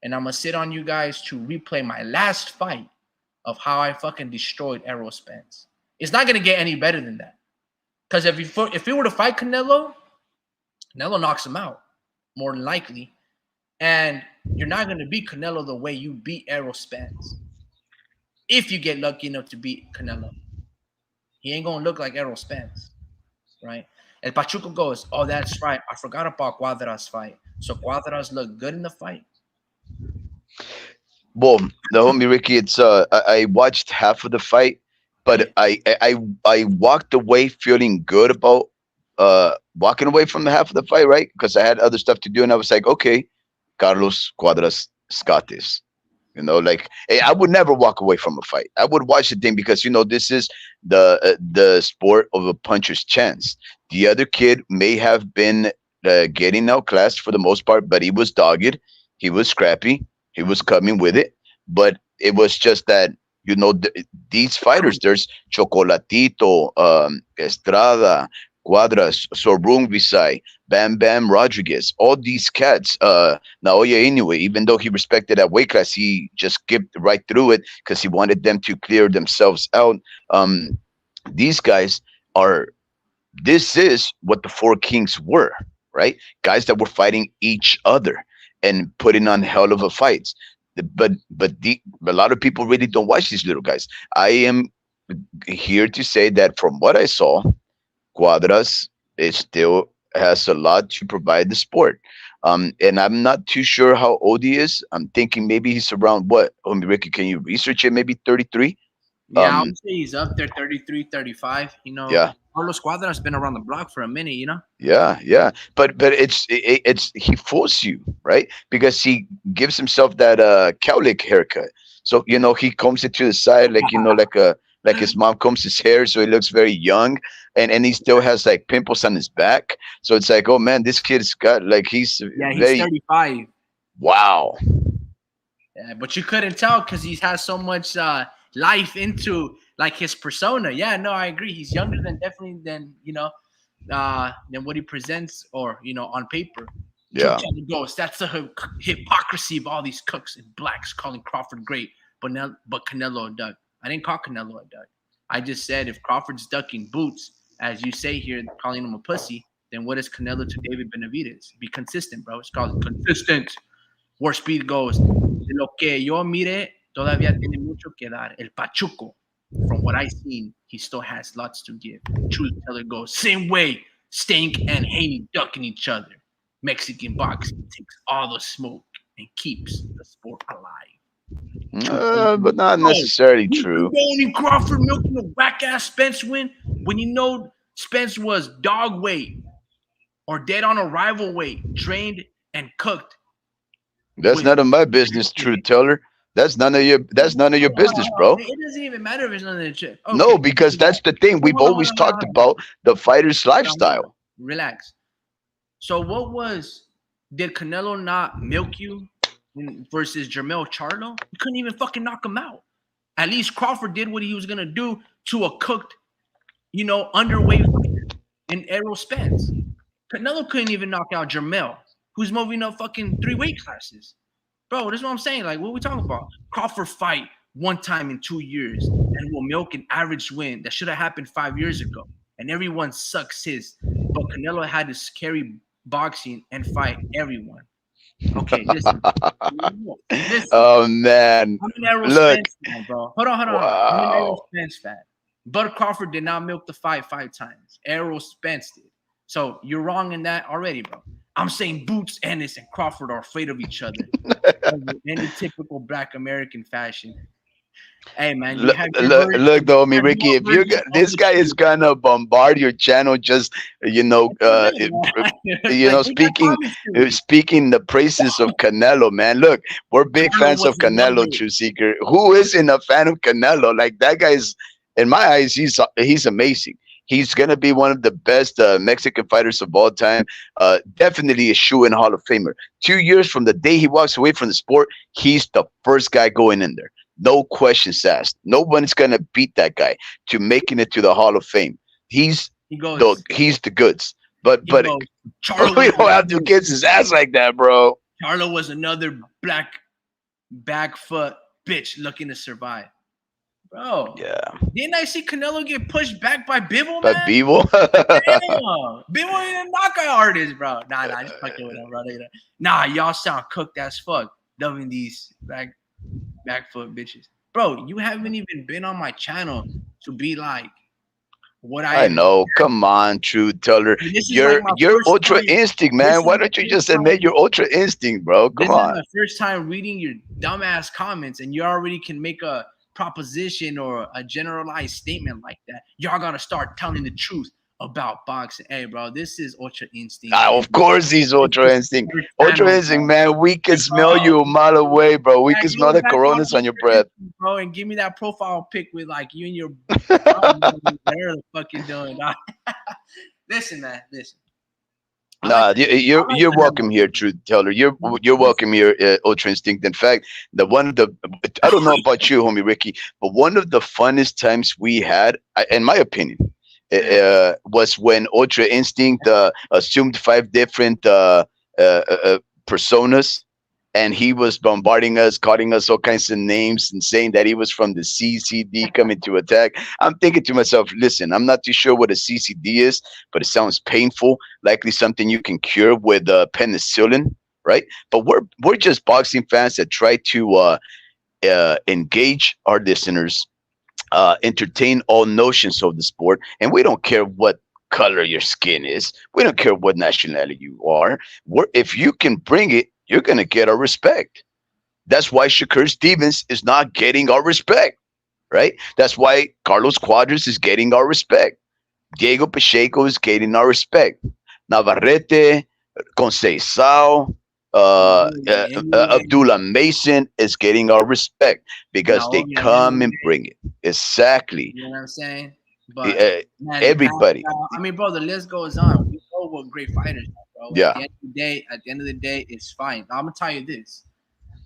and I'm going to sit on you guys to replay my last fight of how I fucking destroyed Errol Spence. It's not going to get any better than that. Because if he were to fight Canelo knocks him out, more than likely. And you're not going to beat Canelo the way you beat Errol Spence. If you get lucky enough to beat Canelo. He ain't going to look like Errol Spence, right? El Pachuco goes, oh, that's right. I forgot about Cuadras' fight. So Cuadras looked good in the fight? Well, the homie Ricky, it's I watched half of the fight, but I walked away feeling good about walking away from the half of the fight, right? Because I had other stuff to do, and I was like, okay, Carlos Cuadras got this. You know, like, hey, I would never walk away from a fight. I would watch the thing because, you know, this is the sport of a puncher's chance. The other kid may have been getting outclassed for the most part, but he was dogged. He was scrappy. He was coming with it. But it was just that, you know, these fighters, there's Chocolatito, Estrada, Cuadras, Sorung Visay, Bam Bam Rodriguez, all these cats. Naoya anyway, even though he respected that weight class, he just skipped right through it because he wanted them to clear themselves out. These guys are, this is what the Four Kings were, right? Guys that were fighting each other and putting on hell of a fights. But a lot of people really don't watch these little guys. I am here to say that from what I saw, Cuadras, it still has a lot to provide the sport. And I'm not too sure how old he is. I'm thinking maybe he's around what? Homie Ricky, can you research it? Maybe 33? Yeah, I would say he's up there, 33, 35. You know, Yeah. Carlos Cuadras has been around the block for a minute, you know? Yeah. But it's he fools you, right? Because he gives himself that cowlick haircut. So, you know, he combs it to the side like, you know, like his mom combs his hair, so he looks very young, and he still has like pimples on his back. So it's like, oh man, this kid's got like he's 35. Wow. Yeah, but you couldn't tell because he has so much life into like his persona. Yeah, no, I agree. He's younger than you know, than what he presents or, you know, on paper. Yeah. Goes. That's the hypocrisy of all these cooks and blacks calling Crawford great, but Canelo a duck. I didn't call Canelo a duck. I just said if Crawford's ducking boots, as you say here, calling him a pussy, then what is Canelo to David Benavidez? Be consistent, bro. It's called consistent. War Speed goes, de lo que yo mire, todavía tiene mucho que dar. El Pachuco, from what I've seen, he still has lots to give. Truth Teller goes, same way, Stink and Haney ducking each other. Mexican boxing takes all the smoke and keeps the sport alive. But not necessarily true. Only Crawford milking a whack ass Spence win when you know Spence was dog weight or dead on arrival weight, trained and cooked. That's none of my business, Truth Teller. That's none of your business, bro. It doesn't even matter if it's none of your shit. Okay. No, because that's the thing. We've always talked about the fighter's lifestyle. Relax. So did Canelo not milk you versus Jermell Charlo? You couldn't even fucking knock him out. At least Crawford did what he was going to do to a cooked, you know, underweight fighter in Errol Spence. Canelo couldn't even knock out Jermell, who's moving up fucking 3 weight classes. Bro, this is what I'm saying. Like, what are we talking about? Crawford fight one time in 2 years and will milk an average win that should have happened 5 years ago. And everyone sucks his. But Canelo had to carry boxing and fight everyone. Okay, listen. Oh man, I'm an Errol look. Spence fan, bro. Hold on. I'm an Errol Spence fan. Bud Crawford did not milk the fight 5 times. Errol Spence did. So you're wrong in that already, bro. I'm saying Boots, Ennis, and Crawford are afraid of each other in any typical Black American fashion. Hey man, you have look though, me Ricky, if you're this guy is gonna bombard your channel, just speaking the praises of Canelo, man. Look, we're big fans of Canelo, True Seeker. Who isn't a fan of Canelo? Like that guy's, in my eyes, he's amazing. He's gonna be one of the best Mexican fighters of all time. Definitely a shoe-in Hall of Famer. 2 years from the day he walks away from the sport, he's the first guy going in there. No questions asked. No one's gonna beat that guy to making it to the Hall of Fame. He's the goods. But we don't have to kiss his ass like that, bro. Charlo was another black back foot bitch looking to survive. Bro, yeah. Didn't I see Canelo get pushed back by Bivol, man? By Bivol? Bivol ain't a knockout artist, bro. Nah, just fucking with him, bro. Nah, y'all sound cooked as fuck, loving these back foot bitches. Bro, you haven't even been on my channel to be like what I know. Come on, Truth Teller. You're Ultra Instinct, man. Why don't you just admit your Ultra Instinct, bro? Come on. This is my first time reading your dumbass comments, and you already can make a proposition or a generalized statement like that. Y'all gotta start telling the truth about boxing. Hey, bro, this is Ultra Instinct. Of course he's Ultra Instinct. Ultra Instinct, man. We can smell you a mile away, bro. We can smell the coronas on your breath, bro. And give me that profile pic with like you and your whatever the fuck you doing. Listen, man. Listen. Nah, you're welcome here, Truth Teller. You're welcome here, Ultra Instinct. In fact, I don't know about you, homie Ricky, but one of the funnest times we had, in my opinion, was when Ultra Instinct assumed 5 different personas, and he was bombarding us, calling us all kinds of names, and saying that he was from the CCD coming to attack. I'm thinking to myself, listen, I'm not too sure what a CCD is, but it sounds painful, likely something you can cure with penicillin, right? But we're just boxing fans that try to engage our listeners, entertain all notions of the sport, and we don't care what color your skin is. We don't care what nationality you are. If you can bring it, you're going to get our respect. That's why Shakur Stevens is not getting our respect, right? That's why Carlos Cuadras is getting our respect. Diego Pacheco is getting our respect. Navarrete, Conceição, Abdullah Mason is getting our respect because they come and bring it. Exactly. You know what I'm saying? But man, everybody. I mean, bro, the list goes on. We know what great fighters are, bro. Yeah. At the end of the day, it's fine. Now, I'm gonna tell you this: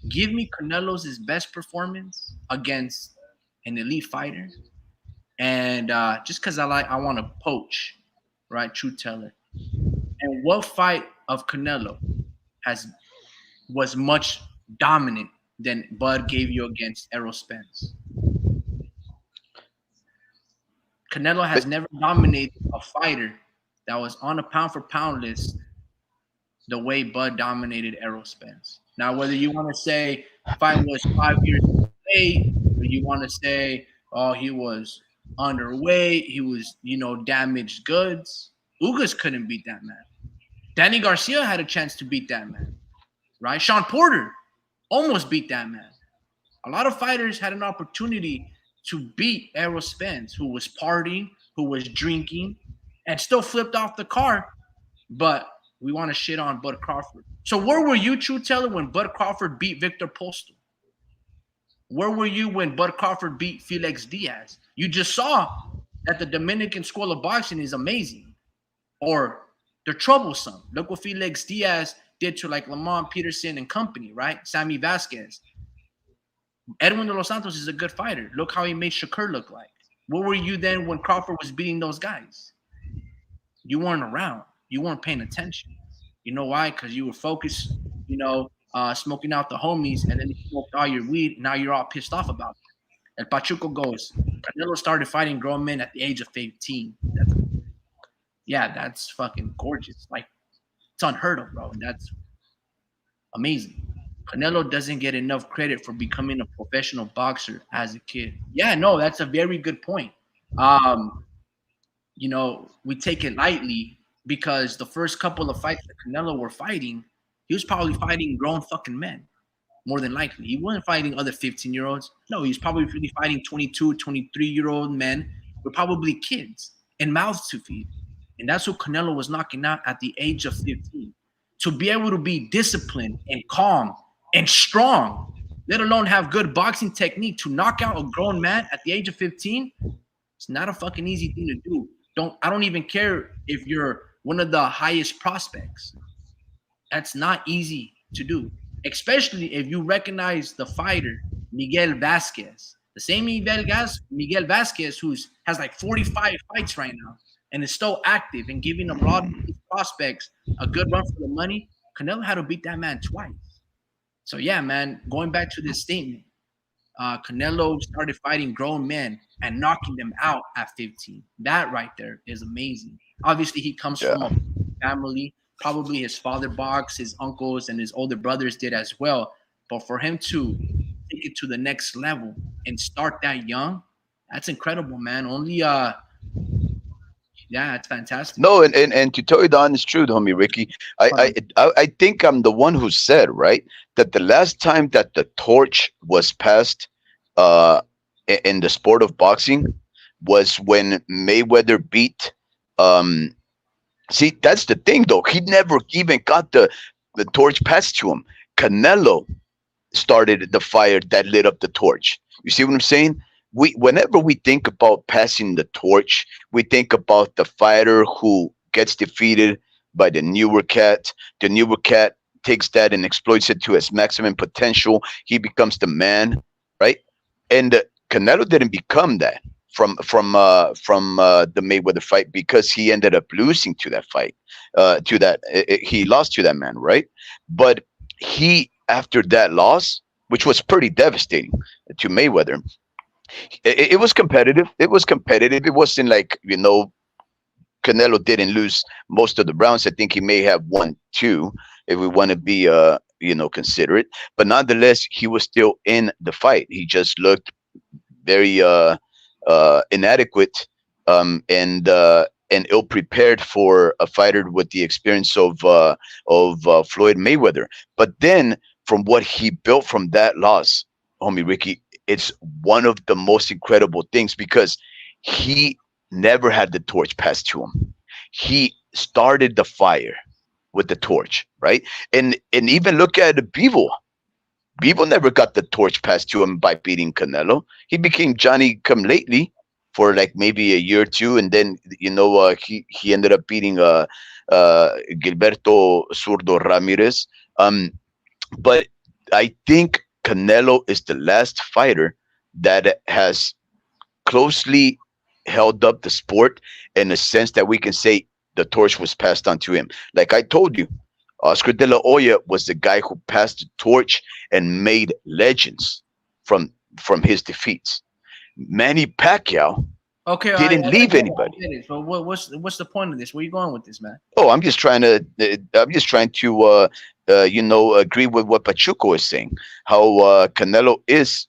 give me Canelo's best performance against an elite fighter, and just because I want to poach, right? Truth Teller. And what fight of Canelo was much dominant than Bud gave you against Errol Spence? Canelo has never dominated a fighter that was on a pound-for-pound list the way Bud dominated Errol Spence. Now, whether you want to say fight was 5 years late, or you want to say, oh, he was underweight, he was, damaged goods, Ugas couldn't beat that man. Danny Garcia had a chance to beat that man, right? Sean Porter almost beat that man. A lot of fighters had an opportunity to beat Errol Spence, who was partying, who was drinking, and still flipped off the car. But we want to shit on Bud Crawford. So where were you, Truth Teller, when Bud Crawford beat Victor Postol? Where were you when Bud Crawford beat Felix Diaz? You just saw that the Dominican School of Boxing is amazing. Or they're troublesome. Look what Felix Diaz did to like Lamont Peterson and company, right? Sammy Vasquez. Edwin de los Santos is a good fighter. Look how he made Shakur look like. Where were you then when Crawford was beating those guys? You weren't around. You weren't paying attention. You know why? Because you were focused, smoking out the homies, and then you smoked all your weed. And now you're all pissed off about it. And Pachuco goes, Canelo started fighting grown men at the age of 15. That's fucking gorgeous. Like, it's unheard of, bro. And that's amazing. Canelo doesn't get enough credit for becoming a professional boxer as a kid. Yeah, no, that's a very good point. We take it lightly because the first couple of fights that Canelo were fighting, he was probably fighting grown fucking men, more than likely. He wasn't fighting other 15-year-olds. No, he was probably really fighting 22, 23-year-old men with probably kids and mouths to feed. And that's what Canelo was knocking out at the age of 15. To be able to be disciplined and calm and strong, let alone have good boxing technique to knock out a grown man at the age of 15, it's not a fucking easy thing to do. I don't even care if you're one of the highest prospects. That's not easy to do, especially if you recognize the fighter Miguel Vasquez, the same Miguel Vasquez has like 45 fights right now and is still active and giving a lot of these prospects a good run for the money. Canelo had to beat that man twice. So yeah, man, going back to this statement, Canelo started fighting grown men and knocking them out at 15. That right there is amazing. Obviously, he comes from a family. Probably his father boxed, his uncles and his older brothers did as well. But for him to take it to the next level and start that young, that's incredible, man. It's fantastic. No, and to tell you the honest truth, homie Ricky, I think I'm the one who said, right, that the last time that the torch was passed in the sport of boxing was when Mayweather beat see, that's the thing though. He never even got the torch passed to him. Canelo started the fire that lit up the torch. You see what I'm saying? Whenever we think about passing the torch, we think about the fighter who gets defeated by the newer cat. The newer cat takes that and exploits it to its maximum potential. He becomes the man, right? And Canelo didn't become that from the Mayweather fight because he ended up losing to that fight. He lost to that man, right? But he, after that loss, which was pretty devastating to Mayweather, it was competitive. It was competitive. It wasn't like, Canelo didn't lose most of the rounds. I think he may have won 2 if we want to be considerate. But nonetheless, he was still in the fight. He just looked very inadequate and ill prepared for a fighter with the experience of Floyd Mayweather. But then, from what he built from that loss, homie Ricky, it's one of the most incredible things because he never had the torch passed to him. He started the fire with the torch, right? And even look at Bivol. Bivol never got the torch passed to him by beating Canelo. He became Johnny come lately for like maybe a year or two, and then he ended up beating Gilberto Zurdo Ramirez. But I think Canelo is the last fighter that has closely held up the sport in a sense that we can say the torch was passed on to him. Like I told you, Oscar De La Hoya was the guy who passed the torch and made legends from his defeats. Manny Pacquiao didn't leave anybody. So what's the point of this? Where are you going with this, man? Oh, I'm just trying to agree with what Pachuco is saying. How Canelo is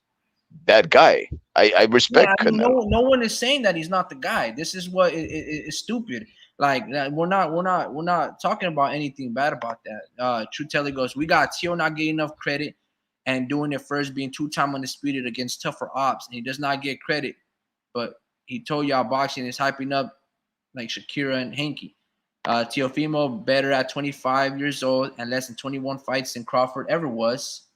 that guy. I respect Canelo. No one is saying that he's not the guy. This is what is stupid. Like we're not talking about anything bad about that. True Telly goes, we got Tio not getting enough credit and doing it first, being 2-time undisputed against tougher ops, and he does not get credit. But he told y'all boxing is hyping up like Shakira and Hanky. Teofimo better at 25 years old and less than 21 fights than Crawford ever was.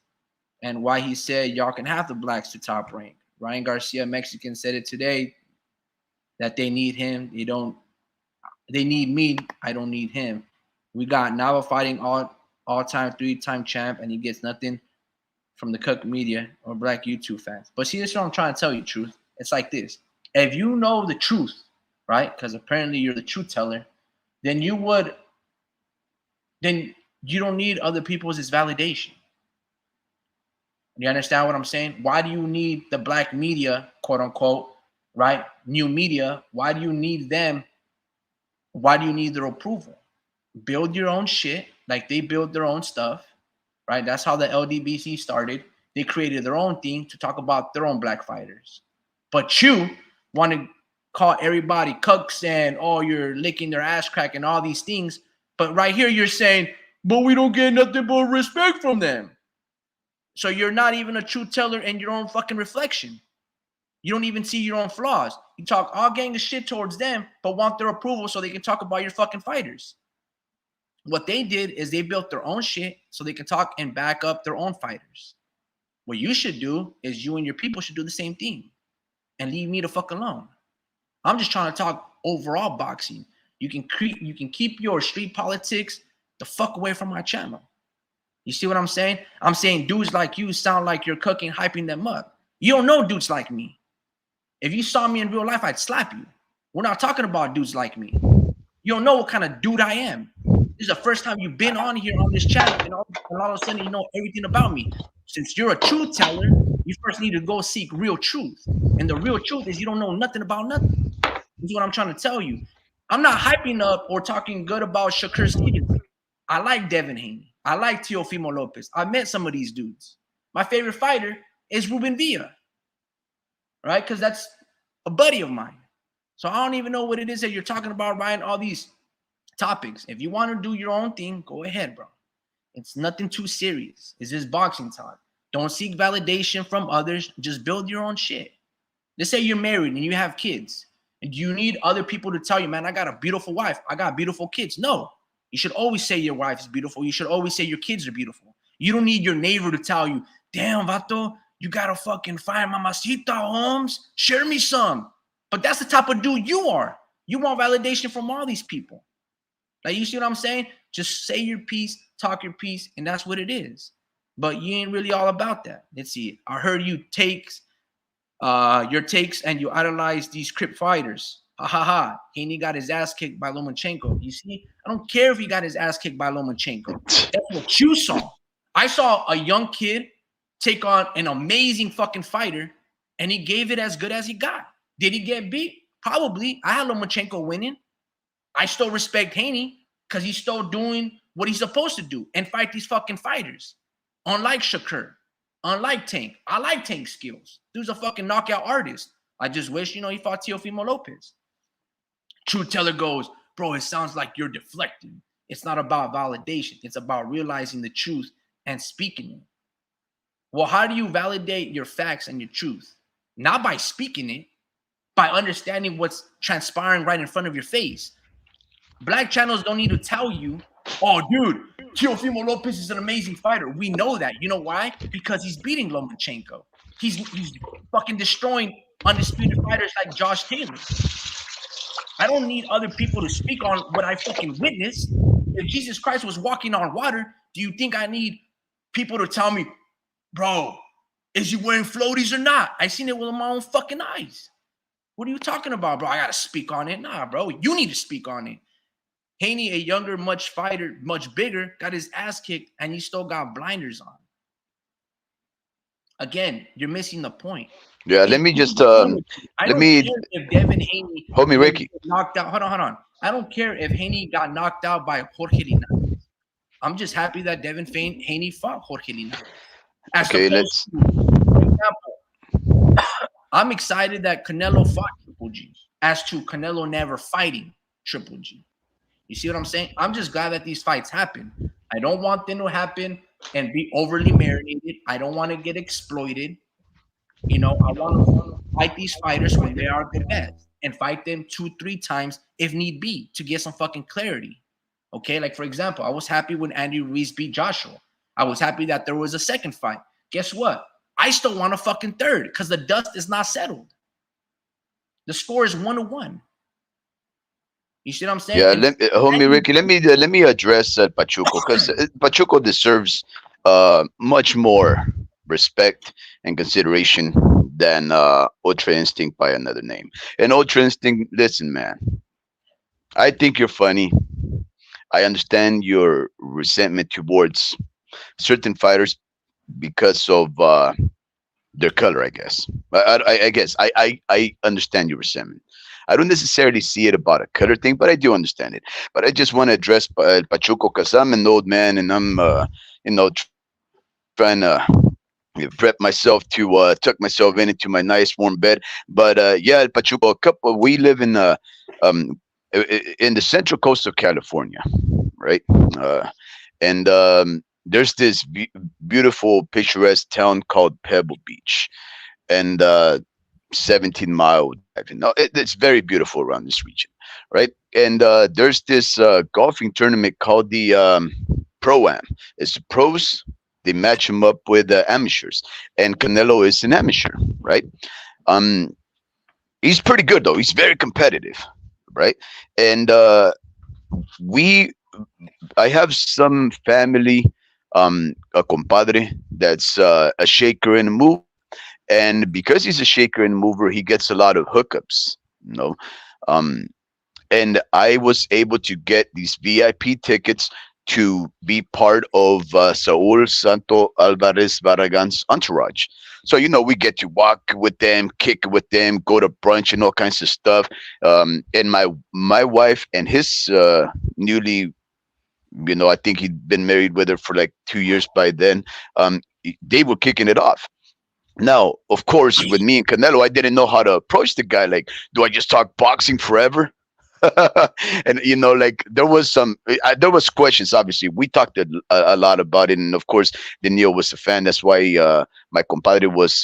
And why he said y'all can have the blacks to top rank. Ryan Garcia, Mexican, said it today that they need him. They need me. I don't need him. We got Nava fighting all-time 3-time champ, and he gets nothing from the Cook media or black YouTube fans. But see, this is what I'm trying to tell you, Truth. It's like this. If you know the truth, right, because apparently you're the truth teller, then you would then you don't need other people's validation. You understand what I'm saying? Why do you need the black media, quote unquote, right? New media. Why do you need them? Why do you need their approval? Build your own shit, like they build their own stuff, right? That's how the LDBC started. They created their own thing to talk about their own black fighters. But you want to call everybody cucks and, oh, you're licking their ass crack and all these things. But right here, you're saying, but we don't get nothing but respect from them. So you're not even a truth teller in your own fucking reflection. You don't even see your own flaws. You talk all gang of shit towards them, but want their approval so they can talk about your fucking fighters. What they did is they built their own shit so they can talk and back up their own fighters. What you should do is you and your people should do the same thing and leave me the fuck alone. I'm just trying to talk overall boxing. You can keep your street politics the fuck away from my channel. You see what I'm saying? I'm saying dudes like you sound like you're cooking, hyping them up. You don't know dudes like me. If you saw me in real life, I'd slap you. We're not talking about dudes like me. You don't know what kind of dude I am. This is the first time you've been on here on this channel, and all of a sudden you know everything about me. Since you're a truth teller, you first need to go seek real truth. And the real truth is you don't know nothing about nothing. This is what I'm trying to tell you. I'm not hyping up or talking good about Shakur Stevenson. I like Devin Haney. I like Teofimo Lopez. I met some of these dudes. My favorite fighter is Ruben Villa, right? Because that's a buddy of mine. So I don't even know what it is that you're talking about, Ryan, all these topics. If you want to do your own thing, go ahead, bro. It's nothing too serious. It's just boxing talk. Don't seek validation from others. Just build your own shit. Let's say you're married and you have kids. And you need other people to tell you, man, I got a beautiful wife. I got beautiful kids. No. You should always say your wife is beautiful. You should always say your kids are beautiful. You don't need your neighbor to tell you, damn, vato, you got to fucking find mamacita, Holmes. Share me some. But that's the type of dude you are. You want validation from all these people. Like, you see what I'm saying? Just say your piece, talk your piece, and that's what it is. But you ain't really all about that. Let's see. I heard you your takes and you idolize these Crip fighters. Ha ha ha. Haney got his ass kicked by Lomachenko. You see, I don't care if he got his ass kicked by Lomachenko. That's what you saw. I saw a young kid take on an amazing fucking fighter, and he gave it as good as he got. Did he get beat? Probably. I had Lomachenko winning. I still respect Haney because he's still doing what he's supposed to do and fight these fucking fighters. Unlike Shakur, unlike Tank. I like Tank's skills. Dude's a fucking knockout artist. I just wish, he fought Teofimo Lopez. Truth teller goes, bro, it sounds like you're deflecting. It's not about validation. It's about realizing the truth and speaking it. Well, how do you validate your facts and your truth? Not by speaking it, by understanding what's transpiring right in front of your face. Black channels don't need to tell you, oh, dude, Teofimo Lopez is an amazing fighter. We know that. You know why? Because he's beating Lomachenko. He's fucking destroying undisputed fighters like Josh Taylor. I don't need other people to speak on what I fucking witnessed. If Jesus Christ was walking on water, do you think I need people to tell me, bro, is he wearing floaties or not? I seen it with my own fucking eyes. What are you talking about, bro? I got to speak on it. Nah, bro, you need to speak on it. Haney, a younger, much fighter, much bigger, got his ass kicked, and he still got blinders on. Again, you're missing the point. Yeah, let me just hold me, Ricky. Knocked out. Hold on. I don't care if Haney got knocked out by Jorge Linares. I'm just happy that Devin Haney fought Jorge Linares. For example, I'm excited that Canelo fought Triple G, as to Canelo never fighting Triple G. You see what I'm saying? I'm just glad that these fights happen. I don't want them to happen and be overly marinated. I don't want to get exploited. I want to fight these fighters when they are the best and fight them 2-3 times if need be to get some fucking clarity. Okay, like for example, I was happy when Andy Ruiz beat Joshua. I was happy that there was a second fight. Guess what? I still want a fucking third because the dust is not settled. The score is 1-1. You see what I'm saying? Yeah, homie Ricky, let me address Pachuco, because Pachuco deserves much more respect and consideration than Ultra Instinct by another name. And Ultra Instinct, listen, man, I think you're funny. I understand your resentment towards certain fighters because of their color, I guess. I guess I understand your resentment. I don't necessarily see it about a color thing, but I do understand it. But I just want to address Pachuco because I'm an old man and I'm, trying to prep myself to tuck myself into my nice warm bed. But yeah, El Pachuco, we live um, in the central coast of California, right? Uh, and there's this beautiful, picturesque town called Pebble Beach, and 17-mile drive. No, it's very beautiful around this region, right? And there's this golfing tournament called the Pro Am. It's the pros. They match him up with amateurs, and Canelo is an amateur, right? Um, he's pretty good though. He's very competitive, right? And we I have some family, a compadre that's a shaker and a mover, and because he's a shaker and mover, he gets a lot of hookups, you know. Um, and I was able to get these VIP tickets to be part of Saul Santo Alvarez Barragan's entourage. So we get to walk with them, kick with them, go to brunch and all kinds of stuff. And my wife and his newly, I think he'd been married with her for like 2 years by then. They were kicking it off. Now, of course, with me and Canelo, I didn't know how to approach the guy. Like, do I just talk boxing forever? And like there was questions. Obviously, we talked a lot about it, and of course, Daniel was a fan. That's why my compadre was,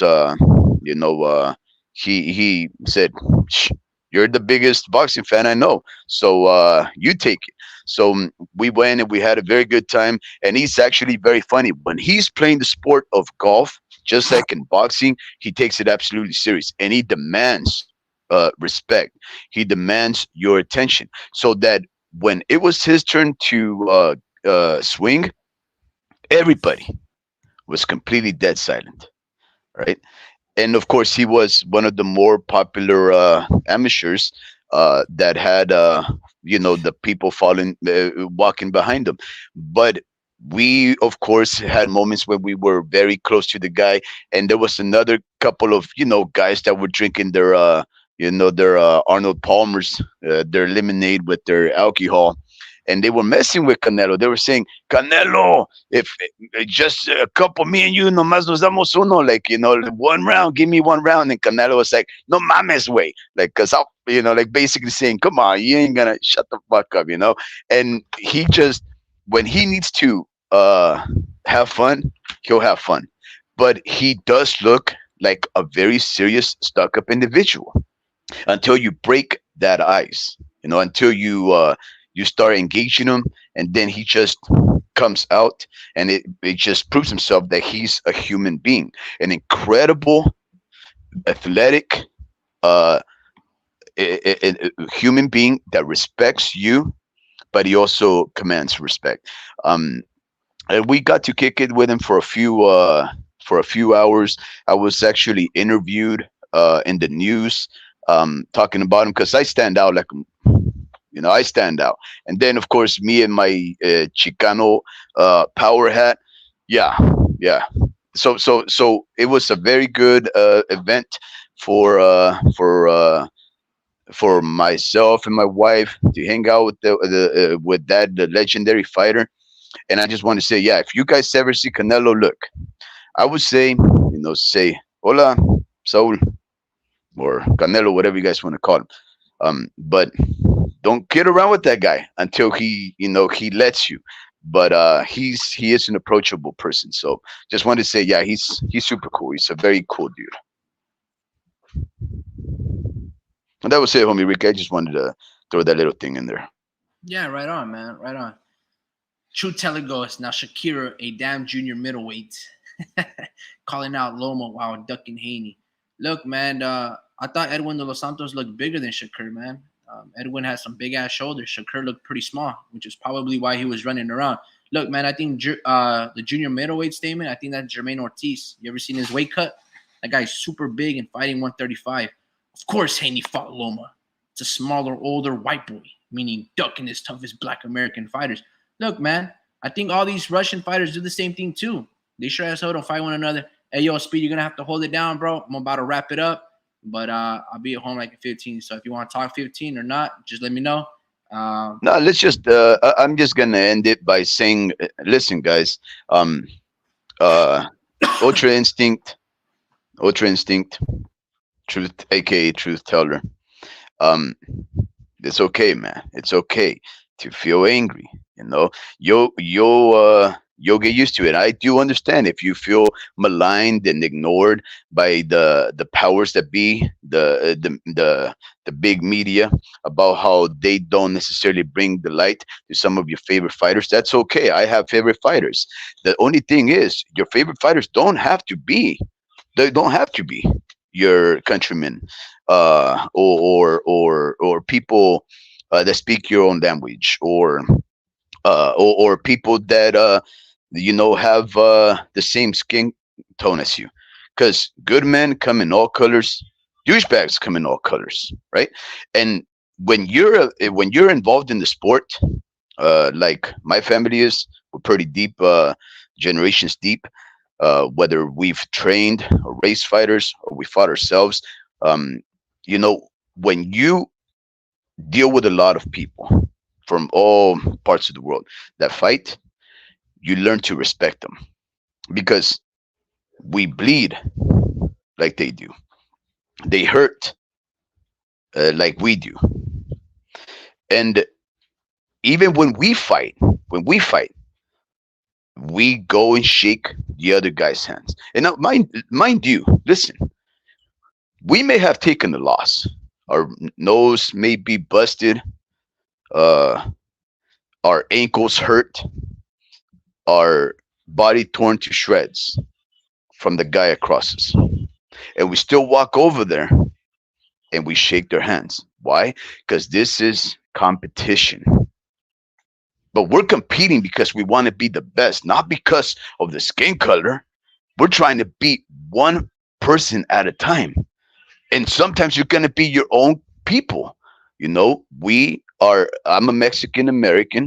you know, he said, "Shh, you're the biggest boxing fan I know, so you take it." So we went and we had a very good time. And he's actually very funny when he's playing the sport of golf. Just like in boxing, he takes it absolutely serious, and he demands respect. He demands your attention, so that when it was his turn to swing, everybody was completely dead silent, right? And of course, he was one of the more popular amateurs that had, the people following, walking behind him. But we, of course, had moments where we were very close to the guy, and there was another couple of guys that were drinking their Arnold Palmer's, their lemonade with their alcohol, and they were messing with Canelo. They were saying, Canelo, if just a couple, me and you, nomás nos damos uno, like, one round, give me one round. And Canelo was like, no mames, way. Like, cause I'll, like basically saying, come on, you ain't gonna shut the fuck up, And he just, when he needs to have fun, he'll have fun. But he does look like a very serious, stuck up individual until you break that ice, until you start engaging him, and then he just comes out, and it just proves himself that he's a human being, an incredible, athletic, uh, human being that respects you, but he also commands respect. Um, and we got to kick it with him for a few hours. I was actually interviewed in the news, talking about him because I stand out like, I stand out. And then, of course, me and my Chicano power hat. Yeah, yeah. So it was a very good event for uh, for uh, for myself and my wife to hang out with the legendary fighter. And I just want to say, yeah, if you guys ever see Canelo, look, I would say, say hola, Saul, or Canelo, whatever you guys want to call him. But don't kid around with that guy until he lets you. But he is an approachable person. So just wanted to say, yeah, he's super cool. He's a very cool dude. And that was it, homie Rick. I just wanted to throw that little thing in there. Yeah, right on, man. Right on. True Telegos, now Shakira, a damn junior middleweight, calling out Loma while ducking Haney. Look, man, I thought Edwin de los Santos looked bigger than Shakur, man. Edwin has some big ass shoulders. Shakur looked pretty small, which is probably why he was running around. Look, man, I think the junior middleweight statement, I think that's Jermaine Ortiz. You ever seen his weight cut? That guy's super big and fighting 135. Of course, Haney fought Loma. It's a smaller, older white boy, meaning ducking his toughest black American fighters. Look, man, I think all these Russian fighters do the same thing too. They sure as hell don't fight one another. Hey, yo, Speed, you're gonna have to hold it down, bro. I'm about to wrap it up, but I'll be at home like at 15. So if you want to talk 15 or not, just let me know. No, let's just. I'm just gonna end it by saying, listen, guys. Uh, Ultra Instinct, Ultra Instinct, Truth, aka Truth Teller. Um, it's okay, man. It's okay to feel angry. You know, you'll get used to it. I do understand if you feel maligned and ignored by the powers that be, the big media, about how they don't necessarily bring the light to some of your favorite fighters. That's okay. I have favorite fighters. The only thing is, your favorite fighters don't have to be. They don't have to be your countrymen, or people that speak your own language, or people that have the same skin tone as you, because good men come in all colors, douchebags come in all colors, right? And when you're involved in the sport, like my family is, we're pretty deep, generations deep, whether we've trained or raised fighters or we fought ourselves. When you deal with a lot of people from all parts of the world that fight, you learn to respect them, because we bleed like they do. They hurt like we do. And even when we fight, we go and shake the other guy's hands. And now, mind you, listen, we may have taken a loss. Our nose may be busted. Our ankles hurt. Our body torn to shreds from the guy across us. And we still walk over there and we shake their hands. Why? Because this is competition. But we're competing because we want to be the best, not because of the skin color. We're trying to beat one person at a time. And sometimes you're going to be your own people. I'm a Mexican American.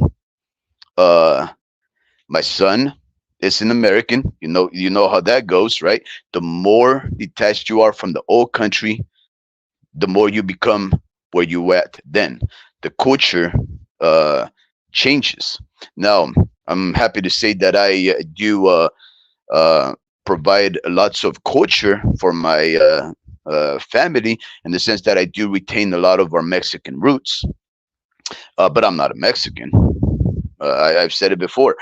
My son is an American. You know how that goes, right? The more detached you are from the old country, the more you become where you at then. The culture changes. Now, I'm happy to say that I do provide lots of culture for my family, in the sense that I do retain a lot of our Mexican roots. But I'm not a Mexican. I've said it before.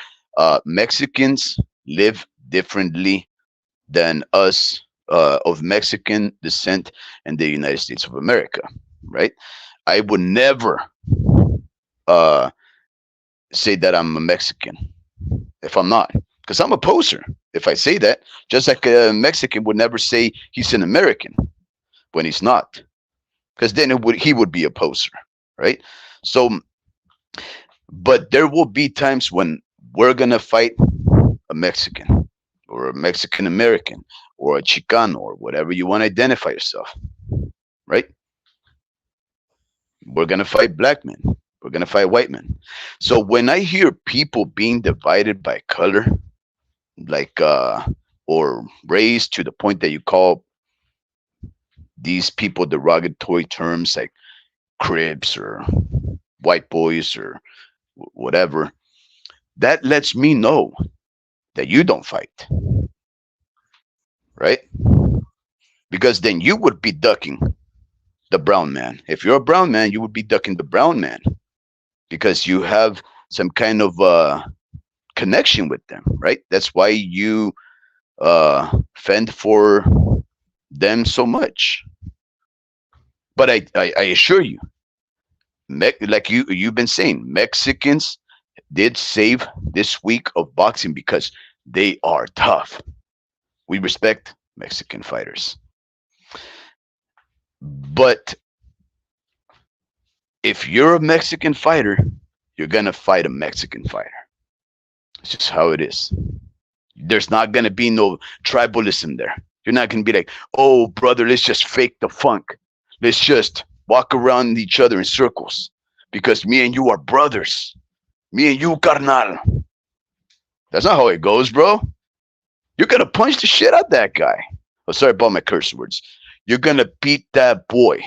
Mexicans live differently than us of Mexican descent in the United States of America, right? I would never say that I'm a Mexican if I'm not, because I'm a poser if I say that, just like a Mexican would never say he's an American when he's not, because then he would be a poser, right? So, but there will be times when we're gonna fight a Mexican or a Mexican American or a Chicano or whatever you want to identify yourself, right? We're gonna fight black men. We're gonna fight white men. So when I hear people being divided by color, like or race, to the point that you call these people derogatory terms like cribs or white boys or whatever, that lets me know that you don't fight, right? Because then you would be ducking the brown man. If you're a brown man, you would be ducking the brown man, because you have some kind of connection with them, right? That's why you fend for them so much. But I assure you, like you've been saying, Mexicans did save this week of boxing because they are tough. We respect Mexican fighters. But if you're a Mexican fighter, you're going to fight a Mexican fighter. It's just how it is. There's not going to be no tribalism there. You're not going to be like, oh, brother, let's just fake the funk. Let's just walk around each other in circles because me and you are brothers. Me and you, carnal. That's not how it goes, bro. You're gonna punch the shit out that guy. Oh, sorry about my curse words. You're gonna beat that boy.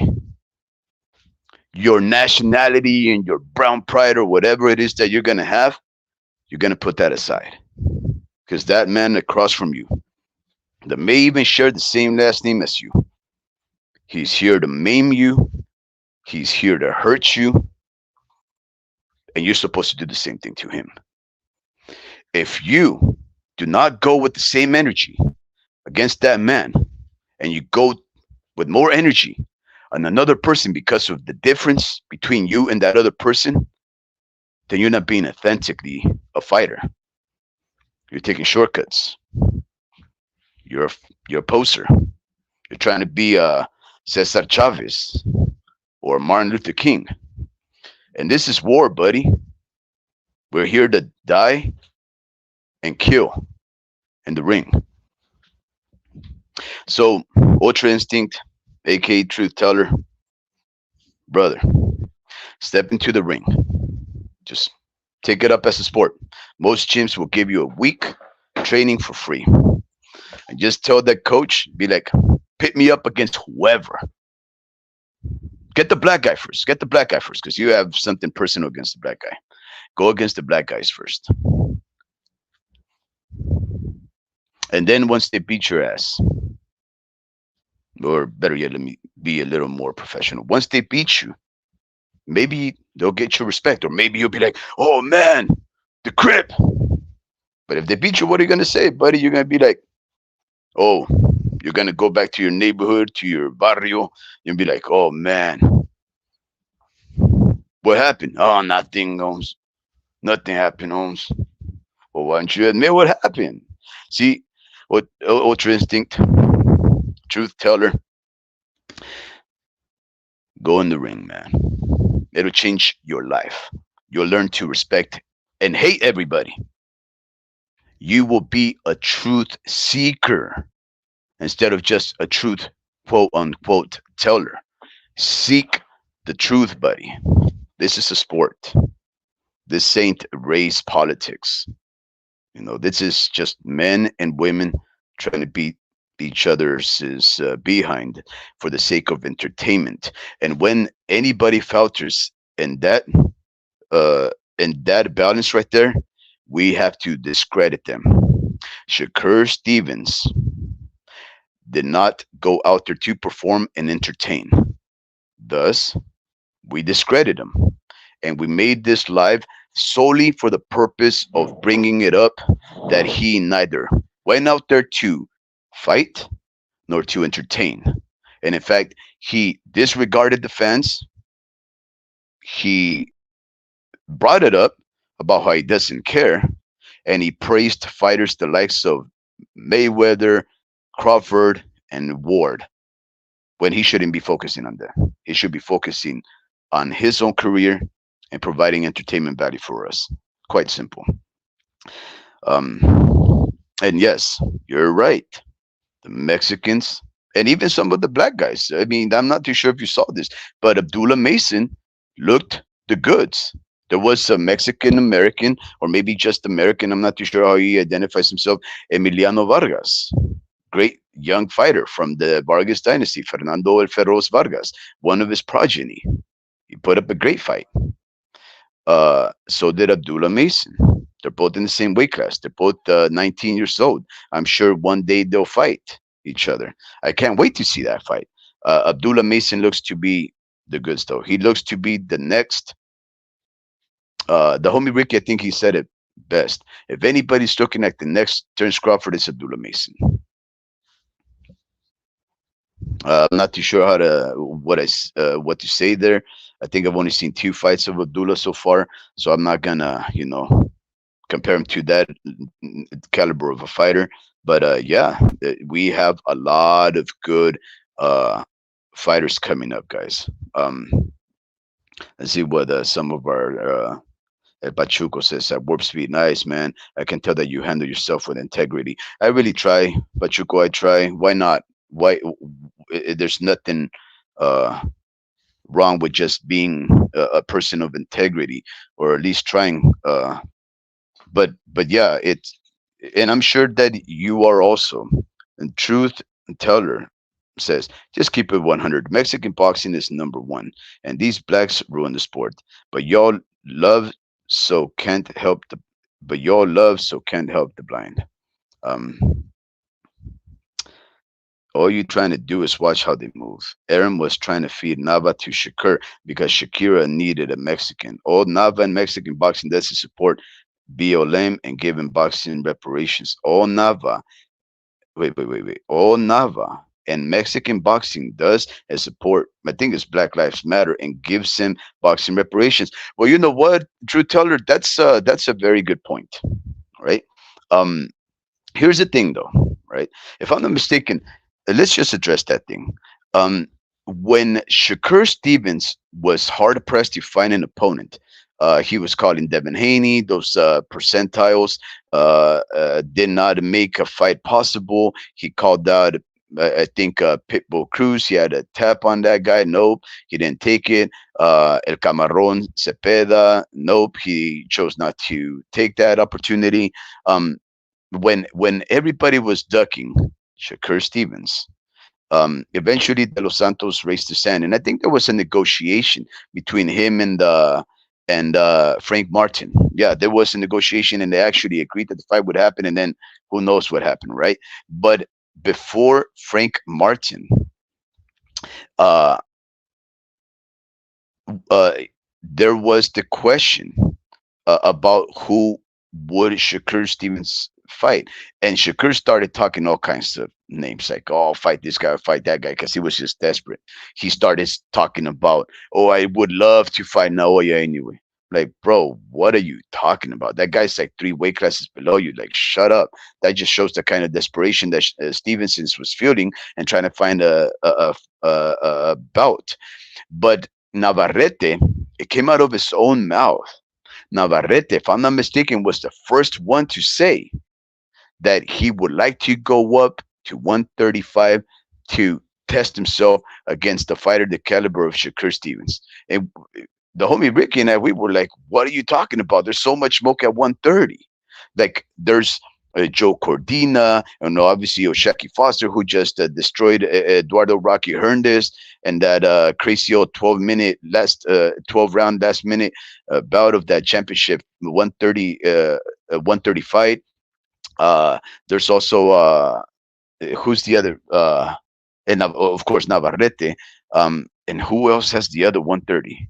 Your nationality and your brown pride or whatever it is that you're gonna have, you're gonna put that aside. Because that man across from you, that may even share the same last name as you, he's here to maim you, he's here to hurt you, and you're supposed to do the same thing to him. If you do not go with the same energy against that man, and you go with more energy on another person because of the difference between you and that other person, then you're not being authentically a fighter. You're taking shortcuts. You're you're a poser. You're trying to be a Cesar Chavez or Martin Luther King. And this is war, buddy. We're here to die and kill in the ring. So, Ultra Instinct, aka Truth Teller, brother, step into the ring. Just take it up as a sport. Most gyms will give you a week training for free. And just tell that coach, be like, pit me up against whoever. Get the black guy first. Get the black guy first because you have something personal against the black guy. Go against the black guys first. And then once they beat your ass, or better yet, let me be a little more professional. Once they beat you, maybe they'll get your respect, or maybe you'll be like, oh man, the Crip. But if they beat you, what are you going to say, buddy? You're going to be like, oh, you're going to go back to your neighborhood, to your barrio, and be like, oh man, what happened? Oh, nothing, Holmes. Nothing happened, Holmes. Well, why don't you admit what happened? See, what Ultra Instinct, Truth Teller, go in the ring, man. It'll change your life. You'll learn to respect and hate everybody. You will be a truth seeker instead of just a truth quote unquote teller. Seek the truth, buddy. This is a sport. This ain't race politics. You know, this is just men and women trying to beat each other's behind for the sake of entertainment. And when anybody falters in that balance right there, we have to discredit them. Shakur Stevens did not go out there to perform and entertain. Thus, we discredit him. And we made this live solely for the purpose of bringing it up that he neither went out there to fight nor to entertain. And in fact, he disregarded the fans. He brought it up about how he doesn't care. And he praised fighters the likes of Mayweather, Crawford, and Ward when he shouldn't be focusing on that. He should be focusing on his own career and providing entertainment value for us. Quite simple. And yes, you're right. The Mexicans and even some of the black guys. I mean, I'm not too sure if you saw this, but Abdullah Mason looked the goods. There was a Mexican American, or maybe just American, I'm not too sure how he identifies himself, Emiliano Vargas. Great young fighter from the Vargas dynasty, Fernando El Feroz Vargas, one of his progeny. He put up a great fight. So did Abdullah Mason. They're both in the same weight class. They're both 19 years old. I'm sure one day they'll fight each other. I can't wait to see that fight. Abdullah Mason looks to be the goods, though. He looks to be the next. The homie Ricky, I think he said it best. If anybody's looking at the next Terence Crawford, it's Abdullah Mason. I'm not too sure how to what to say there. I think I've only seen 2 fights of Abdullah so far, so I'm not gonna compare him to that caliber of a fighter. But yeah, we have a lot of good fighters coming up, guys. Let's see what some of our Pachuco says. At Warp Speed, nice man. I can tell that you handle yourself with integrity. I really try, Pachuco. I try. Why not? Why? There's nothing wrong with just being a person of integrity, or at least trying. But yeah, it's, and I'm sure that you are also. And truth teller says, just keep it 100. Mexican boxing is number one, and these blacks ruin the sport. But y'all love so can't help the. But y'all love so can't help the blind. Um, all you trying to do is watch how they move. Aaron was trying to feed Nava to Shakur because Shakira needed a Mexican. All Nava and Mexican boxing does is support BLM and giving boxing reparations. All Nava, wait. All Nava and Mexican boxing does is support, I think it's Black Lives Matter, and gives him boxing reparations. Well, you know what, Drew Teller, that's a very good point, right? Um, Here's the thing, though, right? If I'm not mistaken, let's just address that thing. Um, when Shakur Stevens was hard pressed to find an opponent, he was calling Devin Haney. Those percentiles did not make a fight possible. He called out, I think, Pitbull Cruz. He had a tap on that guy. Nope, he didn't take it. El Camarón Cepeda. Nope, he chose not to take that opportunity. When everybody was ducking Shakur Stevens, eventually De Los Santos raised his hand, and I think there was a negotiation between him and Frank Martin. Yeah, there was a negotiation, and they actually agreed that the fight would happen, and then who knows what happened, right? But before Frank Martin, uh, uh, there was the question about who would Shakur Stevens fight. And Shakur started talking all kinds of names like, oh, I'll fight this guy, I'll fight that guy, because he was just desperate. He started talking about, oh, I would love to fight Naoya anyway. Like, bro, what are you talking about? That guy's like 3 weight classes below you. Like, shut up. That just shows the kind of desperation that Stevenson was feeling and trying to find a bout. But Navarrete, it came out of his own mouth. Navarrete, if I'm not mistaken, was the first one to say that he would like to go up to 135 to test himself against the fighter the caliber of Shakur Stevens. And the homie Ricky and I, we were like, what are you talking about? There's so much smoke at 130. Like, there's Joe Cordina, and obviously Oshaki Foster, who just destroyed Eduardo Rocky Hernandez, and that crazy old 12 round last minute bout of that championship 130 fight. There's also who's the other? And of course Navarrete. And who else has the other 130?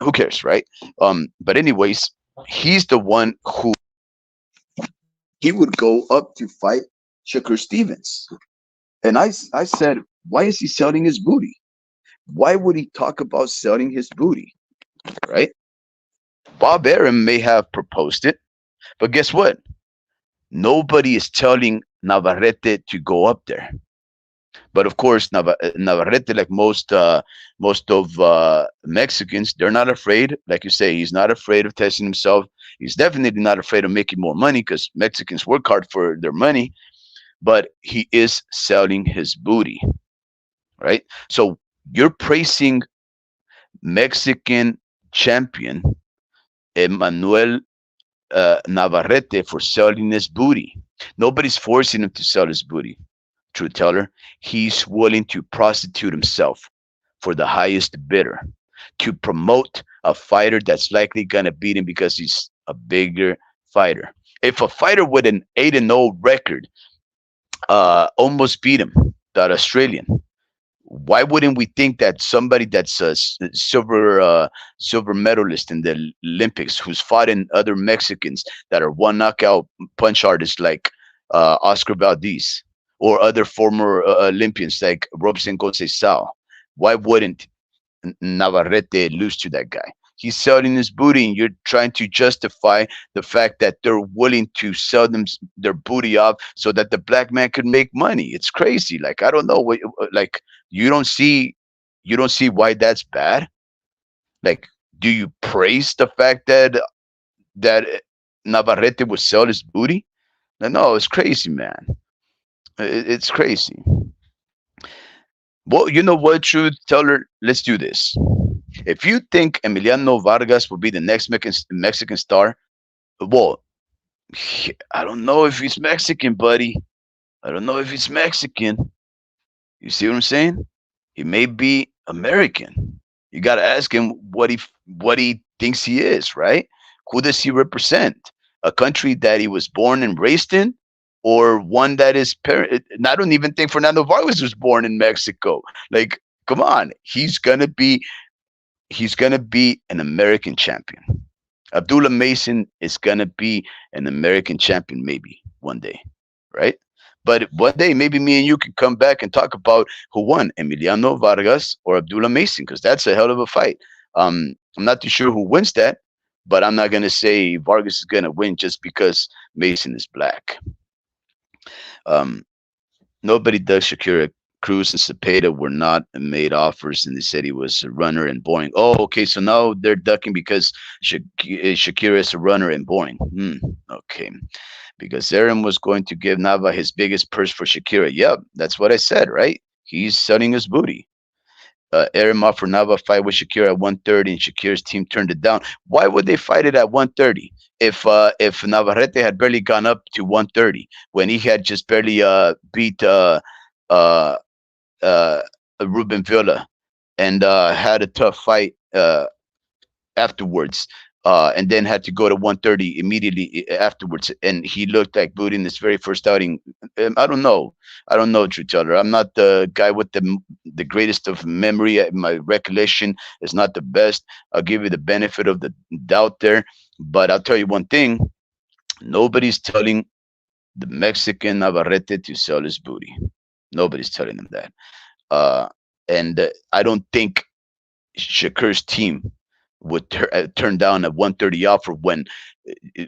Who cares, right? But anyways, he's the one who he would go up to fight Shakur Stevens. And I said, why is he selling his booty? Why would he talk about selling his booty? Right? Bob Arum may have proposed it, but guess what? Nobody is telling Navarrete to go up there. But of course, Navarrete, like most of Mexicans, they're not afraid. Like you say, he's not afraid of testing himself. He's definitely not afraid of making more money, because Mexicans work hard for their money. But he is selling his booty, right? So you're praising Mexican champion Emmanuel Navarrete for selling his booty. Nobody's forcing him to sell his booty. True teller, he's willing to prostitute himself for the highest bidder to promote a fighter that's likely gonna beat him because he's a bigger fighter. If a fighter with an 8-0 record almost beat him, that Australian, why wouldn't we think that somebody that's a silver medalist in the Olympics, who's fought in other Mexicans that are one knockout punch artists like Oscar Valdez, or other former Olympians like Robson Conceição, why wouldn't Navarrete lose to that guy? He's selling his booty, and you're trying to justify the fact that they're willing to sell their booty off so that the black man could make money. It's crazy. Like, I don't know what, like, you don't see why that's bad. Like, do you praise the fact that Navarrete would sell his booty? No, it's crazy, man. It's crazy. Well, you know what, truth teller? Let's do this. If you think Emiliano Vargas will be the next Mexican star, well, I don't know if he's Mexican, buddy. I don't know if he's Mexican. You see what I'm saying? He may be American. You got to ask him what he thinks he is, right? Who does he represent? A country that he was born and raised in, or one that is parent? I don't even think Fernando Vargas was born in Mexico. Like, come on, he's gonna be an American champion. Abdullah Mason is gonna be an American champion maybe one day, right? But one day maybe me and you can come back and talk about who won, Emiliano Vargas or Abdullah Mason, because that's a hell of a fight. I'm not too sure who wins that, but I'm not gonna say Vargas is gonna win just because Mason is black. Um, Nobody dug Shakira. Cruz and Cepeda were not made offers, and they said he was a runner and boring. Oh, okay. So now they're ducking because Shakira is a runner and boring. Okay. Because Aaron was going to give Nava his biggest purse for Shakira. Yep, that's what I said, right? He's selling his booty. Aaron offered Nava a fight with Shakira at 130, and Shakira's team turned it down. Why would they fight it at 130? If Navarrete had barely gone up to 130 when he had just barely beat uh, uh, Ruben Villa and had a tough fight afterwards, and then had to go to 130 immediately afterwards, and he looked like booty in his very first outing. I don't know, True Teller. I'm not the guy with the greatest of memory. My recollection is not the best. I'll give you the benefit of the doubt there, but I'll tell you one thing: nobody's telling the Mexican Navarrete to sell his booty. Nobody's telling him that. Uh, and I don't think Shakur's team would turn down a 130 offer when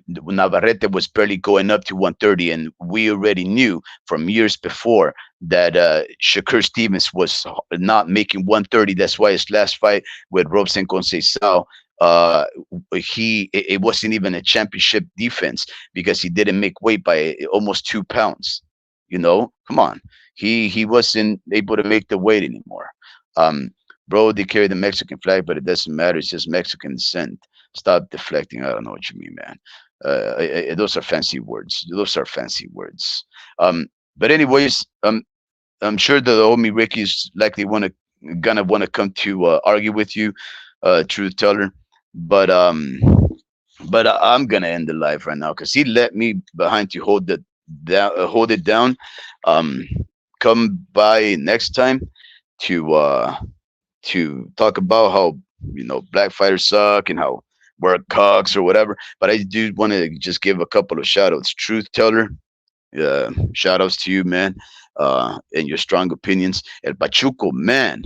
Navarrete was barely going up to 130, and we already knew from years before that Shakur Stevens was not making 130. That's why his last fight with Robson Conceição, it wasn't even a championship defense because he didn't make weight by almost 2 pounds. Come on, he wasn't able to make the weight anymore. Um, Bro, they carry the Mexican flag, but it doesn't matter. It's just Mexican descent. Stop deflecting. I don't know what you mean, man. Those are fancy words. Those are fancy words. But anyways, I'm sure the homie Ricky is likely gonna want to come to argue with you, truth teller. But I'm gonna end the live right now because he let me behind to hold it down. Um, Come by next time to talk about how black fighters suck and how we're cucks or whatever. But I do want to just give a couple of shout outs. Truth teller, shout outs to you, man, and your strong opinions. El Pachuco, man,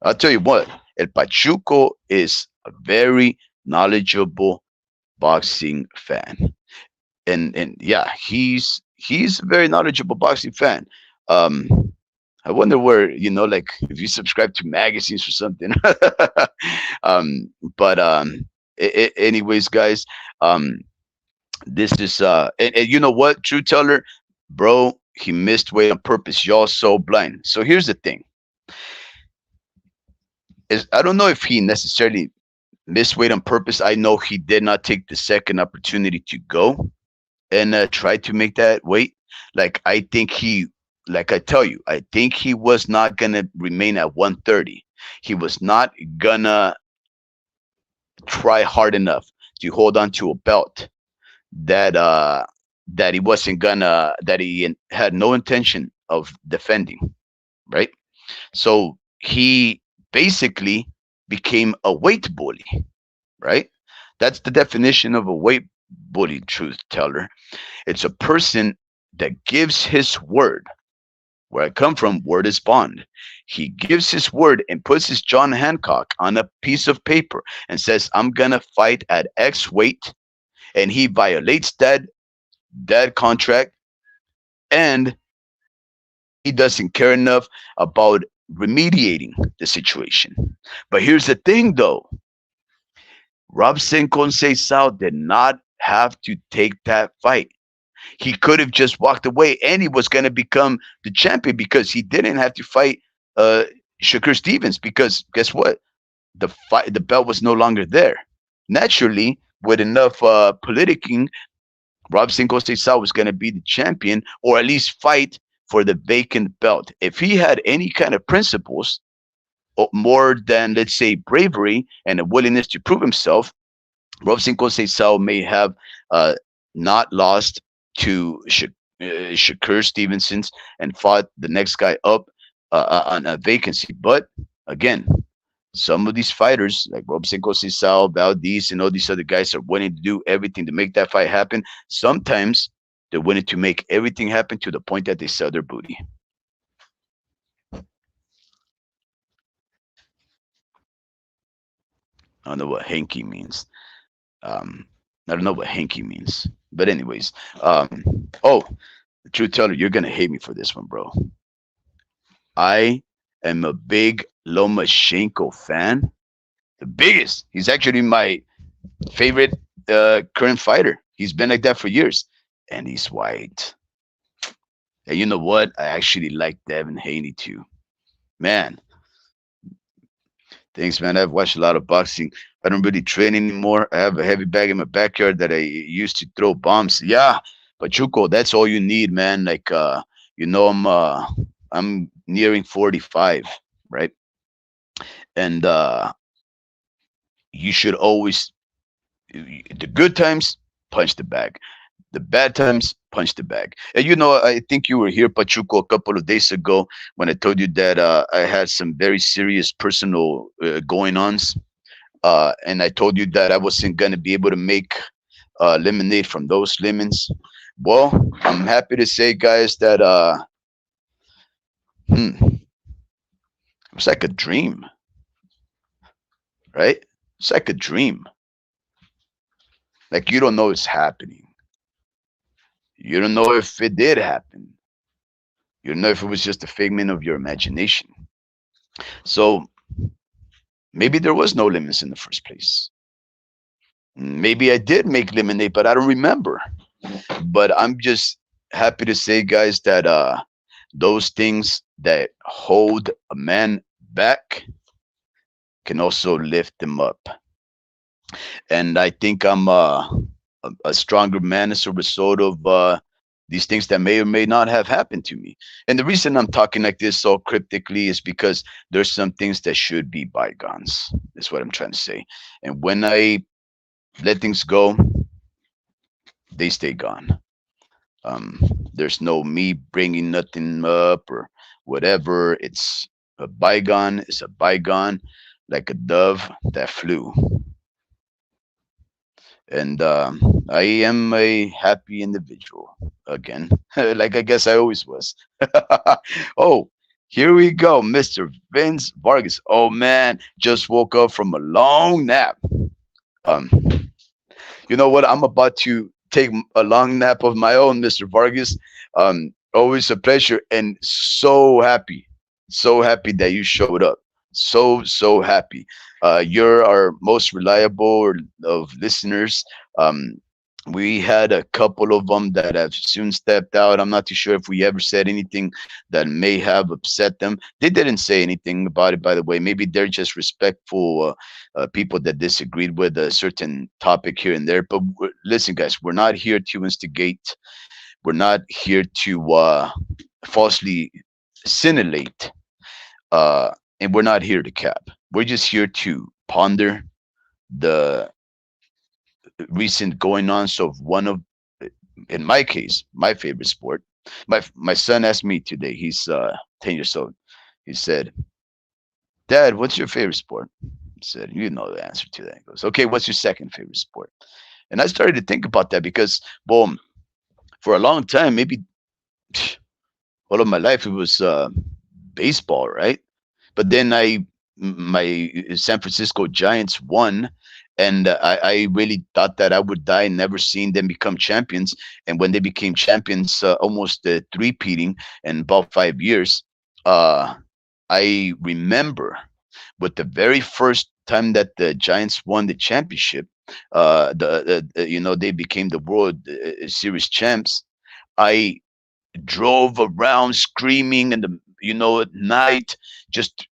I'll tell you what, El Pachuco is a very knowledgeable boxing fan. And yeah, he's a very knowledgeable boxing fan. Um, I wonder where, like if you subscribe to magazines or something. um, but anyways, guys, um, this is and you know what, True Teller, bro, he missed weight on purpose. Y'all so blind. So here's the thing: is I don't know if he necessarily missed weight on purpose. I know he did not take the second opportunity to go and try to make that weight. Like I think like I tell you, I think he was not gonna remain at 130. He was not gonna try hard enough to hold on to a belt that he had no intention of defending, right? So he basically became a weight bully, right? That's the definition of a weight bully, truth teller. It's a person that gives his word. Where I come from, word is bond. He gives his word and puts his John Hancock on a piece of paper and says, I'm gonna fight at X weight, and he violates that contract, and he doesn't care enough about remediating the situation. But here's the thing though, Robson Conceição did not have to take that fight. He could have just walked away and he was going to become the champion because he didn't have to fight uh, Shakur Stevens, because guess what? The belt was no longer there. Naturally, with enough politicking, Rob Cinco Sal was going to be the champion, or at least fight for the vacant belt. If he had any kind of principles, more than, let's say, bravery and a willingness to prove himself, Rob Cinco Sal may have uh, not lost to Shakur Stevenson's and fought the next guy up on a vacancy. But again, some of these fighters, like Rob Cinco Sal, Valdez, and all these other guys, are willing to do everything to make that fight happen. Sometimes they're willing to make everything happen to the point that they sell their booty. I don't know what hanky means. Um, I don't know what hanky means. But anyways, oh, True Teller, you're gonna hate me for this one, bro. I am a big Lomachenko fan. The biggest. He's actually my favorite current fighter. He's been like that for years, and he's white. And you know what? I actually like Devin Haney too. Man, thanks, man. I've watched a lot of boxing. I don't really train anymore. I have a heavy bag in my backyard that I used to throw bombs. Yeah, but Chuko, that's all you need, man. Like, I'm nearing 45, right? And you should always, the good times, punch the bag. The bad times, punch the bag. And I think you were here, Pachuco, a couple of days ago when I told you that I had some very serious personal going-ons. And I told you that I wasn't going to be able to make lemonade from those lemons. Well, I'm happy to say, guys, that it was like a dream, right? It's like a dream. Like you don't know it's happening. You don't know if it did happen. You don't know if it was just a figment of your imagination. So maybe there was no lemons in the first place. Maybe I did make lemonade, but I don't remember. But I'm just happy to say, guys, that those things that hold a man back can also lift them up. And I think I'm a stronger man as a result of these things that may or may not have happened to me. And the reason I'm talking like this so cryptically is because there's some things that should be bygones. That's what I'm trying to say. And when I let things go, they stay gone. Um, there's no me bringing nothing up or whatever. It's a bygone. It's a bygone, like a dove that flew. And I am a happy individual again, like I guess I always was. Oh, here we go, Mr. Vince Vargas. Oh man, just woke up from a long nap. Um, you know what? I'm about to take a long nap of my own, Mr. Vargas. Always a pleasure and so happy that you showed up. So happy. You're our most reliable of listeners. Um, we had a couple of them that have soon stepped out. I'm not too sure if we ever said anything that may have upset them. They didn't say anything about it, by the way. Maybe they're just respectful people that disagreed with a certain topic here and there. But listen, guys, we're not here to instigate. We're not here to falsely simulate. And we're not here to cap. We're just here to ponder the recent going ons of one of, in my case, my favorite sport. My son asked me today. He's 10 years old. He said, "Dad, what's your favorite sport?" I said, "You know the answer to that." He goes, "Okay, what's your second favorite sport?" And I started to think about that because, boom, for a long time, maybe all of my life, it was baseball, right? But then my San Francisco Giants won, and I really thought that I would die never seeing them become champions. And when they became champions, almost three-peating in about 5 years, uh, I remember with the very first time that the Giants won the championship, they became the World Series champs. I drove around screaming in the night, just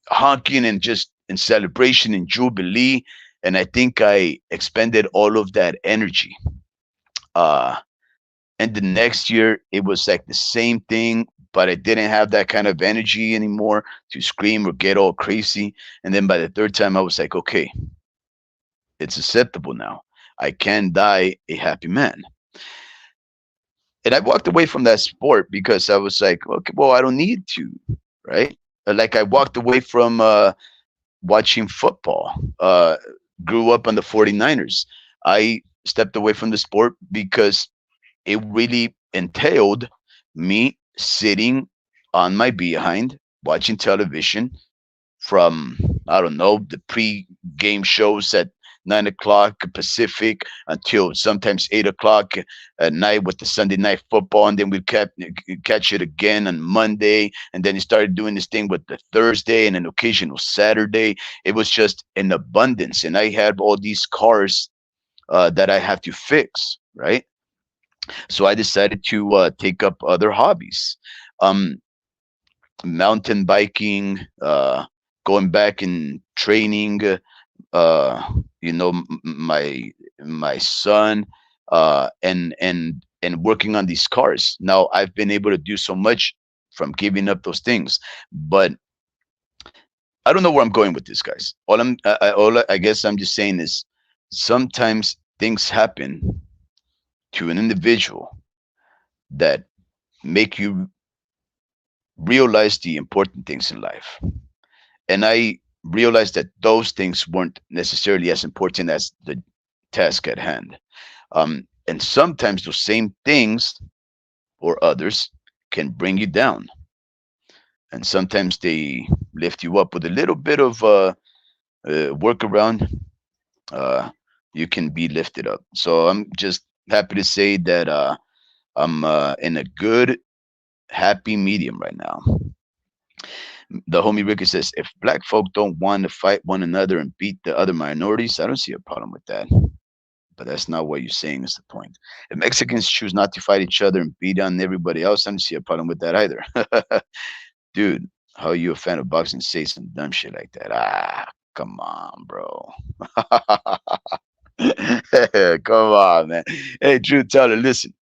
honking and just in celebration and jubilee. And I think I expended all of that energy. Uh, and the next year, it was like the same thing, but I didn't have that kind of energy anymore to scream or get all crazy. And then by the third time, I was like, okay, it's acceptable now. I can die a happy man. And I walked away from that sport because I was like, okay, well, I don't need to, right? Like I walked away from watching football. Grew up on the 49ers. I stepped away from the sport because it really entailed me sitting on my behind watching television from, I don't know, the pre-game shows at 9 o'clock Pacific until sometimes 8 o'clock at night with the Sunday night football, and then we kept catch it again on Monday, and then he started doing this thing with the Thursday and an occasional Saturday. It was just an abundance, and I had all these cars that I have to fix, right? So I decided to take up other hobbies. Um, Mountain biking, going back and training, uh, my son, and working on these cars. Now I've been able to do so much from giving up those things, but I don't know where I'm going with this, guys. I guess I'm just saying is sometimes things happen to an individual that make you realize the important things in life. And I realized that those things weren't necessarily as important as the task at hand. And sometimes those same things or others can bring you down. And sometimes they lift you up with a little bit of workaround. Uh, you can be lifted up. So I'm just happy to say that I'm in a good, happy medium right now. The homie Ricky says, if black folk don't want to fight one another and beat the other minorities, I don't see a problem with that. But that's not what you're saying is the point. If Mexicans choose not to fight each other and beat on everybody else, I don't see a problem with that either. Dude, how are you a fan of boxing? Say some dumb shit like that. Ah, come on, bro. Come on, man. Hey, Drew Tyler, listen.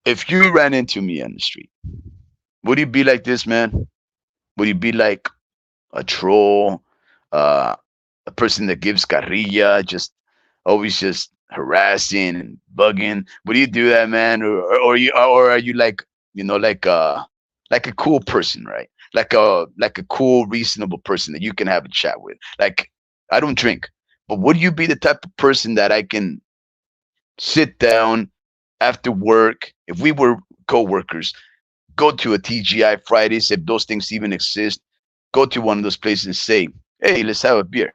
If you ran into me on the street, would you be like this, man? Would you be like a troll, uh, a person that gives carrilla, just always just harassing and bugging? Would you do that, man, or are you like like a cool person, right? Like a cool, reasonable person that you can have a chat with. Like I don't drink, but would you be the type of person that I can sit down after work if we were co-workers? Go to a TGI Fridays, if those things even exist. Go to one of those places and say, "Hey, let's have a beer."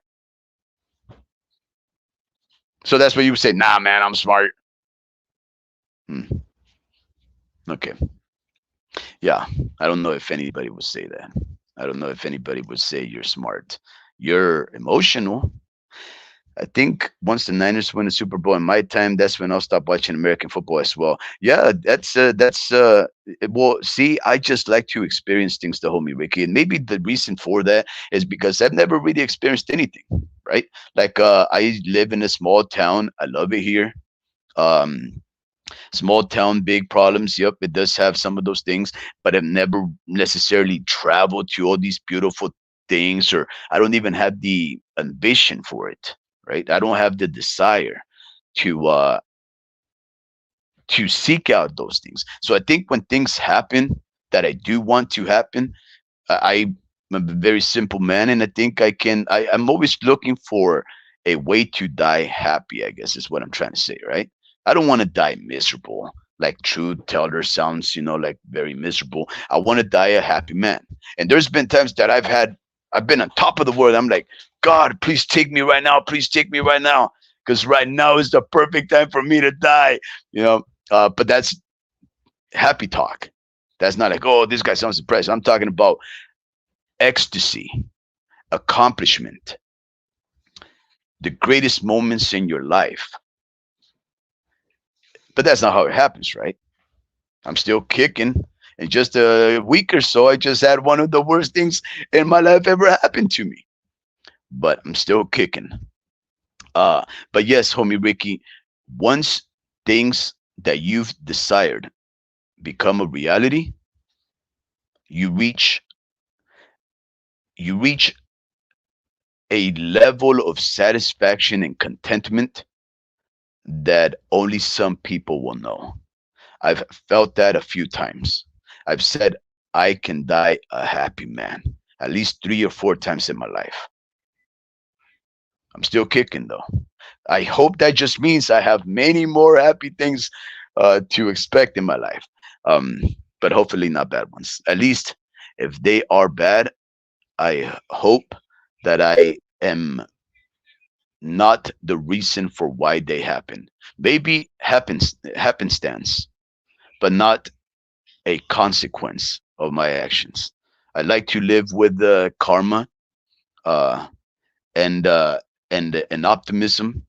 So that's what you would say. Nah, man, I'm smart. Okay. Yeah, I don't know if anybody would say that. I don't know if anybody would say you're smart. You're emotional. I think once the Niners win the Super Bowl in my time, that's when I'll stop watching American football as well. Yeah, well, see, I just like to experience things the homie Ricky. And maybe the reason for that is because I've never really experienced anything, right? Like I live in a small town. I love it here. Um Small town, big problems. Yep, it does have some of those things, but I've never necessarily traveled to all these beautiful things, or I don't even have the ambition for it, right? I don't have the desire to seek out those things. So I think when things happen that I do want to happen, I'm a very simple man, and I think I'm always looking for a way to die happy, I guess is what I'm trying to say, right? I don't want to die miserable. Like Truth Teller sounds, like very miserable. I want to die a happy man. And there's been times that I've been on top of the world. I'm like, God, please take me right now. Please take me right now. Because right now is the perfect time for me to die. But that's happy talk. That's not like, oh, this guy sounds depressed. I'm talking about ecstasy, accomplishment, the greatest moments in your life. But that's not how it happens, right? I'm still kicking. In just a week or so, I just had one of the worst things in my life ever happen to me. But I'm still kicking. Uh, but yes, homie Ricky, once things that you've desired become a reality, you reach you reach a level of satisfaction and contentment that only some people will know. I've felt that a few times. I've said I can die a happy man at least 3 or 4 times in my life. I'm still kicking though. I hope that just means I have many more happy things to expect in my life. Um, but hopefully not bad ones. At least if they are bad, I hope that I am not the reason for why they happen. Maybe happenstance, but not a consequence of my actions. I like to live with karma uh, and an optimism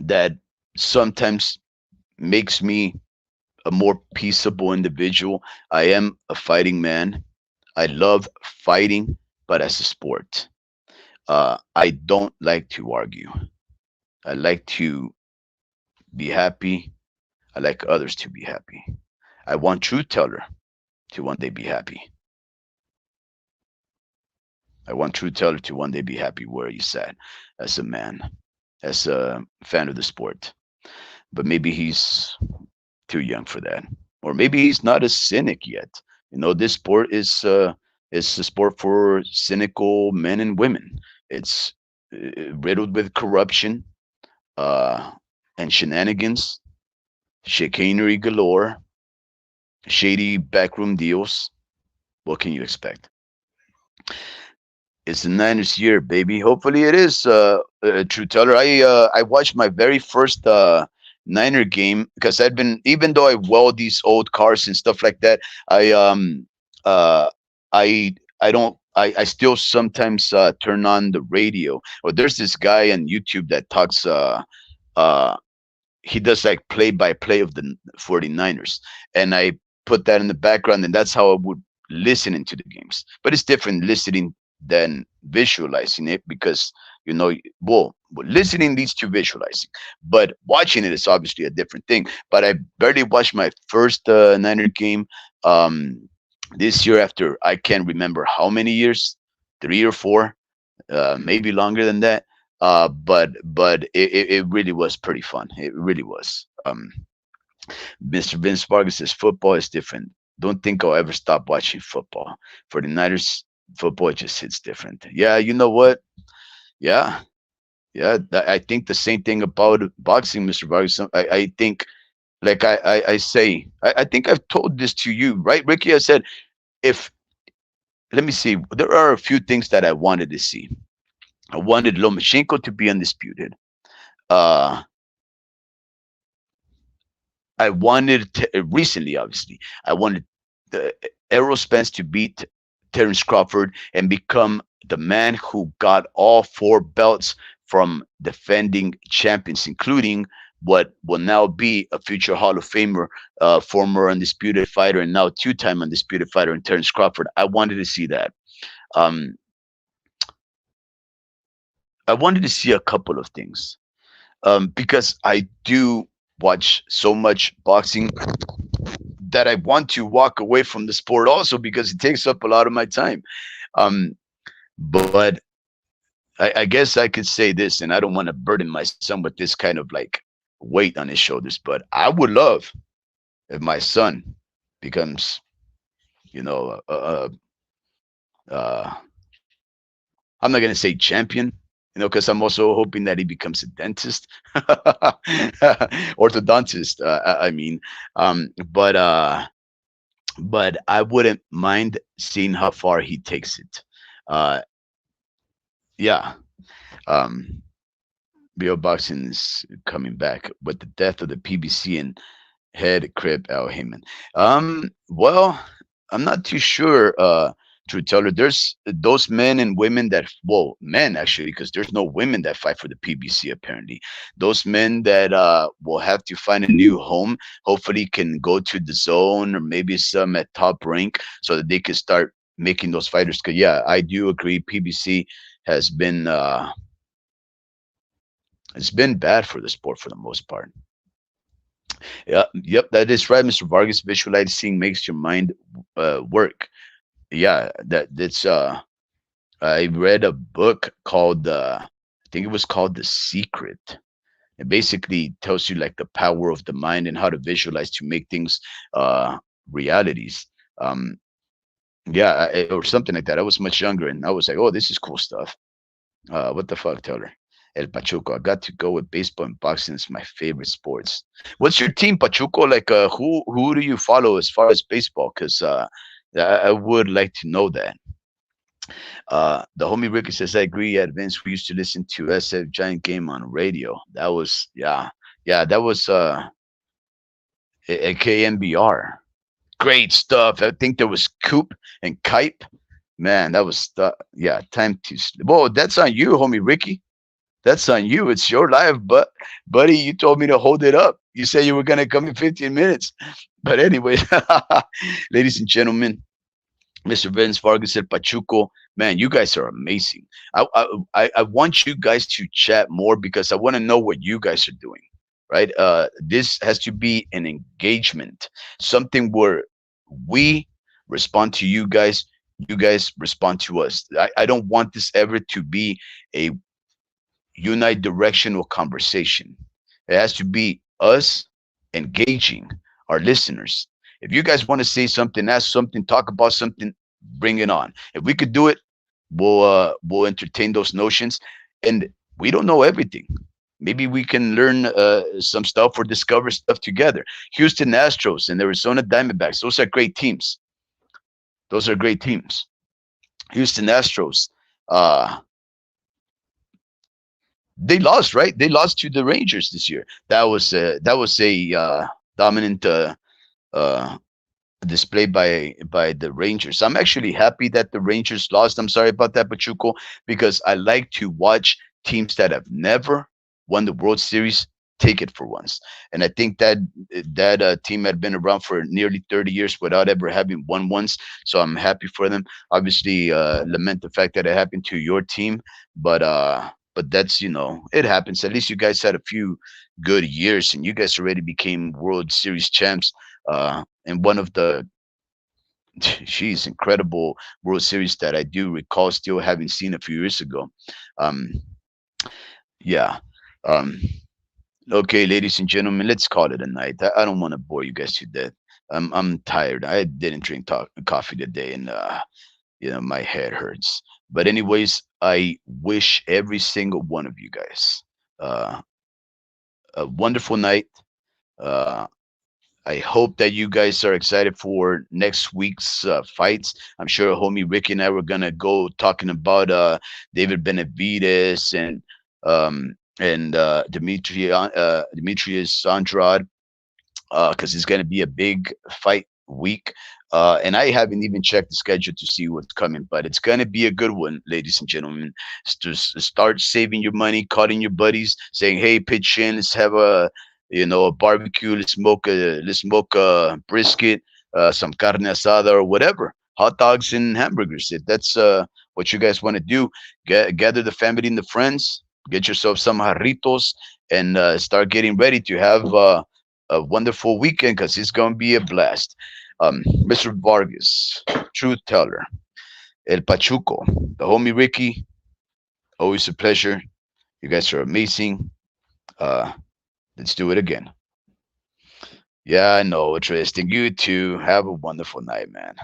that sometimes makes me a more peaceable individual. I am a fighting man. I love fighting, but as a sport. I don't like to argue. I like to be happy. I like others to be happy. I want Truth Teller to one day be happy. I want Truth Teller to one day be happy where he's at as a man, as a fan of the sport. But maybe he's too young for that, or maybe he's not a cynic yet. You know, this sport is a sport for cynical men and women. It's riddled with corruption uh, and shenanigans, chicanery galore, shady backroom deals. What can you expect? It's the Niners year, baby. Hopefully, it is. True Teller. I watched my very first Niner game because I'd been, even though I weld these old cars and stuff like that. Uh I don't. I still sometimes turn on the radio. Or there's this guy on YouTube that talks. Uh, he does like play by play of the 49ers, and I put that in the background, and that's how I would listen into the games. But it's different listening than visualizing it because you know, listening leads to visualizing, but watching it is obviously a different thing. But I barely watched my first Niner game um this year after I can't remember how many years, 3 or 4, maybe longer than that. But it really was pretty fun. It really was. Mr. Vince Vargas says football is different. Don't think I'll ever stop watching football. For the Niners, football just hits different. Yeah, you know what? Yeah, yeah. I think the same thing about boxing, Mr. Vargas. I think, like I say, I think I've told this to you, right, Ricky? I said, if let me see, there are a few things that I wanted to see. I wanted Lomachenko to be undisputed. Uh, I wanted recently, obviously, I wanted the Errol Spence to beat Terence Crawford and become the man who got all 4 belts from defending champions, including what will now be a future Hall of Famer, former undisputed fighter, and now 2-time undisputed fighter in Terence Crawford. I wanted to see that. Um, I wanted to see a couple of things because I do watch so much boxing that I want to walk away from the sport also because it takes up a lot of my time. Um, but I guess I could say this, and I don't want to burden my son with this kind of like weight on his shoulders, but I would love if my son becomes, you know, uh, I'm not going to say champion, you know, because I'm also hoping that he becomes a dentist, orthodontist. I mean, but I wouldn't mind seeing how far he takes it. Uh, yeah, um, BO Boxing is coming back with the death of the PBC and head Crib Al Heyman. Well, I'm not too sure. True teller. There's those men and women that, well, men actually, because there's no women that fight for the PBC apparently. Those men that will have to find a new home, hopefully can go to the zone or maybe some at top rank so that they can start making those fighters. Cause yeah, I do agree. PBC has been it's been bad for the sport for the most part. Yeah, yep, that is right, Mr. Vargas. Visualizing makes your mind work. Yeah, that's I read a book called I think it was called The Secret. It basically tells you like the power of the mind and how to visualize to make things uh realities. Um yeah, or something like that. I was much younger and I was like, oh, this is cool stuff. What the fuck, Taylor? El Pachuco. I got to go with baseball and boxing is my favorite sports. What's your team, Pachuco? Like, who do you follow as far as baseball? Because I would like to know that. The homie Ricky says, I agree. At Vince, we used to listen to SF Giant Game on radio. That was, yeah, that was a KMBR. Great stuff. I think there was Coop and Kipe. Man, that was, yeah, time to sleep. Whoa, that's on you, homie Ricky. That's on you. It's your life, but buddy, you told me to hold it up. You said you were gonna come in 15 minutes. But anyway, ladies and gentlemen, Mr. Vince Vargas said Pachuco. Man, you guys are amazing. I want you guys to chat more because I want to know what you guys are doing. Right? This has to be an engagement, something where we respond to you guys respond to us. I don't want this ever to be a unidirectional conversation. It has to be us engaging our listeners. If you guys want to say something, ask something, talk about something, bring it on. If we could do it, we'll entertain those notions. And we don't know everything. Maybe we can learn some stuff or discover stuff together. Houston Astros and Arizona Diamondbacks, those are great teams. Those are great teams. Houston Astros, uh, they lost, right? They lost to the Rangers this year. That was a dominant uh, display by the Rangers. I'm actually happy that the Rangers lost. I'm sorry about that, Pachuco, because I like to watch teams that have never won the World Series take it for once. And I think that team had been around for nearly 30 years without ever having won once. So I'm happy for them. Obviously, lament the fact that it happened to your team, but that's, it happens. At least you guys had a few good years, and you guys already became World Series champs. And one of the she's incredible World Series that I do recall still having seen a few years ago. Um, yeah. Um, okay, ladies and gentlemen, let's call it a night. I don't want to bore you guys to death. I'm tired. I didn't drink coffee today, and my head hurts. But anyways, I wish every single one of you guys uh, a wonderful night. Uh, I hope that you guys are excited for next week's fights. I'm sure homie Ricky and I were gonna go talking about David Benavides and Demetrius Andrade because it's going to be a big fight week. And I haven't even checked the schedule to see what's coming, but it's going to be a good one, ladies and gentlemen. Start saving your money, calling your buddies, saying, "Hey, pitch in. Let's have a barbecue. Let's smoke a brisket, some carne asada, or whatever. Hot dogs and hamburgers. If that's what you guys want to do, gather the family and the friends. Get yourself some jarritos and start getting ready to have a wonderful weekend because it's going to be a blast. Mr. Vargas, truth teller, El Pachuco, the homie Ricky, always a pleasure. You guys are amazing. Uh, let's do it again. Yeah, I know, Tristan. You too. Have a wonderful night, man.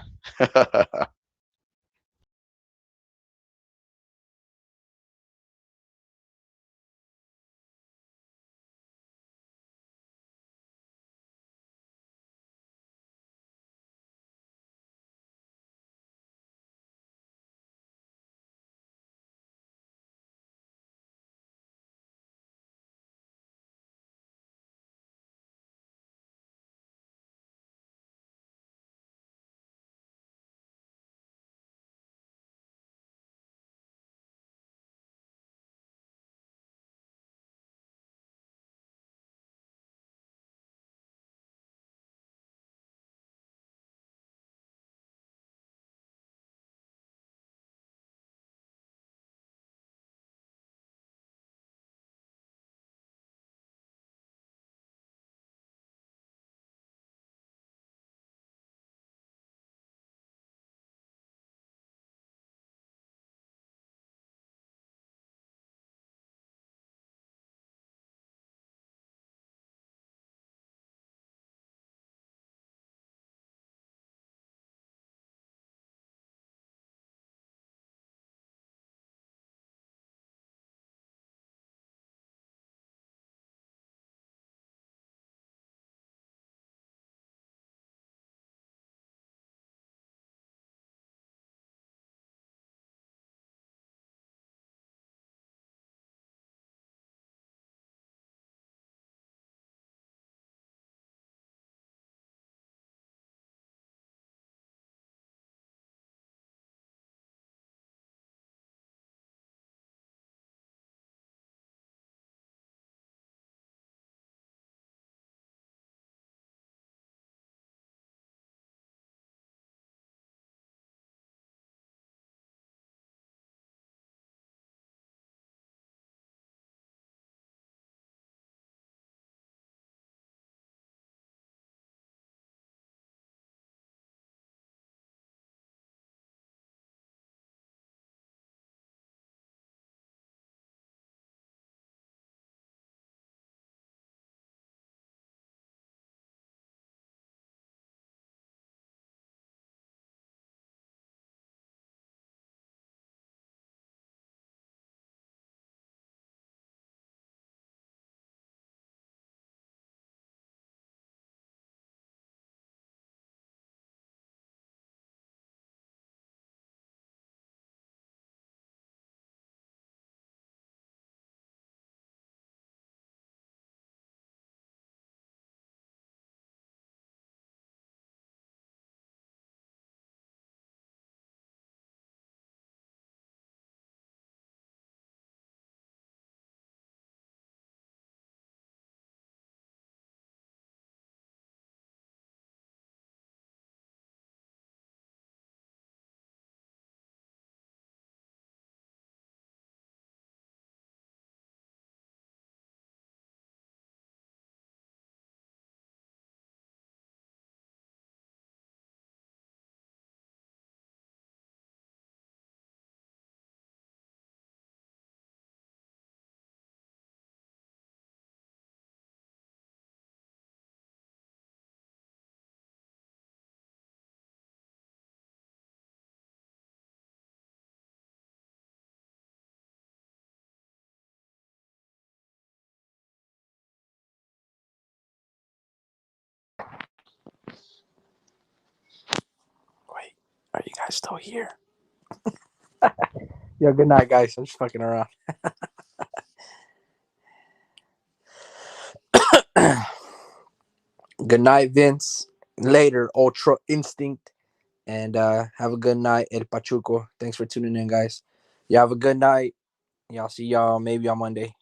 guys still here? Yo, good night, guys. I'm just fucking around. Good night, Vince. Later, Ultra Instinct. And have a good night, El Pachuco. Thanks for tuning in, guys. You have a good night. Y'all see y'all maybe on Monday.